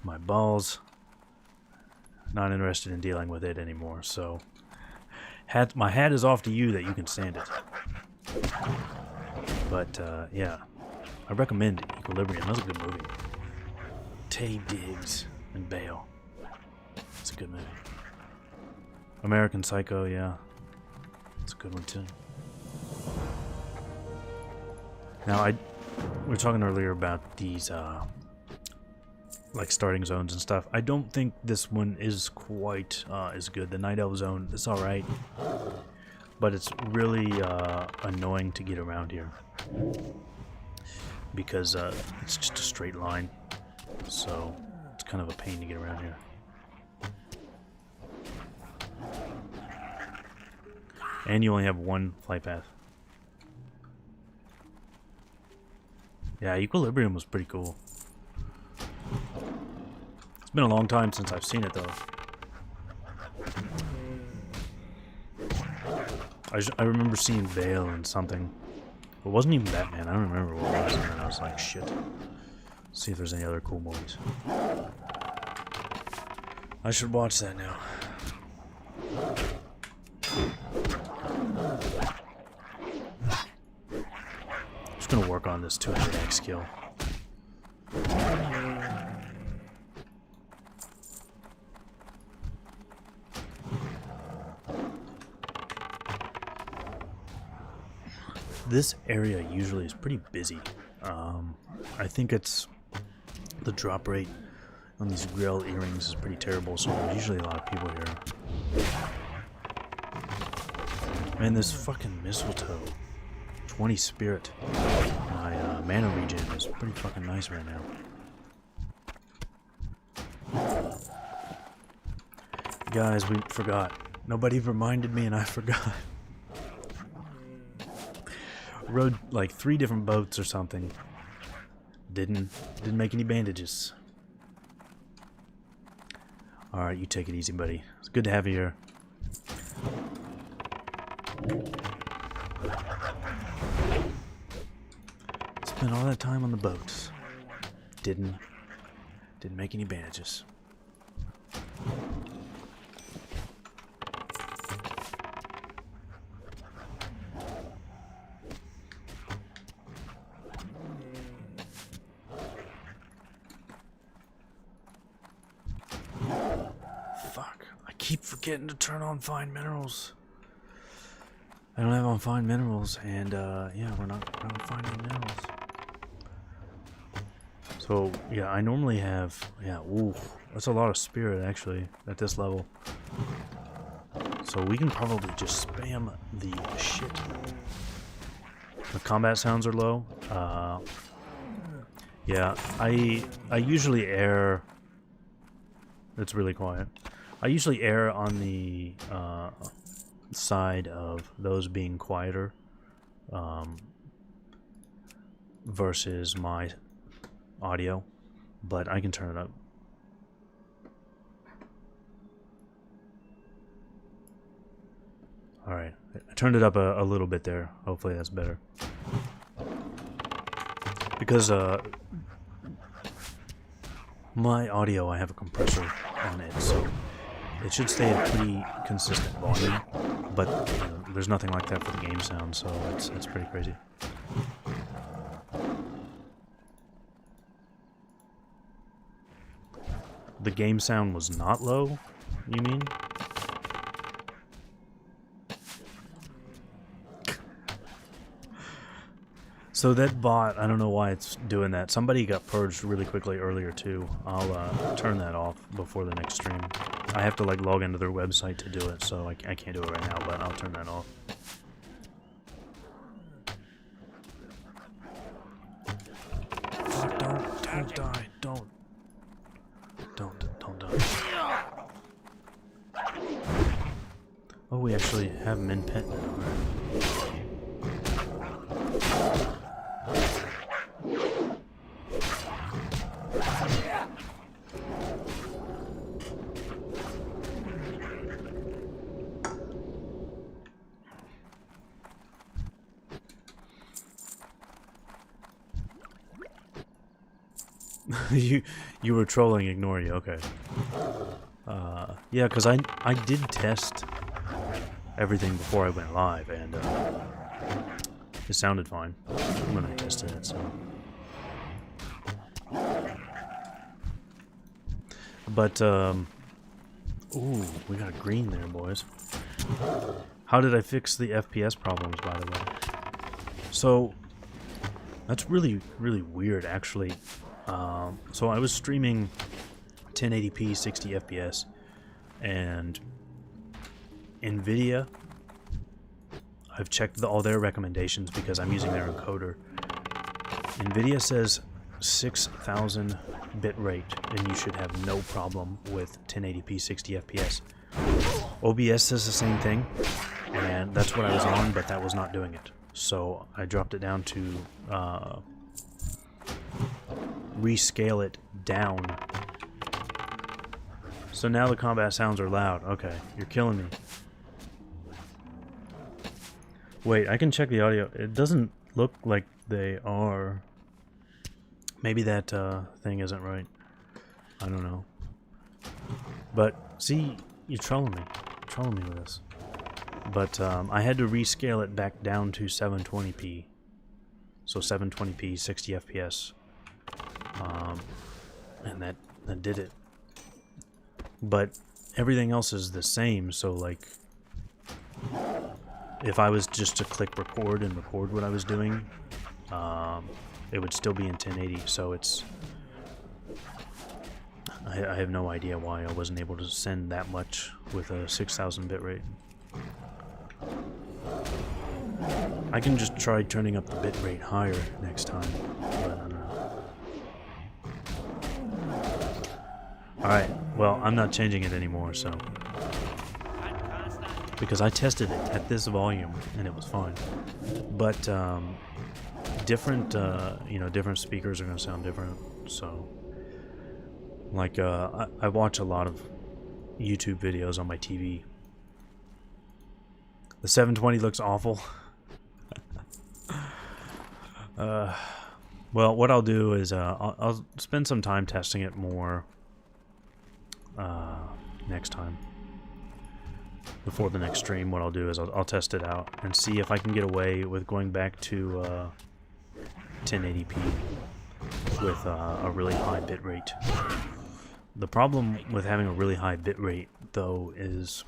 my balls. Not interested in dealing with it anymore. So, my hat is off to you that you can stand it. But yeah, I recommend Equilibrium. That's a good movie. Taye Diggs and Bale. It's a good movie. American Psycho, yeah. It's a good one too. Now, we were talking earlier about these, like starting zones and stuff. I don't think this one is quite as good. The Night Elf zone is alright, but it's really annoying to get around here because it's just a straight line. So it's kind of a pain to get around here. And you only have one flight path. Yeah, Equilibrium was pretty cool. It's been a long time since I've seen it, though. I remember seeing Bale and something. It wasn't even Batman. I don't remember what it was. And I was like, shit. See if there's any other cool movies. I should watch that now. Just gonna work on this 200x skill. This area usually is pretty busy. I think it's the drop rate on these grill earrings is pretty terrible, so there's usually a lot of people here. Man, this fucking mistletoe. 20 spirit. My mana regen is pretty fucking nice right now. Guys, we forgot. Nobody reminded me and I forgot. Rode like 3 different boats or something. Didn't make any bandages. Alright, you take it easy, buddy. It's good to have you here. Spent all that time on the boats. Didn't make any bandages. Fuck. I keep forgetting to turn on Find Minerals. I don't have on Find Minerals, and yeah, we're not finding minerals. So yeah, I normally have, yeah, ooh, that's a lot of spirit actually at this level. So we can probably just spam the shit. The combat sounds are low. Yeah, I usually err. It's really quiet. I usually err on the side of those being quieter versus my audio, but I can turn it up. Alright, I turned it up a little bit there. Hopefully that's better. Because my audio, I have a compressor on it, so it should stay at pretty consistent volume, but there's nothing like that for the game sound, so it's pretty crazy. The game sound was not low, you mean? So that bot, I don't know why it's doing that. Somebody got purged really quickly earlier too. I'll turn that off before the next stream. I have to like log into their website to do it, so I can't do it right now, but I'll turn that off. Oh, don't die, don't die. Oh, we actually have him in pet now, right? You were trolling, ignore you, okay. Yeah, because I did test everything before I went live, and it sounded fine when I tested it, so. But, ooh, we got a green there, boys. How did I fix the FPS problems, by the way? So, that's really, really weird, actually. So I was streaming 1080p 60 FPS, and NVIDIA, I've checked all their recommendations because I'm using their encoder. NVIDIA says 6,000 bit rate, and you should have no problem with 1080p 60 FPS. OBS says the same thing, and that's what I was on, but that was not doing it. So I dropped it down to rescale it down. So now the combat sounds are loud. Okay, you're killing me. Wait, I can check the audio. It doesn't look like they are. Maybe that thing isn't right. I don't know. But see, you're trolling me. You're trolling me with this. But I had to rescale it back down to 720p. So 720p, 60 FPS. And that did it. But everything else is the same, so like if I was just to click record and record what I was doing, it would still be in 1080, so it's I have no idea why I wasn't able to send that much with a 6,000 bit rate. I can just try turning up the bit rate higher next time, but I don't know. Alright, well, I'm not changing it anymore, so. Because I tested it at this volume, and it was fine. But, different, different speakers are going to sound different, so. Like, I watch a lot of YouTube videos on my TV. The 720 looks awful. Well, what I'll do is, I'll spend some time testing it more next time. Before the next stream, what I'll do is I'll test it out and see if I can get away with going back to 1080p with a really high bit rate. The problem with having a really high bit rate, though, is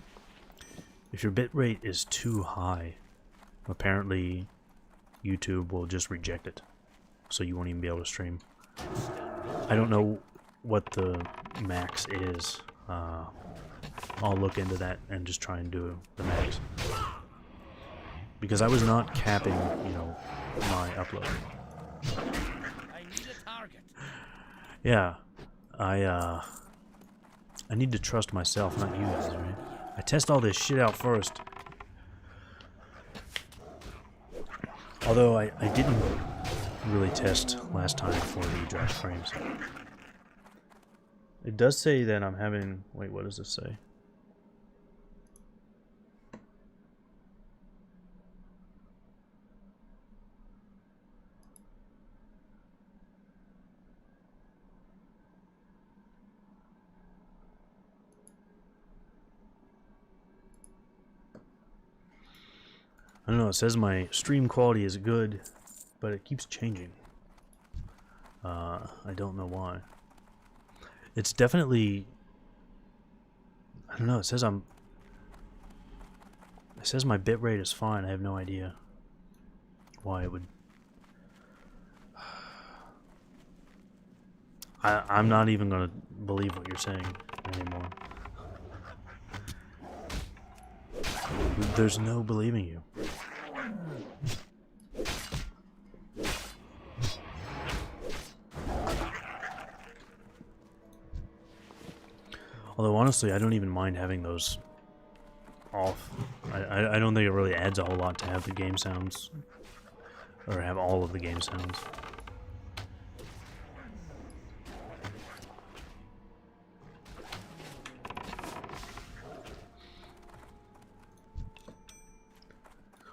if your bit rate is too high, apparently YouTube will just reject it, so you won't even be able to stream. I don't know what the max is. I'll look into that and just try and do the max, because I was not capping, my upload. target. Yeah, I need to trust myself, not you guys, right? I test all this shit out first. Although I didn't really test last time for the drop frames. It does say that I'm having... Wait, what does this say? I don't know, it says my stream quality is good, but it keeps changing. I don't know why. It's definitely... I don't know, it says It says my bitrate is fine, I have no idea why it would... I'm not even gonna believe what you're saying anymore. There's no believing you. Although honestly, I don't even mind having those off. I don't think it really adds a whole lot to have the game sounds, or have all of the game sounds.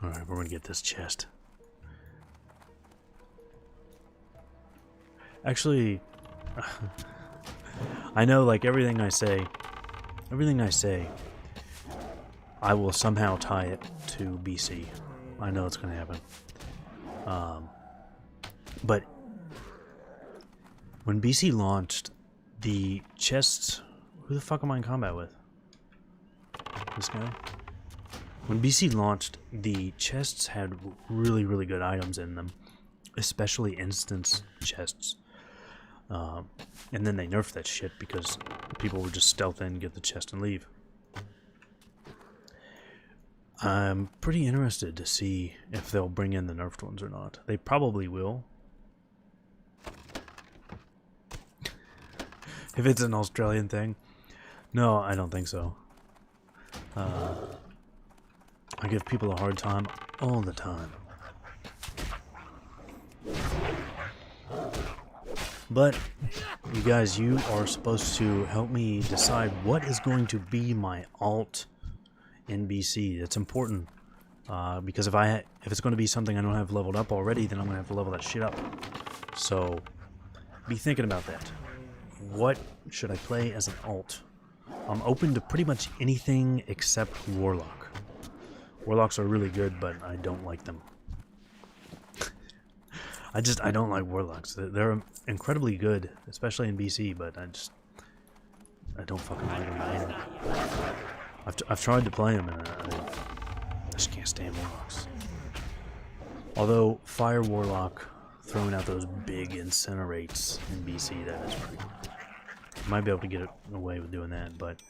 Alright, we're gonna get this chest. Actually, I know, like, everything I say, I will somehow tie it to BC. I know it's gonna happen. But when BC launched, the chests... Who the fuck am I in combat with? This guy? When BC launched, the chests had really, really good items in them. Especially instance chests. And then they nerfed that shit because people would just stealth in, get the chest, and leave. I'm pretty interested to see if they'll bring in the nerfed ones or not. They probably will. If it's an Australian thing. No, I don't think so. I give people a hard time all the time. But, you guys, you are supposed to help me decide what is going to be my alt in BC. It's important. Because if it's going to be something I don't have leveled up already, then I'm going to have to level that shit up. So, be thinking about that. What should I play as an alt? I'm open to pretty much anything except Warlock. Warlocks are really good, but I don't like them. I don't like Warlocks. They're incredibly good, especially in BC, but I don't fucking like them. I've tried to play them, and I just can't stand Warlocks. Although, Fire Warlock, throwing out those big incinerates in BC, that is pretty... Might be able to get away with doing that, but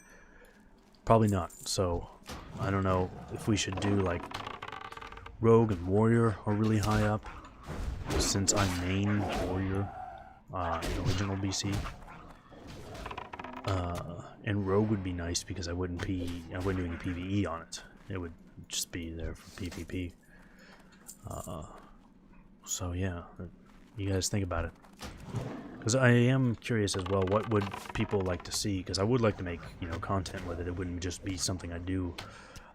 probably not. So, I don't know if we should do, like, Rogue and Warrior are really high up, since I main Warrior in original BC. And Rogue would be nice because I wouldn't do any PvE on it. It would just be there for PvP. So yeah, you guys think about it. Because I am curious as well, what would people like to see? Because I would like to make, content with it. It wouldn't just be something I do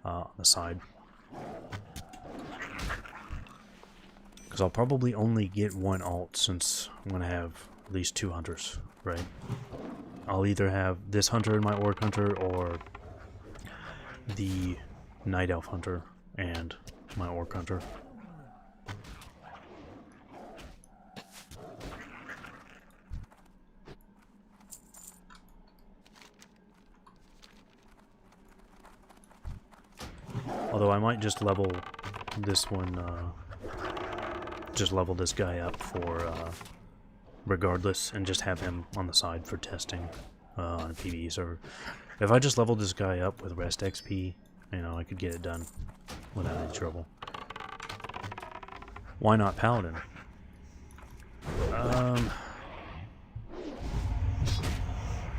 on the side. Because I'll probably only get one alt since I'm going to have at least 2 hunters, right? I'll either have this hunter and my orc hunter, or the night elf hunter and my orc hunter. Although I might just level this one, just level this guy up for regardless, and just have him on the side for testing on a PvE server. If I just leveled this guy up with rest XP, I could get it done without any trouble. Why not Paladin?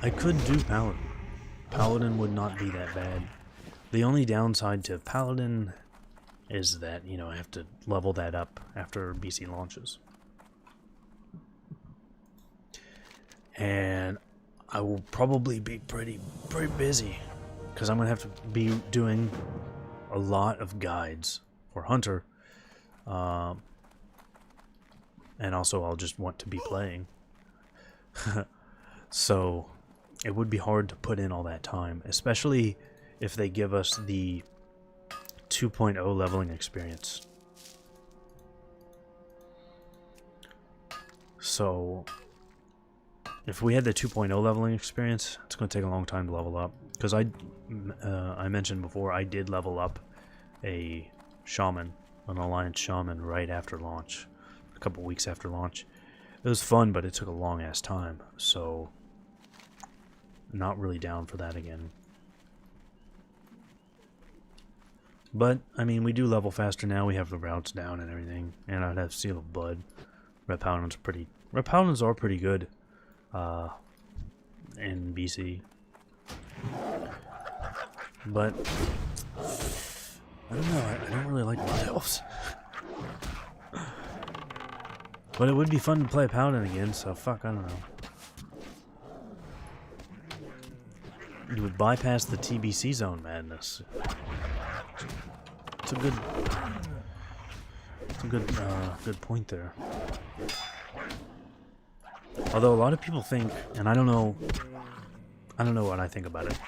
I could do Paladin. Paladin would not be that bad. The only downside to Paladin is that, you know, I have to level that up after BC launches. And I will probably be pretty busy, because I'm going to have to be doing a lot of guides for Hunter. And also I'll just want to be playing. So it would be hard to put in all that time, especially if they give us the 2.0 leveling experience. So if we had the 2.0 leveling experience, it's going to take a long time to level up. Because I mentioned before, I did level up a shaman, an alliance shaman, right after launch, a couple weeks after launch. It was fun, but it took a long ass time, so not really down for that again. But I mean, we do level faster now. We have the routes down and everything, and I'd have Seal of Blood. Red Paladins are pretty good in BC, but I don't know. I don't really like Blood Elves. But it would be fun to play Paladin again, so fuck, I don't know. You would bypass the TBC zone madness. It's a good point there. Although a lot of people think, and I don't know what I think about it.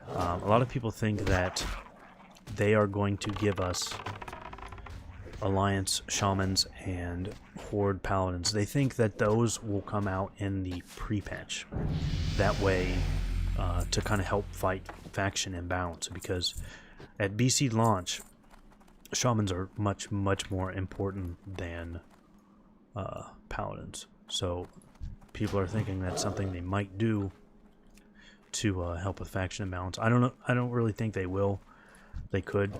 A lot of people think that they are going to give us Alliance Shamans and Horde Paladins. They think that those will come out in the pre-patch. That way, to kind of help fight faction imbalance, because at BC launch, Shamans are much more important than Paladins. So people are thinking that's something they might do to help with faction imbalance. I don't know. I don't really think they will. They could.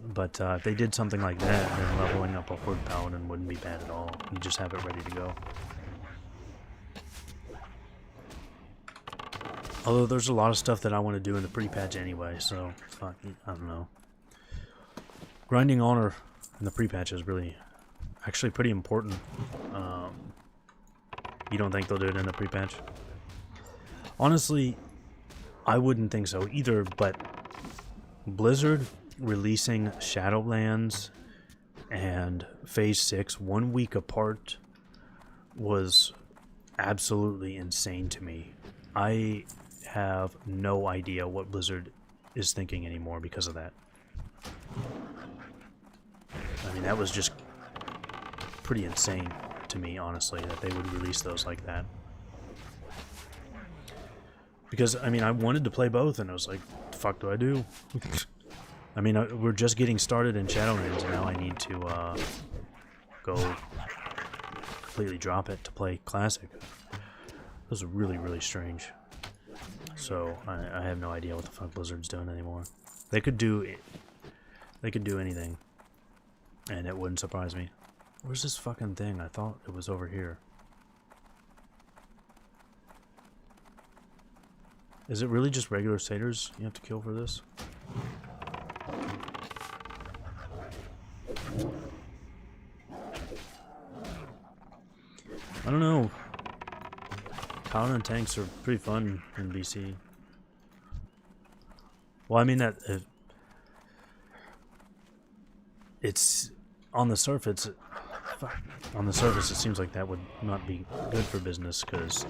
But if they did something like that, then leveling up a Horde Paladin wouldn't be bad at all. You just have it ready to go. Although there's a lot of stuff that I want to do in the pre-patch anyway, so fuck, I don't know. Grinding honor in the pre-patch is really, actually pretty important. You don't think they'll do it in the pre-patch? Honestly, I wouldn't think so either, but Blizzard releasing Shadowlands and Phase 6 1 week apart was absolutely insane to me. I have no idea what Blizzard is thinking anymore because of that. I mean, that was just pretty insane to me, honestly, that they would release those like that. Because, I mean, I wanted to play both, and I was like, the fuck do I do? I mean, we're just getting started in Shadowlands, and now I need to go completely drop it to play Classic. It was really strange. So I have no idea what the fuck Blizzard's doing anymore. They could do anything, and it wouldn't surprise me. Where's this fucking thing? I thought it was over here. Is it really just regular satyrs you have to kill for this? I don't know. Paladin tanks are pretty fun in BC. Well, I mean that it's on the surface. On the surface, it seems like that would not be good for business, because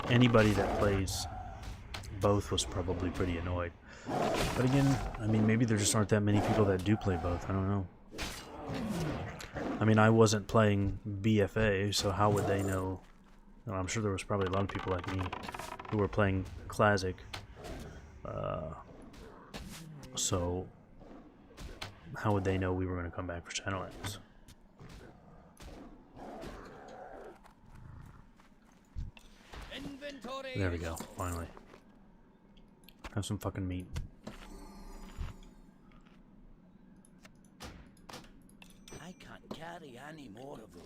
anybody that plays both was probably pretty annoyed. But again, I mean, maybe there just aren't that many people that do play both. I don't know. I mean, I wasn't playing BFA, so how would they know? Well, I'm sure there was probably a lot of people like me who were playing Classic. So how would they know we were going to come back for Shadowlands? There we go, finally. Have some fucking meat. I can't carry any more of those.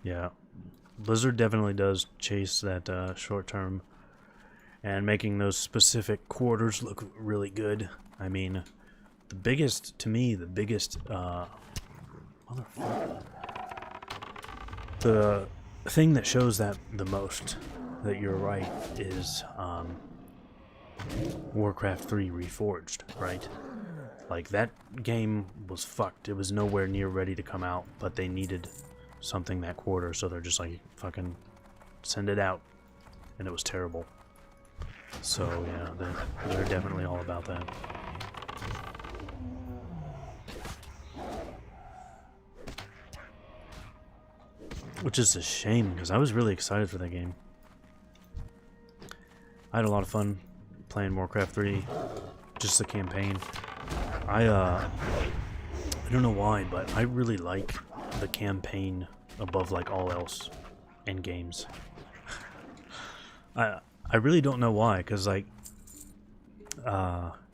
Yeah, Blizzard definitely does chase that short term, and making those specific quarters look really good. I mean, the biggest motherfucker, the thing that shows that the most that you're right is Warcraft 3 Reforged, right? Like, that game was fucked. It was nowhere near ready to come out, but they needed something that quarter, so they're just like, fucking send it out. And it was terrible. So, yeah, they're definitely all about that. Which is a shame, because I was really excited for that game. I had a lot of fun playing Warcraft 3, just the campaign. I don't know why, but I really like the campaign above like all else in games. I really don't know why, because like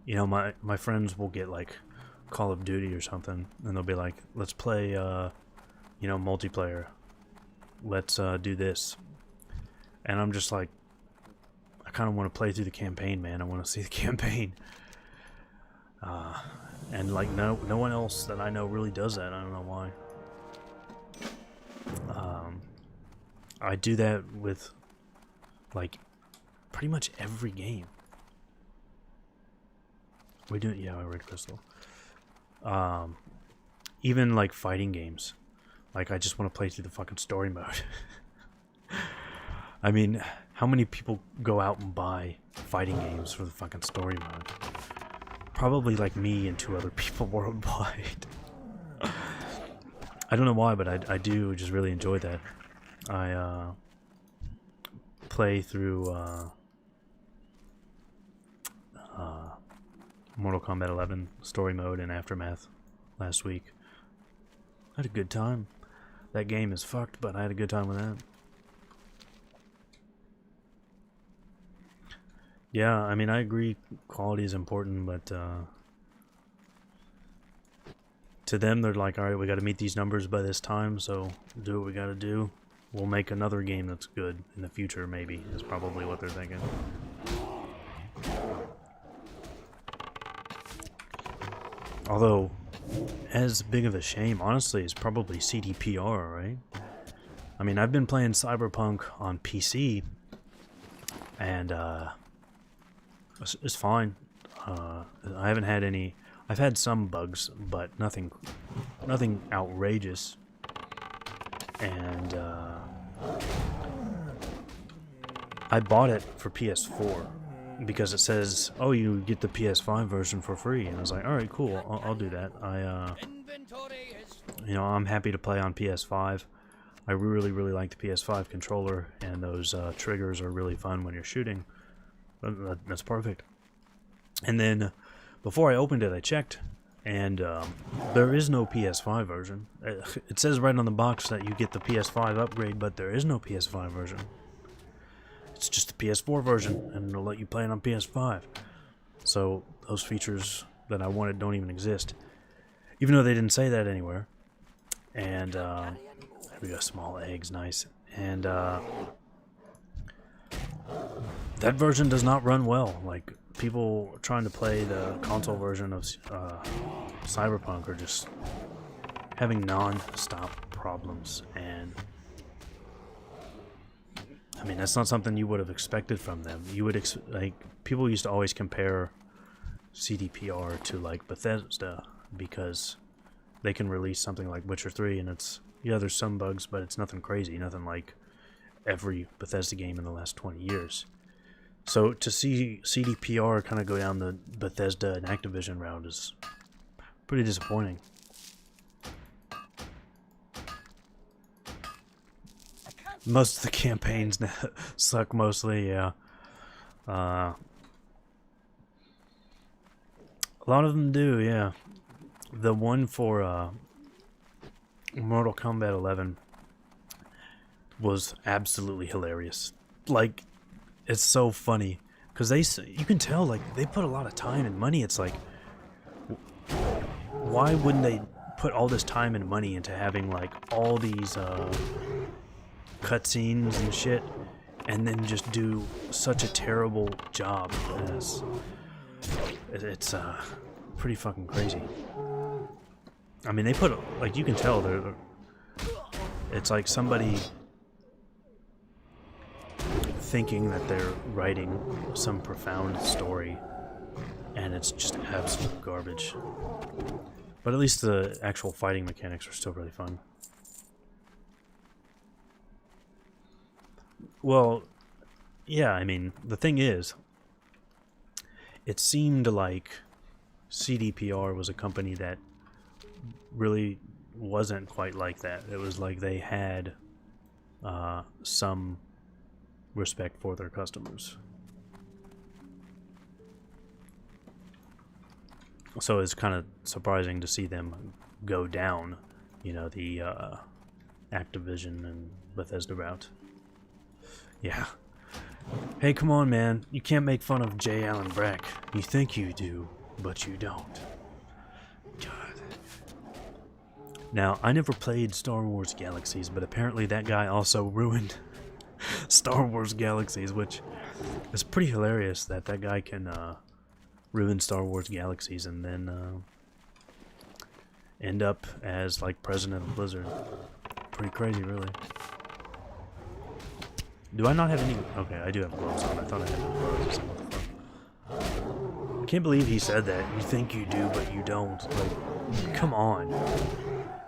you know, my friends will get like Call of Duty or something, and they'll be like, let's play you know, multiplayer, let's do this, and I'm just like, I kind of want to play through the campaign, man. I want to see the campaign. And like no one else that I know really does that. I don't know why. I do that with like pretty much every game. We do, yeah, I read Crystal. Even like fighting games. Like, I just want to play through the fucking story mode. I mean, how many people go out and buy fighting games for the fucking story mode? Probably like me and 2 other people worldwide. I don't know why, but I do just really enjoy that. I play through Mortal Kombat 11 story mode and Aftermath last week. I had a good time. That game is fucked, but I had a good time with that. Yeah, I mean, I agree quality is important, but to them, they're like, alright, we gotta meet these numbers by this time, so do what we gotta do. We'll make another game that's good in the future, maybe, is probably what they're thinking. Although, as big of a shame, honestly, is probably CDPR, right? I mean, I've been playing Cyberpunk on PC, and it's fine. I haven't had any. I've had some bugs, but nothing outrageous. And I bought it for PS4 because it says, "Oh, you get the PS5 version for free," and I was like, "All right, cool. I'll do that." You know, I'm happy to play on PS5. I really like the PS5 controller, and those triggers are really fun when you're shooting. That's perfect. And then, before I opened it, I checked, and there is no PS5 version. It says right on the box that you get the PS5 upgrade, but there is no PS5 version. It's just the PS4 version, and it'll let you play it on PS5. So, those features that I wanted don't even exist. Even though they didn't say that anywhere. And, we got small eggs, nice. And, that version does not run well. Like, people trying to play the console version of Cyberpunk are just having non-stop problems, and I mean, that's not something you would have expected from them. You would like, people used to always compare CDPR to like Bethesda because they can release something like Witcher 3 and it's, yeah, there's some bugs, but it's nothing crazy, nothing like every Bethesda game in the last 20 years. So to see CDPR kind of go down the Bethesda and Activision route is pretty disappointing. Most of the campaigns suck mostly, yeah. A lot of them do, yeah. The one for Mortal Kombat 11 was absolutely hilarious. Like, it's so funny because you can tell, like, they put a lot of time and money. It's like, why wouldn't they put all this time and money into having like all these cutscenes and shit, and then just do such a terrible job. It's pretty fucking crazy. I mean, they put, like, you can tell it's like somebody thinking that they're writing some profound story, and it's just absolute garbage. But at least the actual fighting mechanics are still really fun. Well, yeah, I mean, the thing is, it seemed like CDPR was a company that really wasn't quite like that. It was like they had some respect for their customers. So it's kind of surprising to see them go down, you know, the Activision and Bethesda route. Yeah. Hey, come on, man. You can't make fun of J. Allen Brack. You think you do, but you don't. God. Now, I never played Star Wars Galaxies, but apparently that guy also ruined Star Wars Galaxies, which is pretty hilarious that that guy can ruin Star Wars Galaxies and then end up as, like, president of Blizzard. Pretty crazy, really. Do I not have any... Okay, I do have gloves on. I thought I had no gloves. What the fuck? I can't believe he said that. You think you do, but you don't. Like, come on.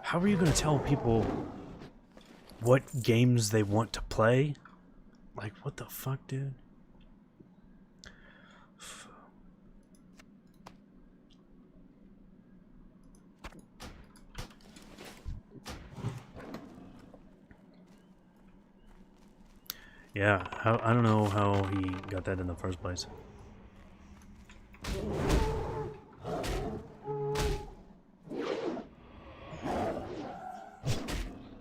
How are you going to tell people what games they want to play? Like, what the fuck, dude? Yeah, I don't know how he got that in the first place.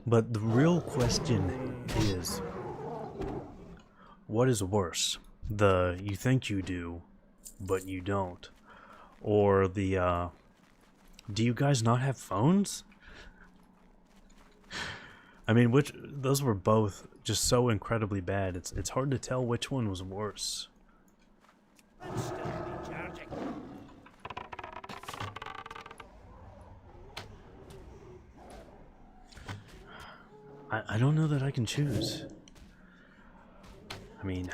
But the real question is, what is worse? The you think you do, but you don't? Or the, do you guys not have phones? I mean, those were both just so incredibly bad. It's hard to tell which one was worse. Still be charging. I don't know that I can choose. I mean,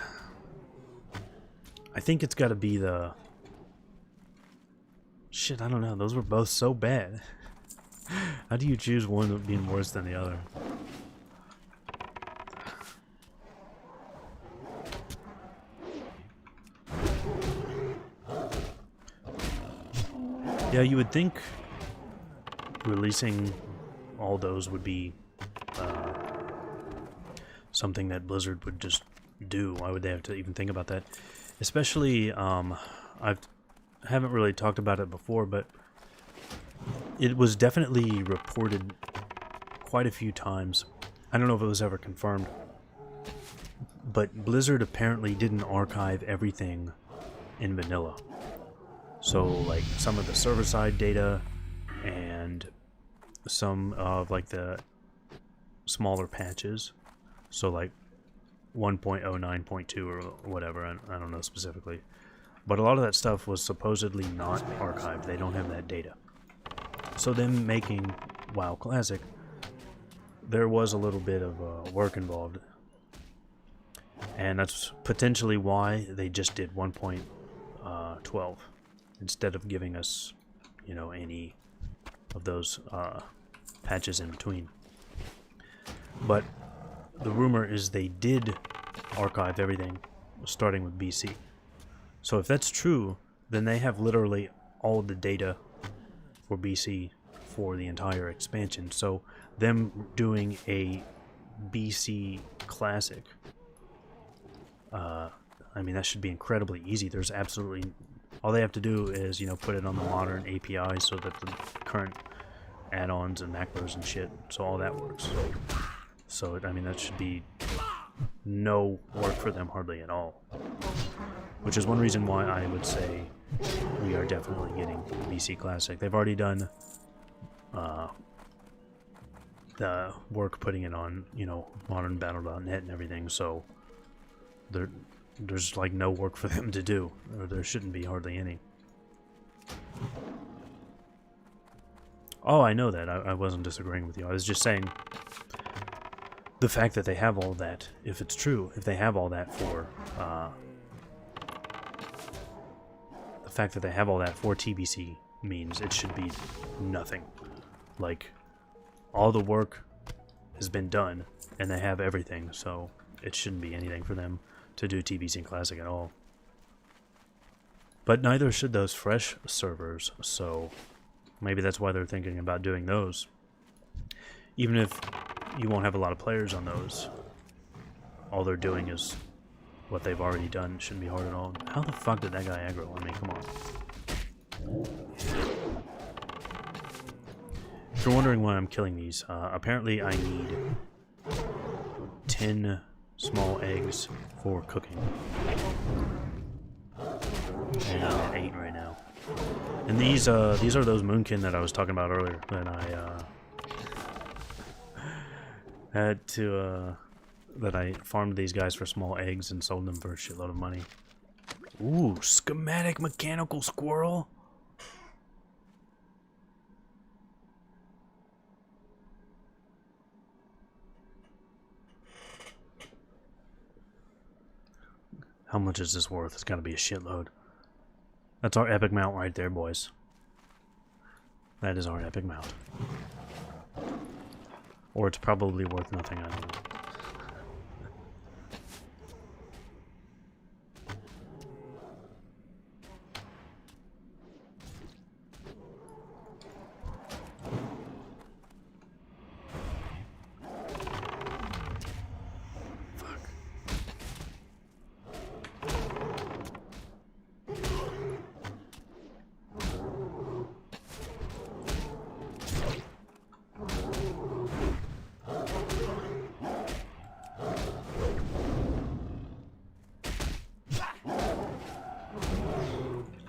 I think it's got to be the... Shit, I don't know. Those were both so bad. How do you choose one being worse than the other? Yeah, you would think releasing all those would be something that Blizzard would just do. Why would they have to even think about that? Especially, I haven't really talked about it before, but it was definitely reported quite a few times. I don't know if it was ever confirmed, but Blizzard apparently didn't archive everything in vanilla. So, like, some of the server-side data and some of, like, the smaller patches. So, like, 1.09.2 or whatever, I don't know specifically. But a lot of that stuff was supposedly not archived. They don't have that data. So them making WoW Classic, there was a little bit of work involved. And that's potentially why they just did 1.12 instead of giving us, you know, any of those patches in between. But the rumor is they did archive everything starting with BC. So if that's true, then they have literally all the data for BC for the entire expansion. So them doing a BC Classic, I mean, that should be incredibly easy. There's absolutely... All they have to do is, you know, put it on the modern API so that the current add-ons and macros and shit, so all that works. So, I mean, that should be no work for them hardly at all. Which is one reason why I would say we are definitely getting BC Classic. They've already done the work putting it on, you know, modernbattle.net and everything, so there's like no work for them to do, or there shouldn't be hardly any. Oh, I know that. I wasn't disagreeing with you. I was just saying the fact that they have all that, if it's true, if they have all that for the fact that they have all that for TBC means it should be nothing. Like, all the work has been done and they have everything, so it shouldn't be anything for them to do TBC Classic at all. But neither should those fresh servers, so maybe that's why they're thinking about doing those. Even if you won't have a lot of players on those, all they're doing is what they've already done. It shouldn't be hard at all. How the fuck did that guy aggro on me? Come on. If you're wondering why I'm killing these, apparently I need 10 small eggs for cooking. And I'm at 8 right now. And these are those moonkin that I was talking about earlier that I had to that I farmed these guys for small eggs and sold them for a shitload of money. Ooh, schematic mechanical squirrel. How much is this worth? It's gotta be a shitload. That's our epic mount right there, boys. That is our epic mount. Or it's probably worth nothing, I don't know.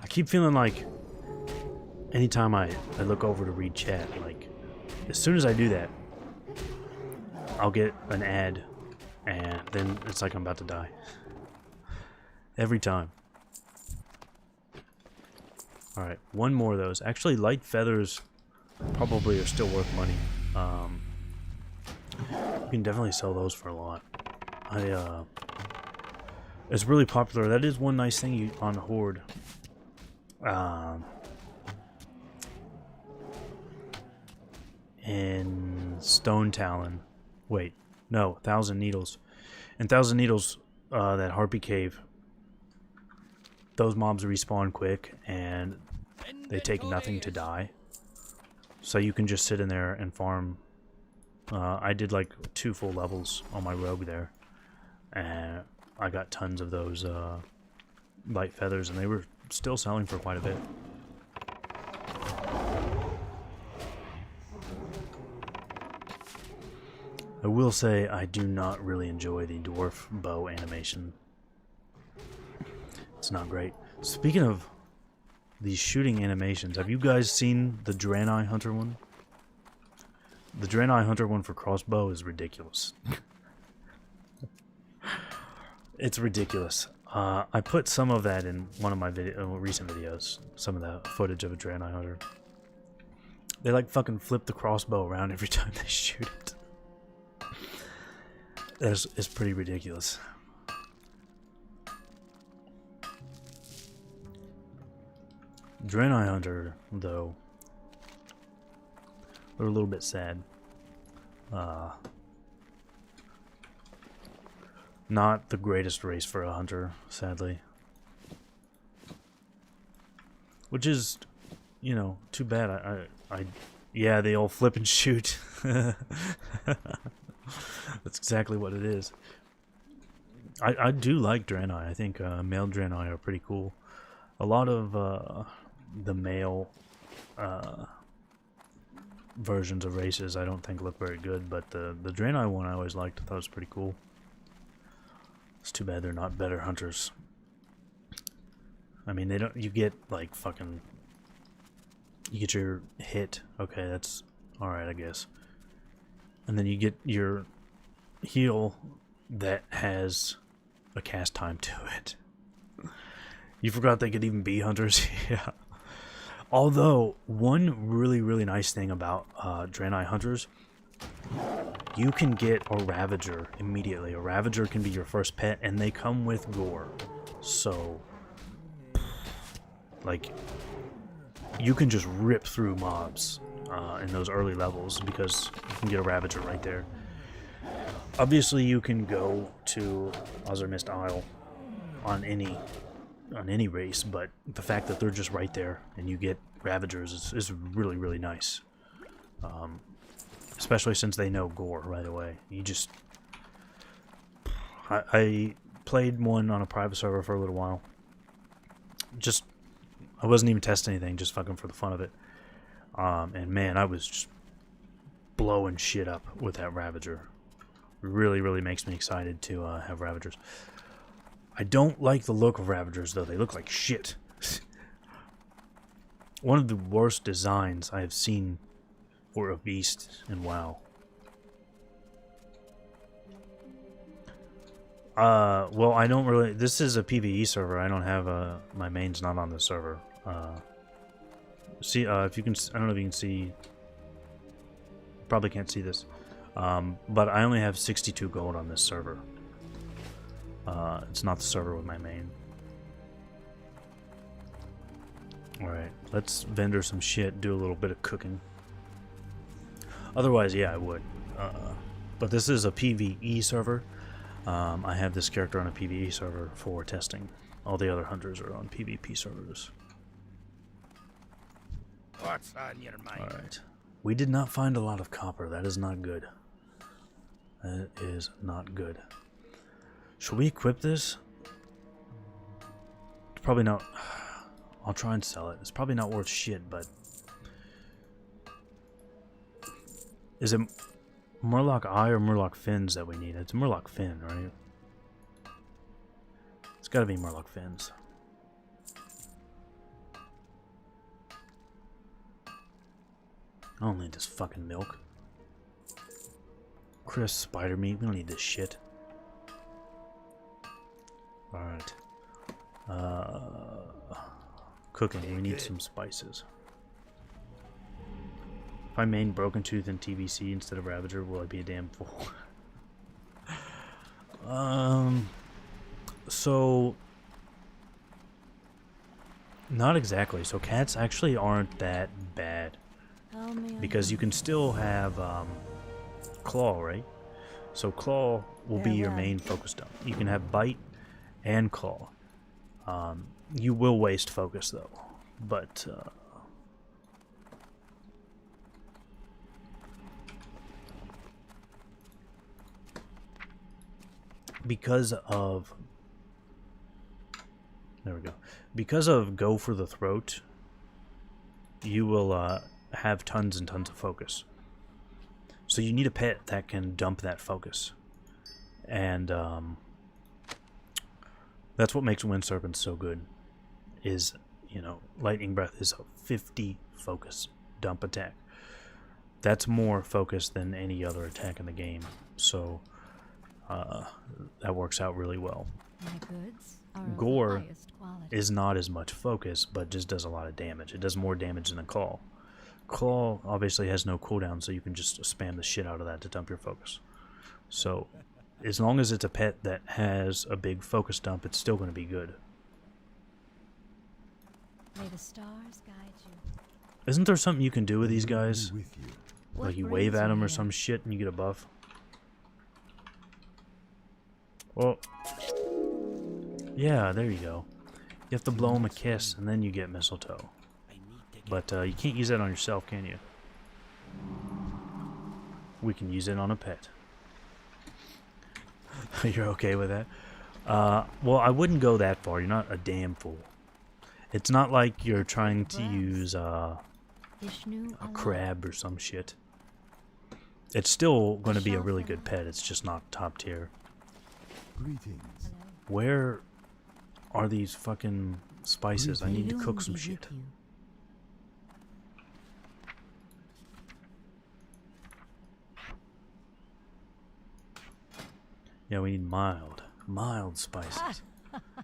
I keep feeling like anytime I look over to read chat, like as soon as I do that, I'll get an ad and then it's like I'm about to die. Every time. Alright, one more of those. Actually, light feathers probably are still worth money. You can definitely sell those for a lot. It's really popular. That is one nice thing on Horde. In Stone Talon. Wait, no, Thousand Needles. In Thousand Needles, that Harpy Cave, those mobs respawn quick and they take nothing to die. So you can just sit in there and farm. I did like 2 full levels on my rogue there. And I got tons of those light feathers and they were still selling for quite a bit. I will say I do not really enjoy the dwarf bow animation. It's not great. Speaking of these shooting animations, have you guys seen the Draenei Hunter one? The Draenei Hunter one for crossbow is ridiculous. It's ridiculous. I put some of that in one of my recent videos. Some of the footage of a Draenei Hunter. They like fucking flip the crossbow around every time they shoot it. It's pretty ridiculous. Draenei Hunter, though, they're a little bit sad. Not the greatest race for a hunter, sadly. Which is, you know, too bad. Yeah, they all flip and shoot. That's exactly what it is. I do like Draenei. I think male Draenei are pretty cool. A lot of the male versions of races I don't think look very good, but the Draenei one I always liked. I thought it was pretty cool. It's too bad they're not better hunters. I mean, they don't. You get like fucking. You get your hit. Okay, that's all right, I guess. and then you get your heal that has a cast time to it. You forgot they could even be hunters? Yeah. Although, one really nice thing about Draenei hunters, you can get a Ravager immediately. A Ravager can be your first pet, and they come with gore. So, like, you can just rip through mobs in those early levels because you can get a Ravager right there. Obviously, you can go to Ozarmist Isle on any race, but the fact that they're just right there and you get Ravagers is really nice. Especially since they know gore right away. You just... I played one on a private server for a little while. Just... I wasn't even testing anything, just fucking for the fun of it. And man, I was just blowing shit up with that Ravager. Really makes me excited to have Ravagers. I don't like the look of Ravagers, though. They look like shit. One of the worst designs I have seen for a beast in WoW. Well, I don't really... This is a PvE server. I don't have my main's not on the server. See, if you can... I don't know if you can see... Probably can't see this. But I only have 62 gold on this server. It's not the server with my main. Alright, let's vendor some shit, do a little bit of cooking. Otherwise, yeah, I would. But this is a PvE server. I have this character on a PvE server for testing. All the other hunters are on PvP servers. What's on your mind? Alright. We did not find a lot of copper. That is not good. That is not good. Should we equip this? It's probably not... I'll try and sell it. It's probably not worth shit, but... Is it Murloc Eye or Murloc Fins that we need? It's Murloc Fin, right? It's gotta be Murloc Fins. I don't need this fucking milk. Crisp spider meat. We don't need this shit. Alright. Cooking. We need some spices. If I main Broken Tooth in TVC instead of Ravager, will I be a damn fool? So... Not exactly. So cats actually aren't that bad. Because you can still have Claw, right? So Claw will be your main focus dump. You can have Bite and Claw. You will waste focus though, but because of Go for the Throat, you will have tons and tons of focus. So you need a pet that can dump that focus, and that's what makes Wind Serpent so good. Is, you know, Lightning Breath is a 50 focus dump attack. That's more focus than any other attack in the game. So that works out really well. My goods are of the Gore highest quality. is not as much focus, but just does a lot of damage. It does more damage than a Claw. Claw obviously has no cooldown, so you can just spam the shit out of that to dump your focus. So as long as it's a pet that has a big focus dump, it's still going to be good. May the stars guide you. Isn't there something you can do with these guys? With you. Like you What wave brings at you them or here? some shit and you get a buff? Well, yeah, there you go. You have to blow them a kiss and then you get mistletoe. But you can't use that on yourself, can you? We can use it on a pet. You're okay with that? Well, I wouldn't go that far. You're not a damn fool. It's not like you're trying to use a Ishnu Allah. crab or some shit. It's still going to be a really good pet. It's just not top tier. Greetings. Where are these fucking spices? I need to Illumined cook some be shit. with you. Yeah, we need mild spices.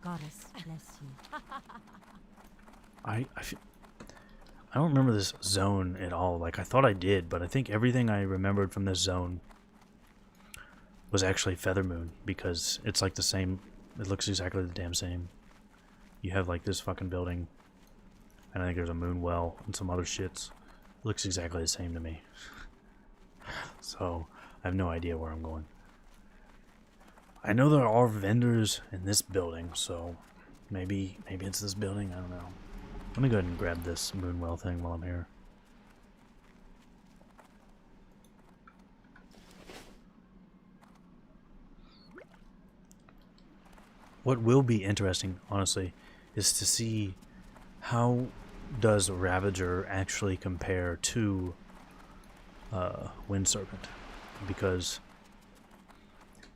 Goddess bless you. I don't remember this zone at all. Like, I thought I did, but I think everything I remembered from this zone was actually Feather Moon, because it's like the same. It looks exactly the damn same. You have like this fucking building, and I think there's a moon well and some other shits. It looks exactly the same to me. So I have no idea where I'm going. I know there are vendors in this building, so maybe it's this building. I don't know. Let me go ahead and grab this moonwell thing while I'm here. What will be interesting, honestly, is to see how does Ravager actually compare to Wind Serpent, because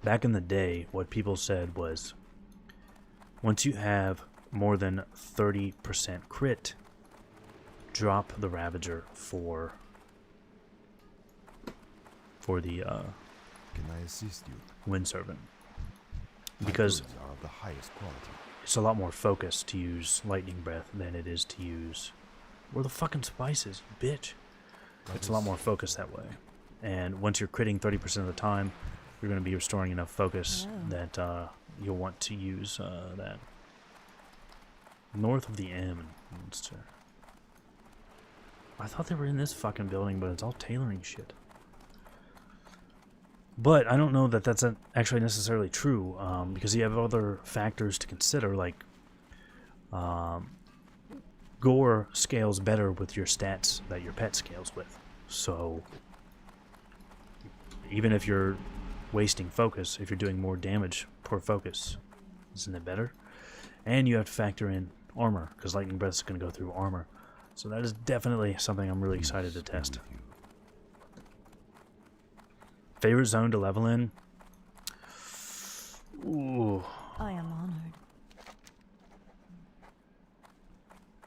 back in the day, what people said was once you have more than 30% crit, drop the Ravager for the Can I assist you? Wind Serpent, My because goods are of the highest quality. it's a lot more focused to use Lightning Breath than it is to use... Where the fucking spices, you bitch? It's a lot more focused that way. And once you're critting 30% of the time, you're going to be restoring enough focus that you'll want to use that. North of the M. I thought they were in this fucking building, but it's all tailoring shit. But I don't know that that's actually necessarily true, because you have other factors to consider, like gore scales better with your stats that your pet scales with. So even if you're wasting focus, if you're doing more damage per focus, isn't it better? And you have to factor in armor, because Lightning Breath is going to go through armor. So that is definitely something I'm really excited to test. Favorite zone to level in? Ooh. I am honored.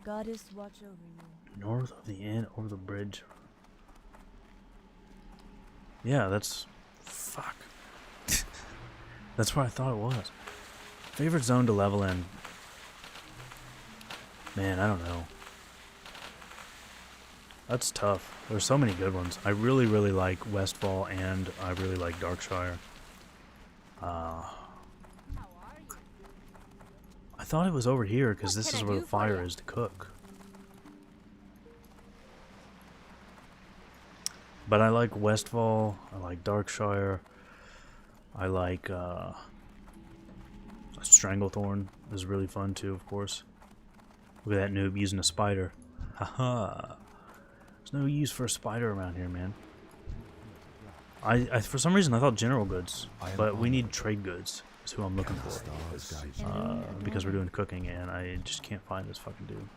Goddess, watch over you. North of the inn, over the bridge. Yeah, that's... Fuck. That's where I thought it was. Favorite zone to level in? Man, I don't know. That's tough. There's so many good ones. I really, really like Westfall, and I really like Darkshire. I thought it was over here, because this is where the fire is to cook. But I like Westfall, I like Darkshire, I like Stranglethorn is really fun too, of course. Look at that noob using a spider. Haha. There's no use for a spider around here, man. I for some reason I thought general goods, but we need trade goods is who I'm looking for. Because we're doing cooking and I just can't find this fucking dude.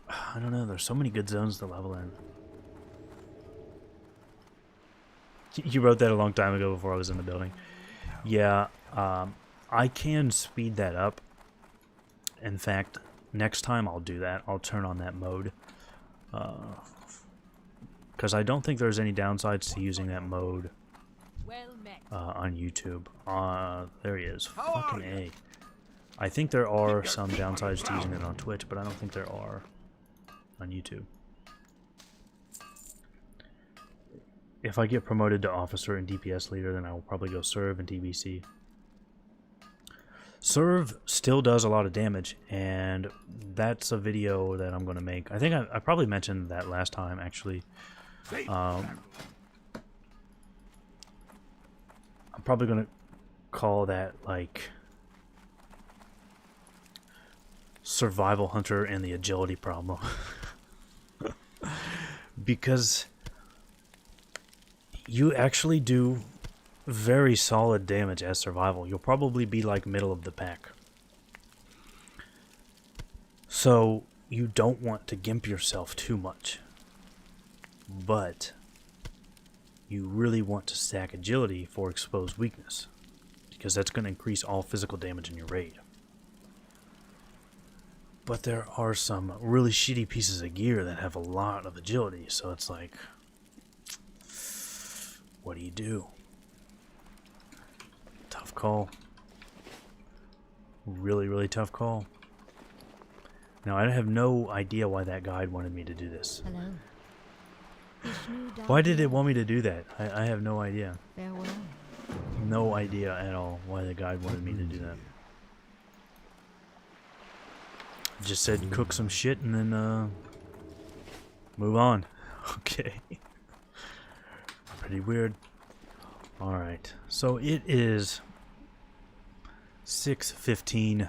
I don't know, there's so many good zones to level in. You wrote that a long time ago before I was in the building. Yeah, I can speed that up. In fact, next time I'll do that. I'll turn on that mode. Because I don't think there's any downsides to using that mode on YouTube. There he is. Fucking A. I think there are some downsides to using it on Twitch, but I don't think there are on YouTube. If I get promoted to officer and DPS leader, then I will probably go serve and TBC. Serve still does a lot of damage, and that's a video that I'm going to make. I think I probably mentioned that last time, actually. I'm probably going to call that, like, Survival Hunter and the Agility Problem. Because you actually do very solid damage as survival. You'll probably be like middle of the pack. So you don't want to gimp yourself too much. But you really want to stack agility for exposed weakness, because that's going to increase all physical damage in your raid. But there are some really shitty pieces of gear that have a lot of agility, so it's like... What do you do? Tough call. Really, really tough call. Now, I have no idea why that guide wanted me to do this. Hello. Why did it want me to do that? I have no idea. Farewell. No idea at all why the guide wanted me to do that. Just said cook some shit and then move on. Okay. Pretty weird. Alright. So it is 6:15.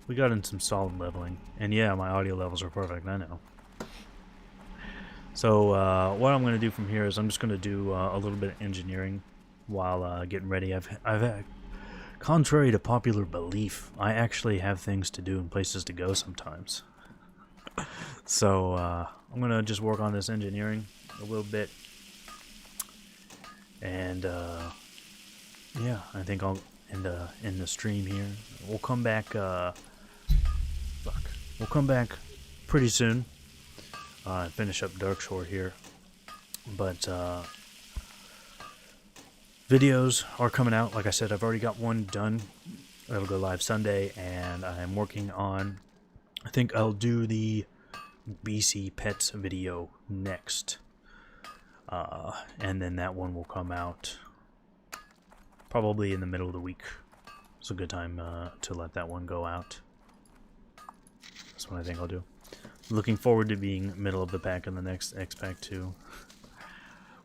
We got in some solid leveling. And yeah, my audio levels are perfect, I know. So what I'm going to do from here is I'm just going to do a little bit of engineering while getting ready. I've contrary to popular belief, I actually have things to do and places to go sometimes. So I'm going to just work on this engineering a little bit. And yeah, I think I'll end the stream here. We'll come back we'll come back pretty soon. Finish up Darkshore here. But videos are coming out. Like I said, I've already got one done. That'll go live Sunday, and I'm working on, I think I'll do the BC Pets video next. And then that one will come out probably in the middle of the week. It's a good time to let that one go out. That's what I think I'll do. Looking forward to being middle of the pack in the next X-Pack too.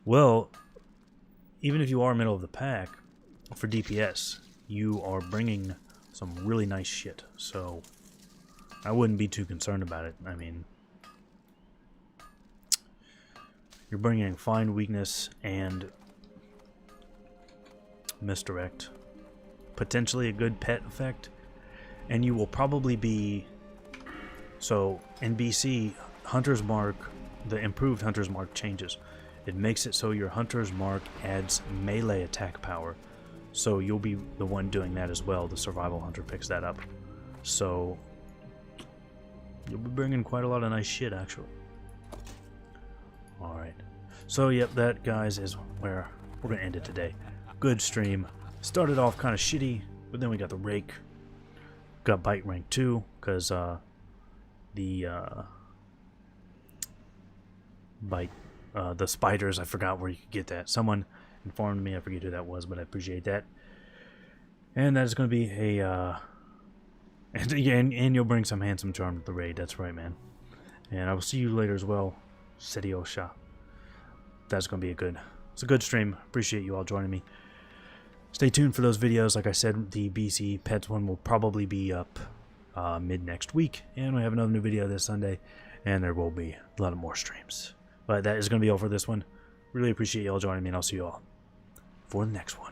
Well, even if you are middle of the pack, for DPS, you are bringing some really nice shit. So, I wouldn't be too concerned about it. I mean, you're bringing Find Weakness and Misdirect. Potentially a good pet effect. And you will probably be... So, in BC, Hunter's Mark, the improved Hunter's Mark changes. It makes it so your Hunter's Mark adds melee attack power. So you'll be the one doing that as well. The Survival Hunter picks that up. So, you'll be bringing quite a lot of nice shit, actually. Alright. So, yep, that, guys, is where we're going to end it today. Good stream. Started off kind of shitty, but then we got the Rake. Got Bite Rank 2, because, the spiders, I forgot where you could get that. Someone informed me, I forget who that was, but I appreciate that. And that is going to be a and you'll bring some handsome charm to the raid. That's right, man. And I will see you later as well. Sedio Sha. That's going to be it's a good stream. Appreciate you all joining me. Stay tuned for those videos. Like I said, the BC Pets one will probably be up mid next week, and we have another new video this Sunday, and there will be a lot of more streams. But that is going to be all for this one. Really appreciate you all joining me, and I'll see you all for the next one.